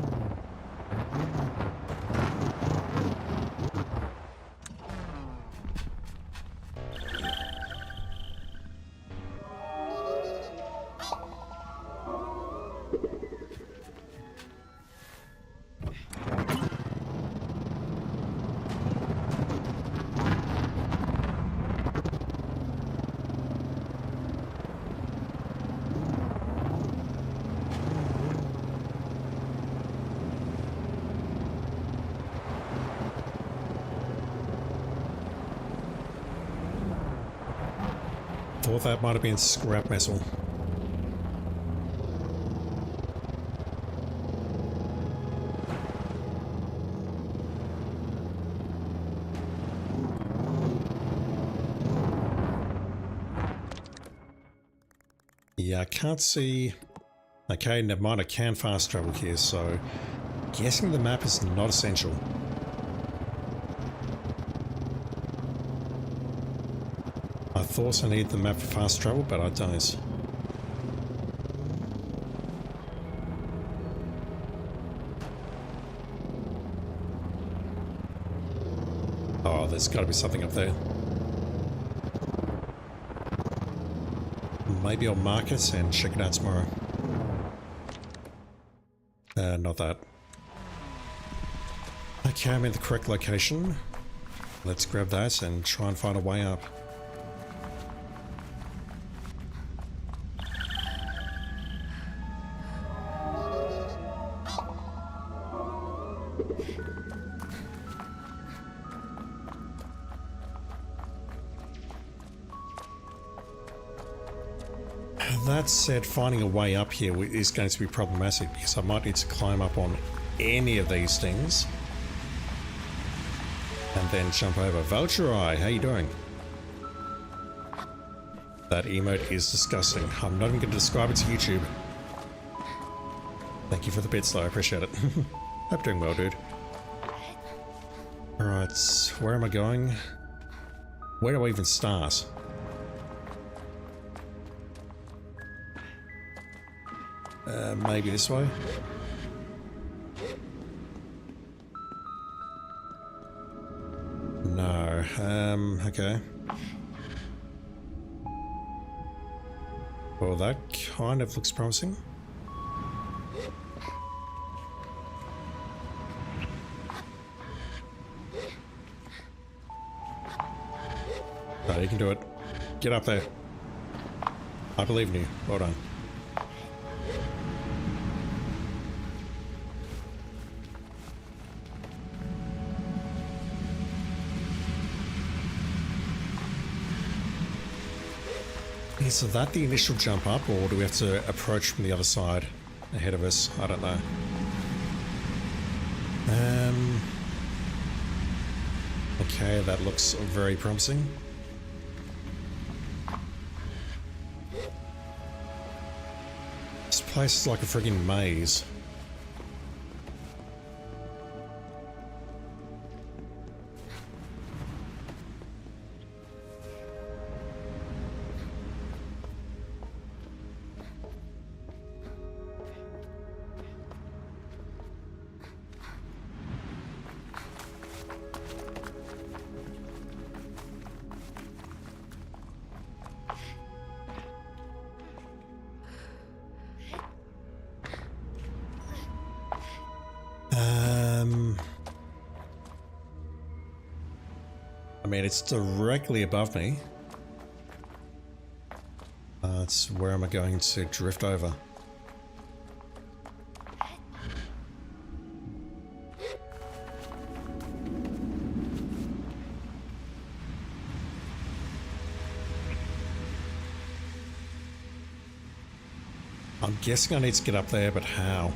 Thought that might have been scrap metal. Yeah, I can't see... Okay, never mind, I can fast travel here, so... guessing the map is not essential. I thought I needed the map for fast travel, but I don't. Oh, there's got to be something up there. Maybe I'll mark it and check it out tomorrow. Not that. Okay, I'm in the correct location. Let's grab that and try and find a way up. That said, finding a way up here is going to be problematic because I might need to climb up on any of these things and then jump over. Vulture-Eye, how you doing? That emote is disgusting. I'm not even going to describe it to YouTube. Thank you for the bits though, I appreciate it. Hope you're doing well, dude. Alright, where am I going? Where do I even start? Maybe this way? No, okay. Well, that kind of looks promising. Oh, you can do it. Get up there. I believe in you. Well done. Is that the initial jump up, or do we have to approach from the other side ahead of us? I don't know. Okay, that looks very promising. This place is like a friggin' maze. I mean, it's directly above me. It's where am I going to drift over? I'm guessing I need to get up there, but how?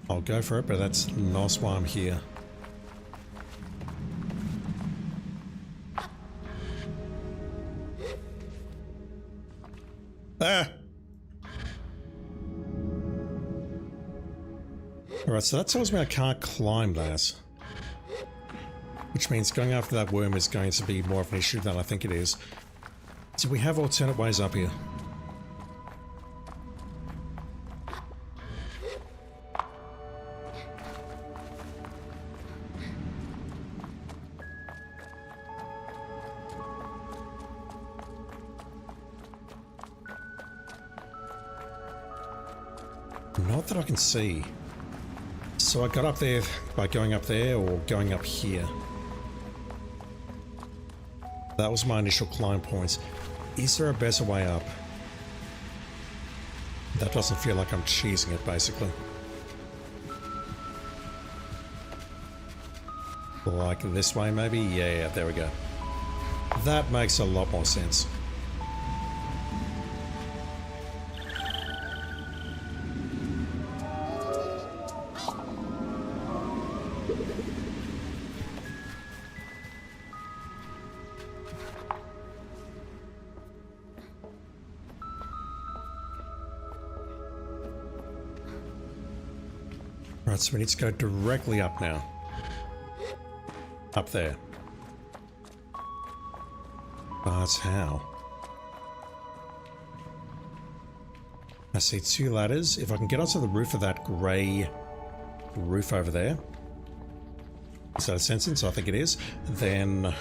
I'll go for it, but that's not why I'm here. Ah! Alright, so that tells me I can't climb that. Which means going after that worm is going to be more of an issue than I think it is. Do we have alternate ways up here? Not that I can see. So I got up there by going up there or going up here. That was my initial climb point. Is there a better way up? That doesn't feel like I'm cheesing it, basically. Like this way, maybe? Yeah, there we go. That makes a lot more sense. Right, so we need to go directly up now. Up there. But how? I see 2 ladders. If I can get onto the roof of that grey roof over there, is that a sentence? I think it is. Then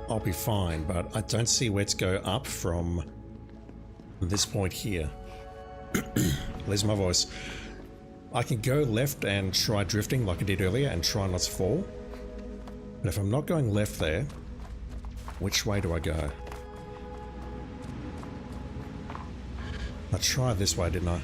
I'll be fine, but I don't see where to go up from this point here. Lose my voice. I can go left and try drifting like I did earlier and try not to fall. But if I'm not going left there, which way do I go? I tried this way, didn't I?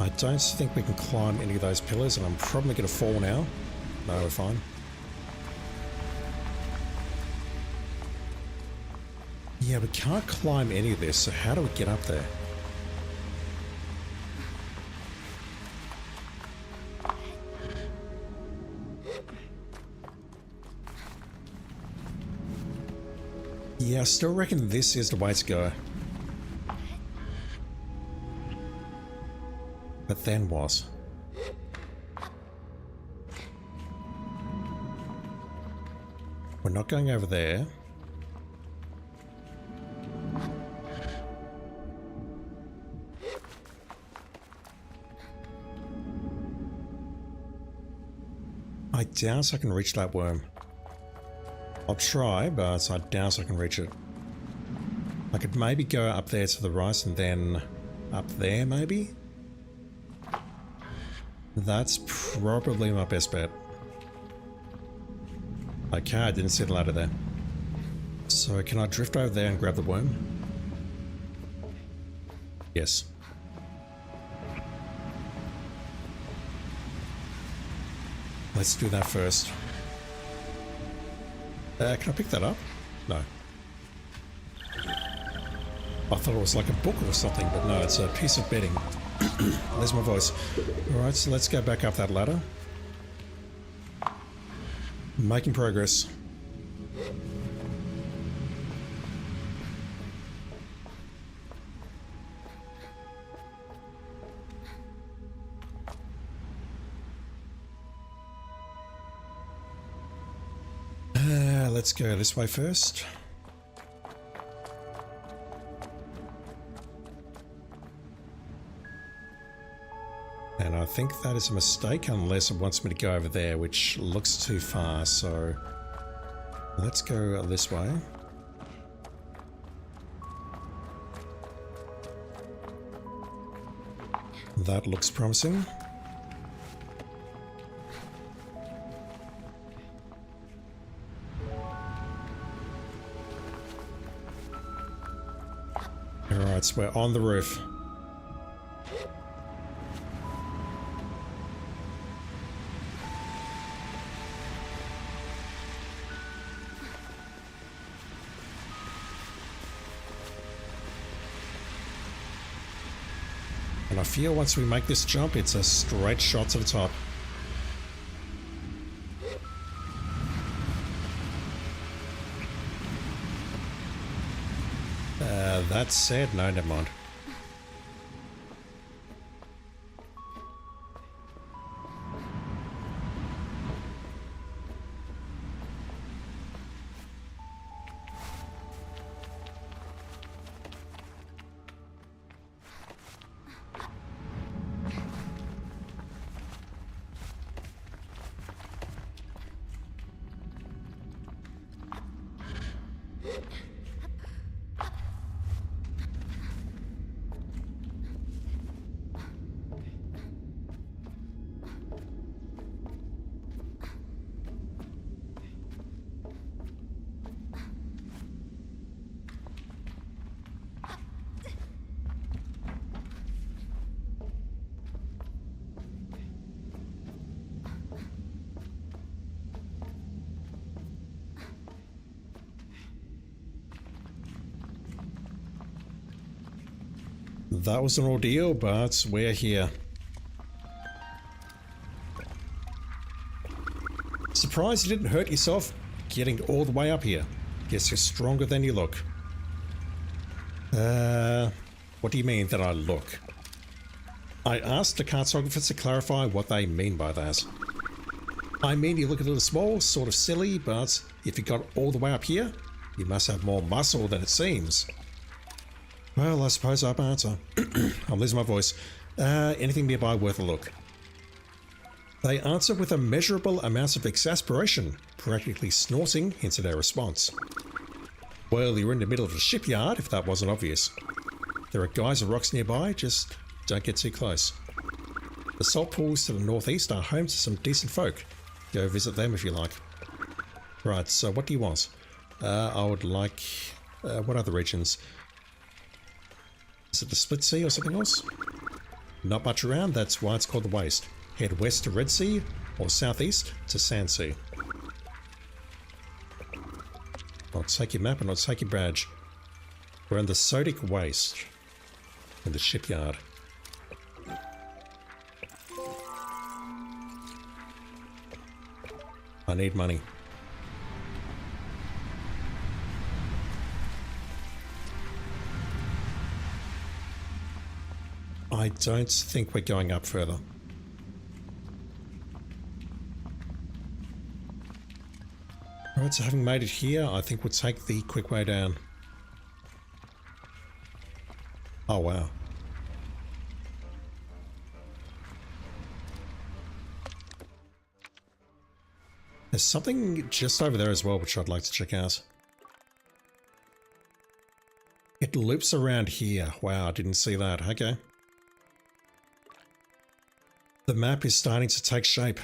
I don't think we can climb any of those pillars, and I'm probably going to fall now. No, we're fine. Yeah, we can't climb any of this, so how do we get up there? Yeah, I still reckon this is the way to go. But then what? We're not going over there. I doubt I can reach that worm. I'll try, but I doubt I can reach it. I could maybe go up there to the right and then up there, maybe? That's probably my best bet. Okay, I didn't see the ladder there. So can I drift over there and grab the worm? Yes. Let's do that first. Can I pick that up? No. I thought it was like a book or something, but no, it's a piece of bedding. There's my voice. Alright, so let's go back up that ladder. Making progress. Let's go this way first. And I think that is a mistake unless it wants me to go over there, which looks too far, so let's go this way. That looks promising. Alright, so we're on the roof. And I feel once we make this jump, it's a straight shot to the top. That said, no, never mind. That was an ordeal, but we're here. Surprised you didn't hurt yourself getting all the way up here. Guess you're stronger than you look. What do you mean that I look? I asked the cartographers to clarify what they mean by that. I mean, you look a little small, sort of silly, but if you got all the way up here, you must have more muscle than it seems. Well, I suppose I'll answer. I'm losing my voice. Anything nearby worth a look? They answer with a measurable amount of exasperation, practically snorting into their response. Well, you're in the middle of a shipyard, if that wasn't obvious. There are guys and rocks nearby, just don't get too close. The salt pools to the northeast are home to some decent folk. Go visit them if you like. Right, so what do you want? I would like... what other regions? Is it the Split Sea or something else? Not much around, that's why it's called the Waste. Head west to Red Sea, or southeast to Sand Sea. I'll take your map and I'll take your badge. We're in the Sodic Waste. In the shipyard. I need money. I don't think we're going up further. Alright, so having made it here, I think we'll take the quick way down. Oh wow. There's something just over there as well which I'd like to check out. It loops around here. Wow, I didn't see that. Okay. The map is starting to take shape.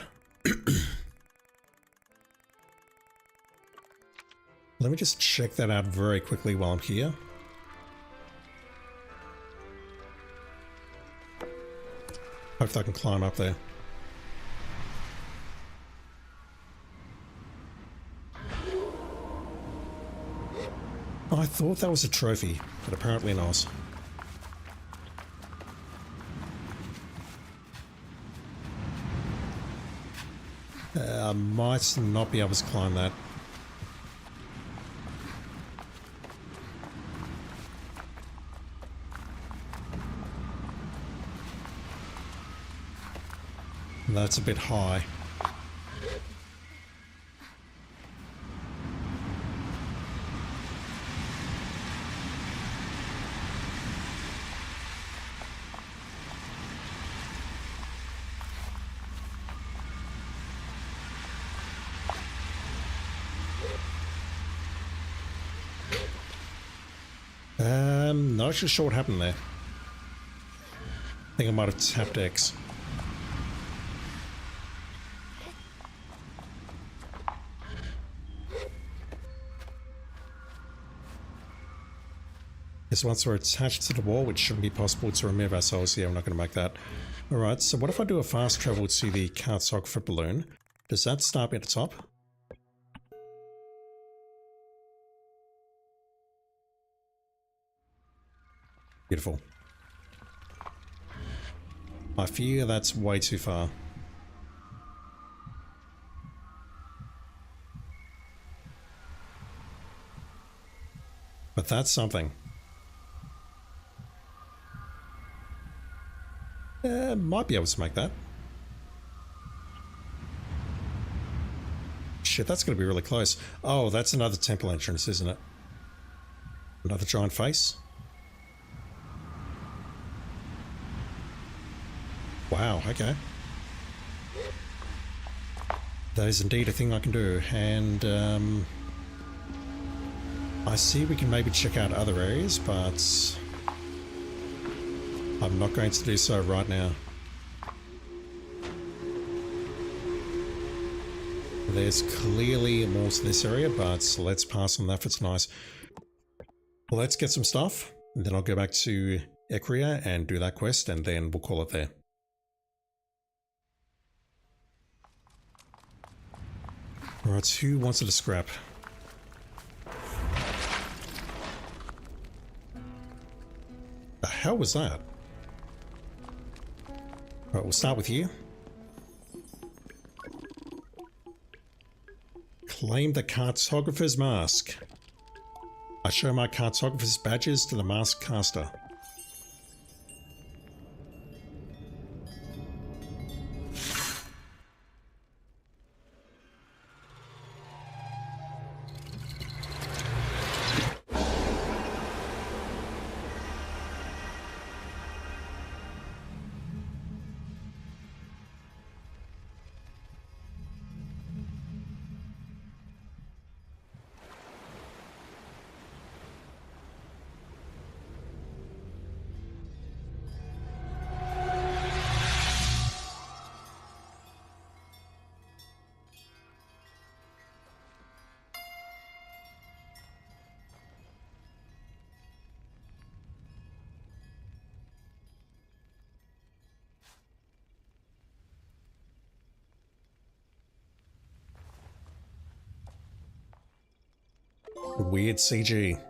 Let me just check that out very quickly while I'm here. Hopefully I can climb up there. I thought that was a trophy, but apparently not. I might not be able to climb that. That's a bit high. Not actually sure what happened there. I think I might have tapped X. Guess once we're attached to the wall, which shouldn't be possible to remove ourselves here, we're not going to make that. Alright, so what if I do a fast travel to the cartographer balloon? Does that start me at the top? Beautiful. I fear that's way too far. But that's something. Might be able to make that. Shit, that's going to be really close. Oh, that's another temple entrance, isn't it? Another giant face? Wow, okay. That is indeed a thing I can do, and I see we can maybe check out other areas, but I'm not going to do so right now. There's clearly more to this area, but let's pass on that for tonight. Let's get some stuff, and then I'll go back to Ekria and do that quest, and then we'll call it there. Alright, who wants to scrap? The hell was that? Alright, we'll start with you. Claim the cartographer's mask. I show my cartographer's badges to the mask caster. Weird CG.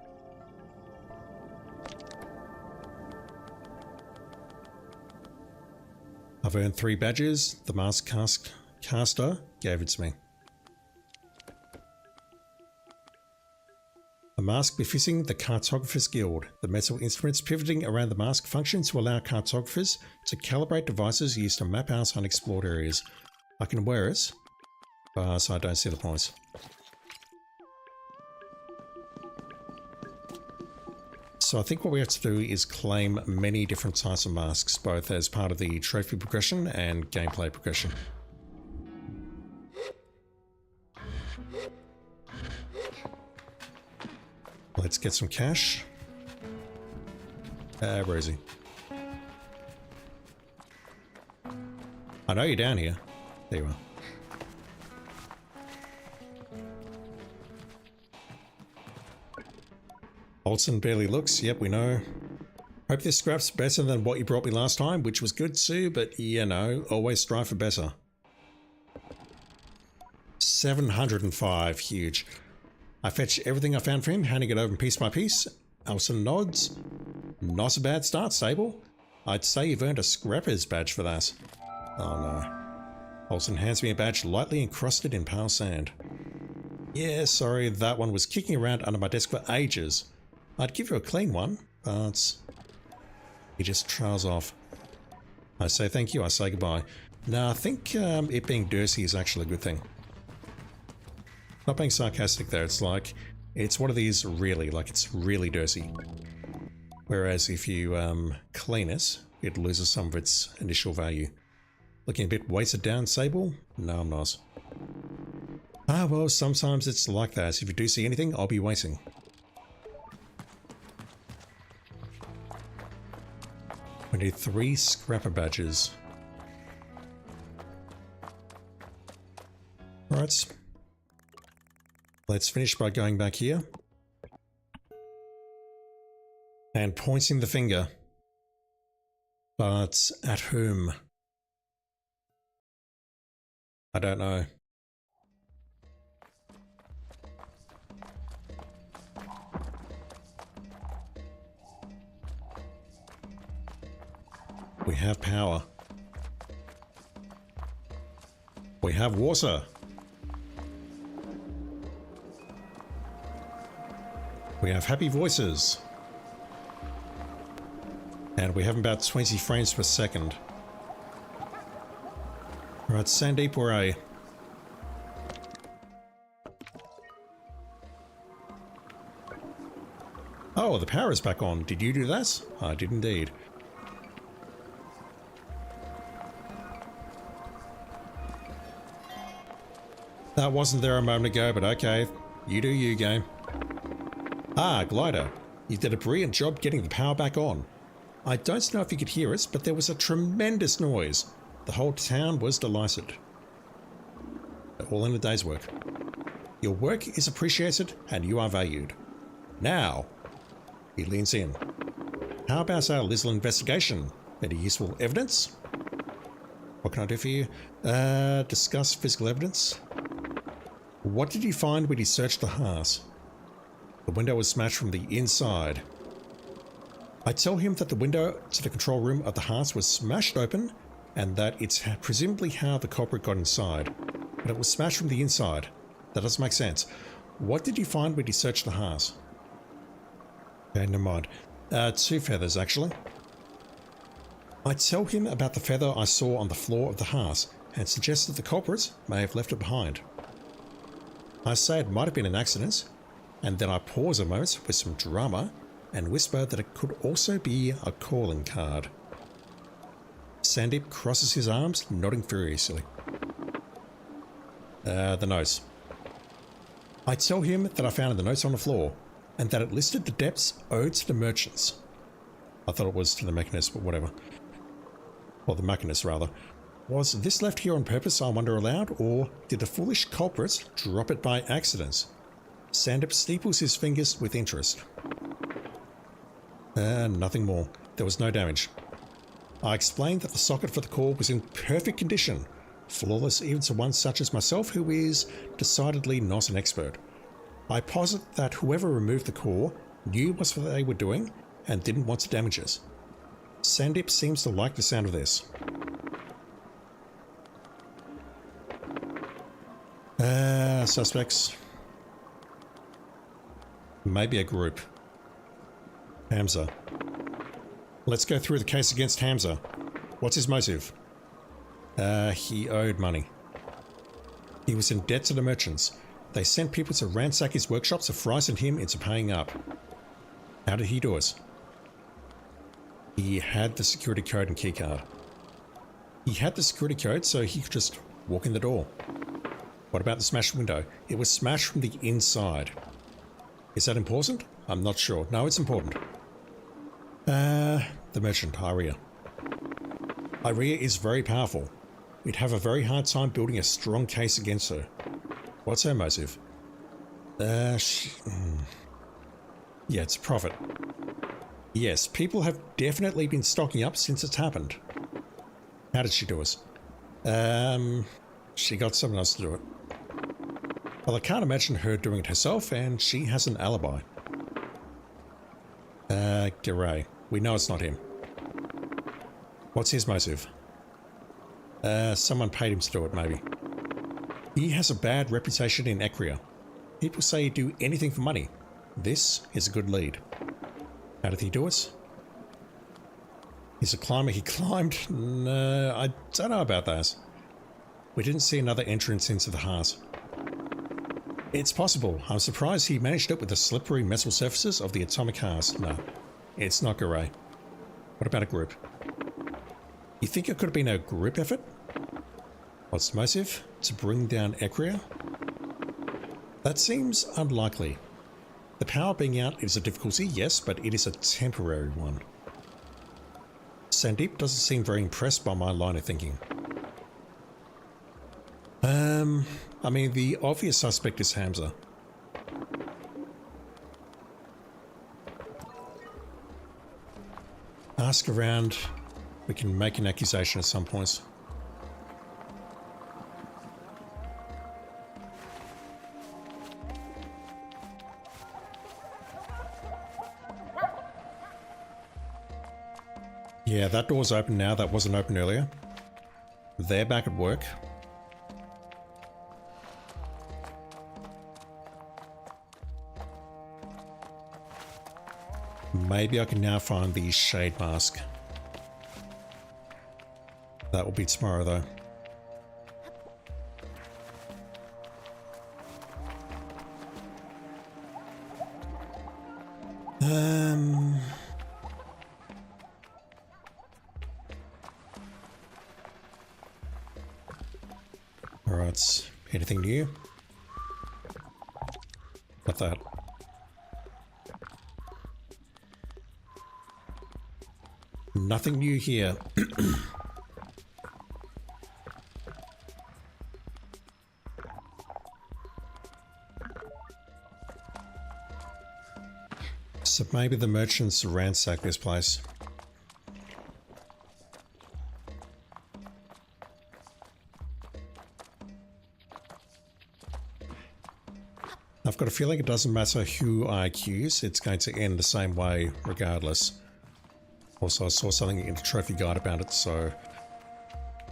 I've earned 3 badges. The mask caster gave it to me. A mask befitting the Cartographer's Guild. The metal instruments pivoting around the mask function to allow cartographers to calibrate devices used to map out unexplored areas. I can wear it, but I don't see the point. So I think what we have to do is claim many different types of masks, both as part of the trophy progression and gameplay progression. Let's get some cash. Where is he? I know you're down here. There you are. Olsen barely looks. Yep, we know. Hope this scrap's better than what you brought me last time, which was good too, but you know, always strive for better. 705, huge. I fetched everything I found for him, handing it over piece by piece. Olsen nods. Not a bad start, Sable. I'd say you've earned a scrapper's badge for that. Oh no. Olsen hands me a badge lightly encrusted in pale sand. Yeah, sorry, that one was kicking around under my desk for ages. I'd give you a clean one, but he just trails off. I say thank you, I say goodbye. No, I think it being dirty is actually a good thing. Not being sarcastic there, it's like, it's one of these really, like it's really dirty. Whereas if you clean it, it loses some of its initial value. Looking a bit weighted down, Sable? No, I'm not. Ah, well, sometimes it's like that. If you do see anything, I'll be waiting. We need 3 scrapper badges. Alright. Let's finish by going back here. And pointing the finger. But at whom? I don't know. We have power. We have water. We have happy voices. And we have about 20 frames per second. Right, Sandeep, where are you? Oh, the power is back on. Did you do that? I did indeed. That wasn't there a moment ago, but okay. You do you, game. Ah, Glider. You did a brilliant job getting the power back on. I don't know if you could hear us, but there was a tremendous noise. The whole town was delighted. All in a day's work. Your work is appreciated and you are valued. Now, he leans in. How about our little investigation? Any useful evidence? What can I do for you? Discuss physical evidence. What did you find when you searched the house? The window was smashed from the inside. I tell him that the window to the control room of the house was smashed open and that it's presumably how the culprit got inside. But it was smashed from the inside. That doesn't make sense. What did you find when you searched the house? Okay, never mind. 2 feathers, actually. I tell him about the feather I saw on the floor of the house and suggest that the culprit may have left it behind. I say it might have been an accident, and then I pause a moment with some drama and whisper that it could also be a calling card. Sandeep crosses his arms, nodding furiously. The notes. I tell him that I found the notes on the floor, and that it listed the debts owed to the merchants. I thought it was to the machinist, but whatever. Or the machinist, rather. Was this left here on purpose, I wonder aloud, or did the foolish culprit drop it by accident? Sandeep steeples his fingers with interest. Nothing more. There was no damage. I explained that the socket for the core was in perfect condition, flawless even to one such as myself who is decidedly not an expert. I posit that whoever removed the core knew what they were doing and didn't want to damage us. Sandip seems to like the sound of this. Suspects. Maybe a group. Hamza. Let's go through the case against Hamza. What's his motive? He owed money. He was in debt to the merchants. They sent people to ransack his workshops to frighten him into paying up. How did he do it? He had the security code and keycard. He had the security code, so he could just walk in the door. What about the smashed window? It was smashed from the inside. Is that important? I'm not sure. No, it's important. The merchant, Iria. Iria is very powerful. We'd have a very hard time building a strong case against her. What's her motive? Yeah, it's profit. Yes, people have definitely been stocking up since it's happened. How did she do it? She got someone else to do it. Well, I can't imagine her doing it herself, and she has an alibi. Garay. We know it's not him. What's his motive? Someone paid him to do it, maybe. He has a bad reputation in Ekria. People say he'd do anything for money. This is a good lead. How did he do it? He's a climber. He climbed? No, I don't know about that. We didn't see another entrance into the heart. It's possible. I'm surprised he managed it with the slippery metal surfaces of the atomic heart. No, it's not Garay. What about a group? You think it could have been a group effort? What's the motive? To bring down Ekria? That seems unlikely. The power being out is a difficulty, yes, but it is a temporary one. Sandeep doesn't seem very impressed by my line of thinking. I mean, the obvious suspect is Hamza. Ask around. We can make an accusation at some points. Yeah, that door's open now. That wasn't open earlier. They're back at work. Maybe I can now find the shade mask. That will be tomorrow, though. Alright, anything new? Not that. Nothing new here. So maybe the merchants ransack this place. I've got a feeling it doesn't matter who I accuse, it's going to end the same way regardless. Also, I saw something in the trophy guide about it, so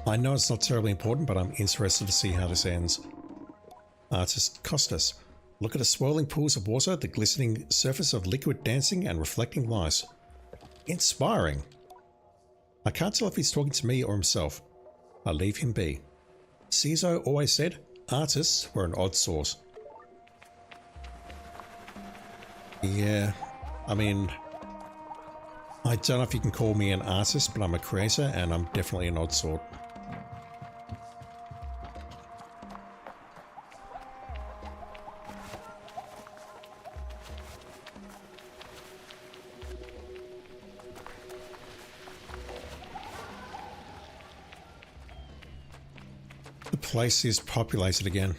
I know it's not terribly important, but I'm interested to see how this ends. Artist Costas. Look at the swirling pools of water, the glistening surface of liquid dancing and reflecting light. Inspiring. I can't tell if he's talking to me or himself. I'll leave him be. Ciso always said, artists were an odd sort. Yeah, I mean, I don't know if you can call me an artist, but I'm a creator and I'm definitely an odd sort. The place is populated again.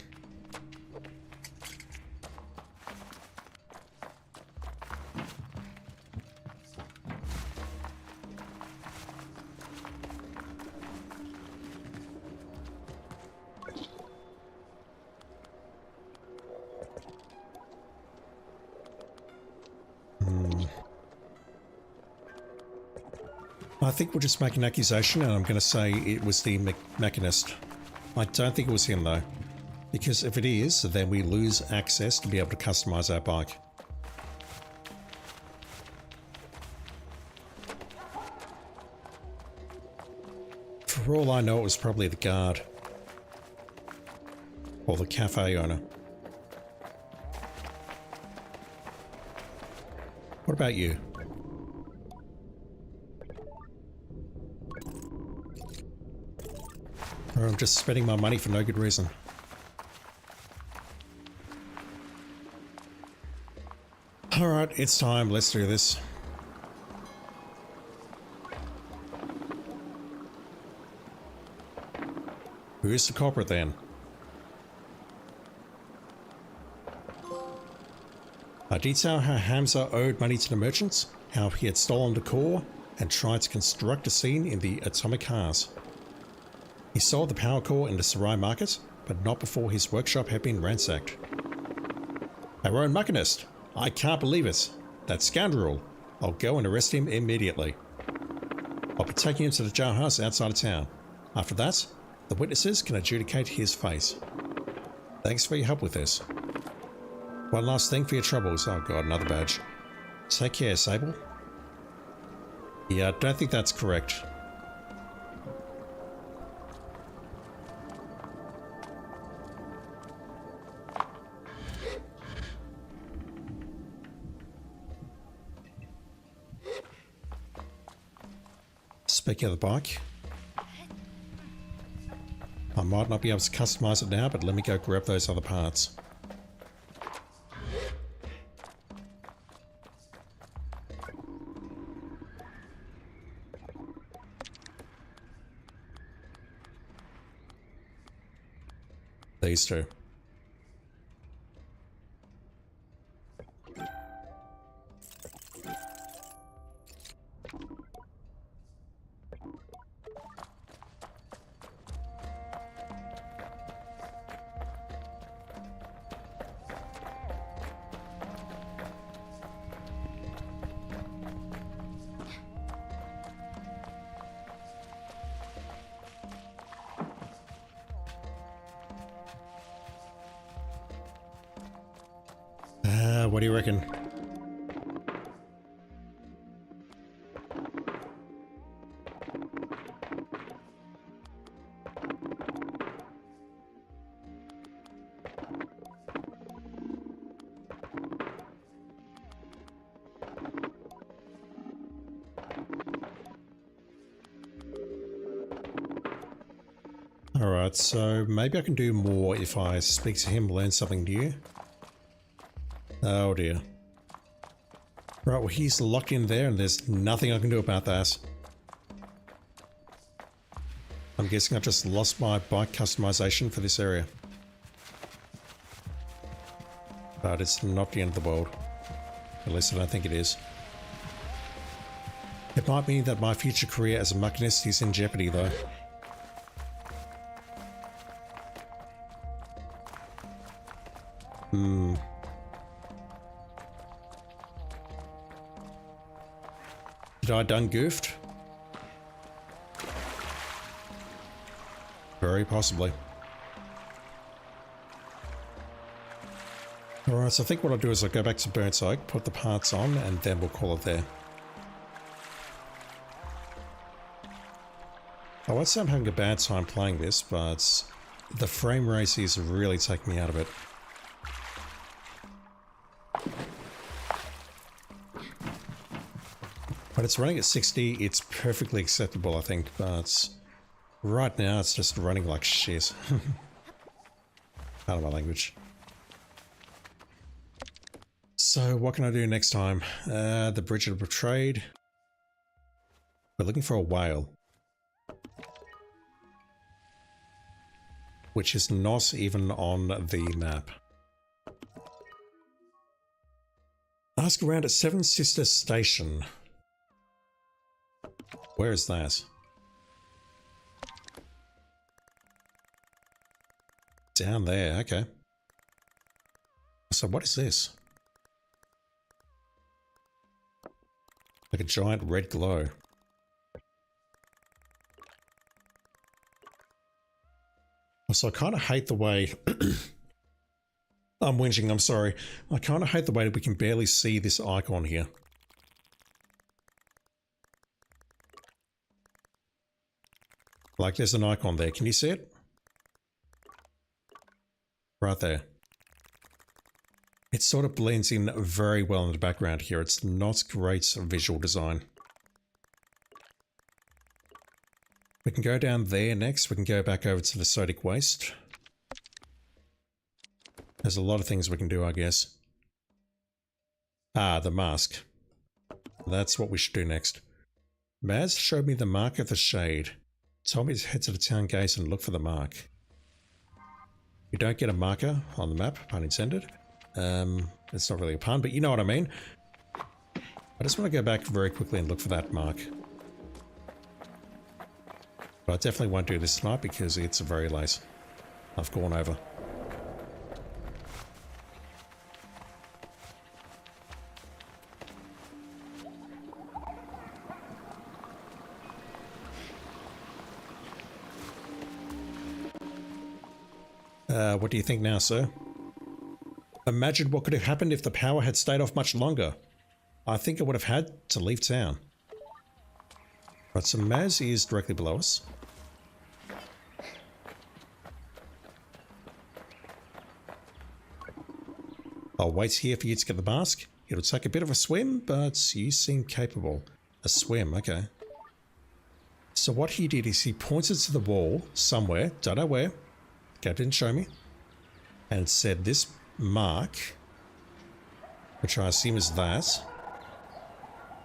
I think we'll just make an accusation and I'm going to say it was the mechanist. I don't think it was him though, because if it is, then we lose access to be able to customize our bike. For all I know, it was probably the guard. Or the cafe owner. What about you? Or I'm just spending my money for no good reason. Alright, it's time. Let's do this. Who is the culprit then? I detail how Hamza owed money to the merchants, how he had stolen the core, and tried to construct a scene in the atomic cars. He sold the power core in the Sarai market, but not before his workshop had been ransacked. Our own mechanist! I can't believe it! That scoundrel! I'll go and arrest him immediately. I'll be taking him to the jailhouse outside of town. After that, the witnesses can adjudicate his fate. Thanks for your help with this. One last thing for your troubles. Oh god, another badge. Take care, Sable. Yeah, I don't think that's correct. Speaking of the bike, I might not be able to customize it now, but let me go grab those other parts. These two. What do you reckon? Alright, so maybe I can do more if I speak to him, learn something new. Oh dear. Right, well he's locked in there and there's nothing I can do about that. I'm guessing I've just lost my bike customization for this area. But it's not the end of the world. At least I don't think it is. It might mean that my future career as a machinist is in jeopardy though. Did I done goofed? Very possibly. Alright, so I think what I'll do is I'll go back to Burnt Oak, put the parts on, and then we'll call it there. I won't say I'm having a bad time playing this, but the frame rate is really taking me out of it. When it's running at 60, it's perfectly acceptable, I think, but right now it's just running like shit. Out of my language. So what can I do next time? The Bridge of the Betrayed. We're looking for a whale. Which is not even on the map. Ask around at Seven Sisters Station. Where is that? Down there, okay. So what is this? Like a giant red glow. So I kind of hate the way... I'm whinging, I'm sorry. I kind of hate the way that we can barely see this icon here. Like there's an icon there. Can you see it? Right there. It sort of blends in very well in the background here. It's not great visual design. We can go down there next. We can go back over to the sodic waste. There's a lot of things we can do, I guess. Ah, the mask. That's what we should do next. Maz showed me the mark of the shade. Told me to head to the town gate and look for the mark. You don't get a marker on the map, pun intended. It's not really a pun, but you know what I mean. I just want to go back very quickly and look for that mark. But I definitely won't do this tonight because it's very late. I've gone over. What do you think now, sir? Imagine what could have happened if the power had stayed off much longer. I think I would have had to leave town. Right, so Maz is directly below us. I'll wait here for you to get the mask. It'll take a bit of a swim, but you seem capable. A swim, okay. So what he did is he pointed to the wall somewhere, don't know where, Gab didn't show me, and said this mark, which I assume is that,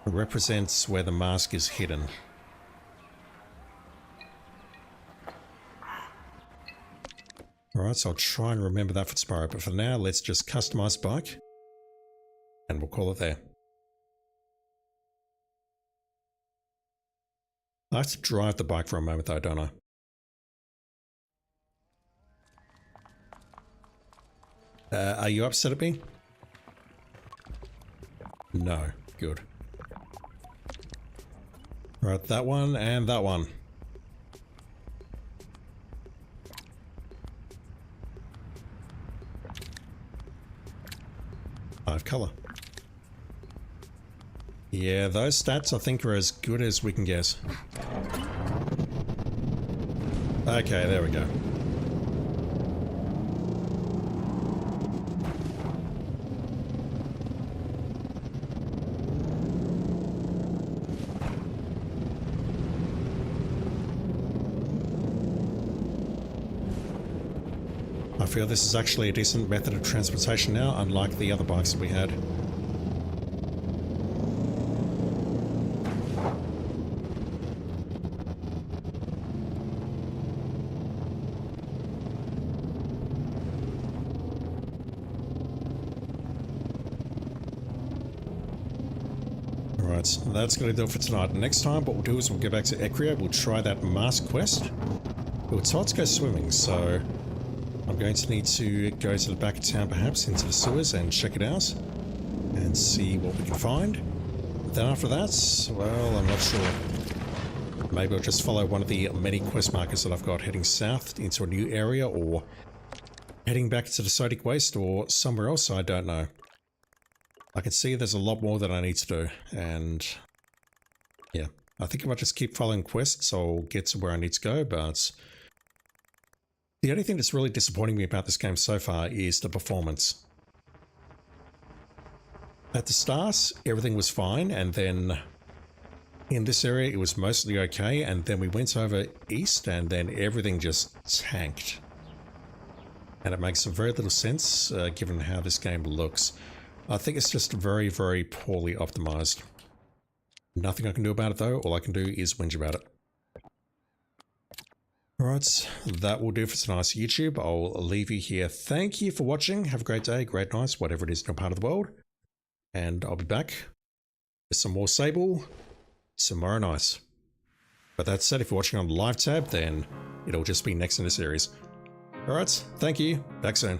represents where the mask is hidden. Alright, so I'll try and remember that for tomorrow, but for now, let's just customize bike, and we'll call it there. I have to drive the bike for a moment though, don't I? Are you upset at me? No. Good. Right, that one and that one. Five color. Yeah, those stats I think are as good as we can guess. Okay, there we go. I feel this is actually a decent method of transportation now, unlike the other bikes that we had. Alright, that's going to do it for tonight. Next time what we'll do is we'll go back to Ecria, we'll try that mask quest. We were told to go swimming, so I'm going to need to go to the back of town perhaps, into the sewers and check it out and see what we can find. Then after that, well, I'm not sure. Maybe I'll just follow one of the many quest markers that I've got heading south into a new area, or heading back to the sodic waste, or somewhere else, I don't know. I can see there's a lot more that I need to do, and yeah, I think if I just keep following quests, I'll get to where I need to go, but the only thing that's really disappointing me about this game so far is the performance. At the start, everything was fine, and then in this area it was mostly okay, and then we went over east and then everything just tanked. And it makes very little sense given how this game looks. I think it's just very, very poorly optimized. Nothing I can do about it though, all I can do is whinge about it. Alright, that will do for tonight's YouTube. I'll leave you here. Thank you for watching. Have a great day, great night, whatever it is in your part of the world. And I'll be back with some more Sable tomorrow night. But that said, if you're watching on the live tab, then it'll just be next in the series. Alright, thank you. Back soon.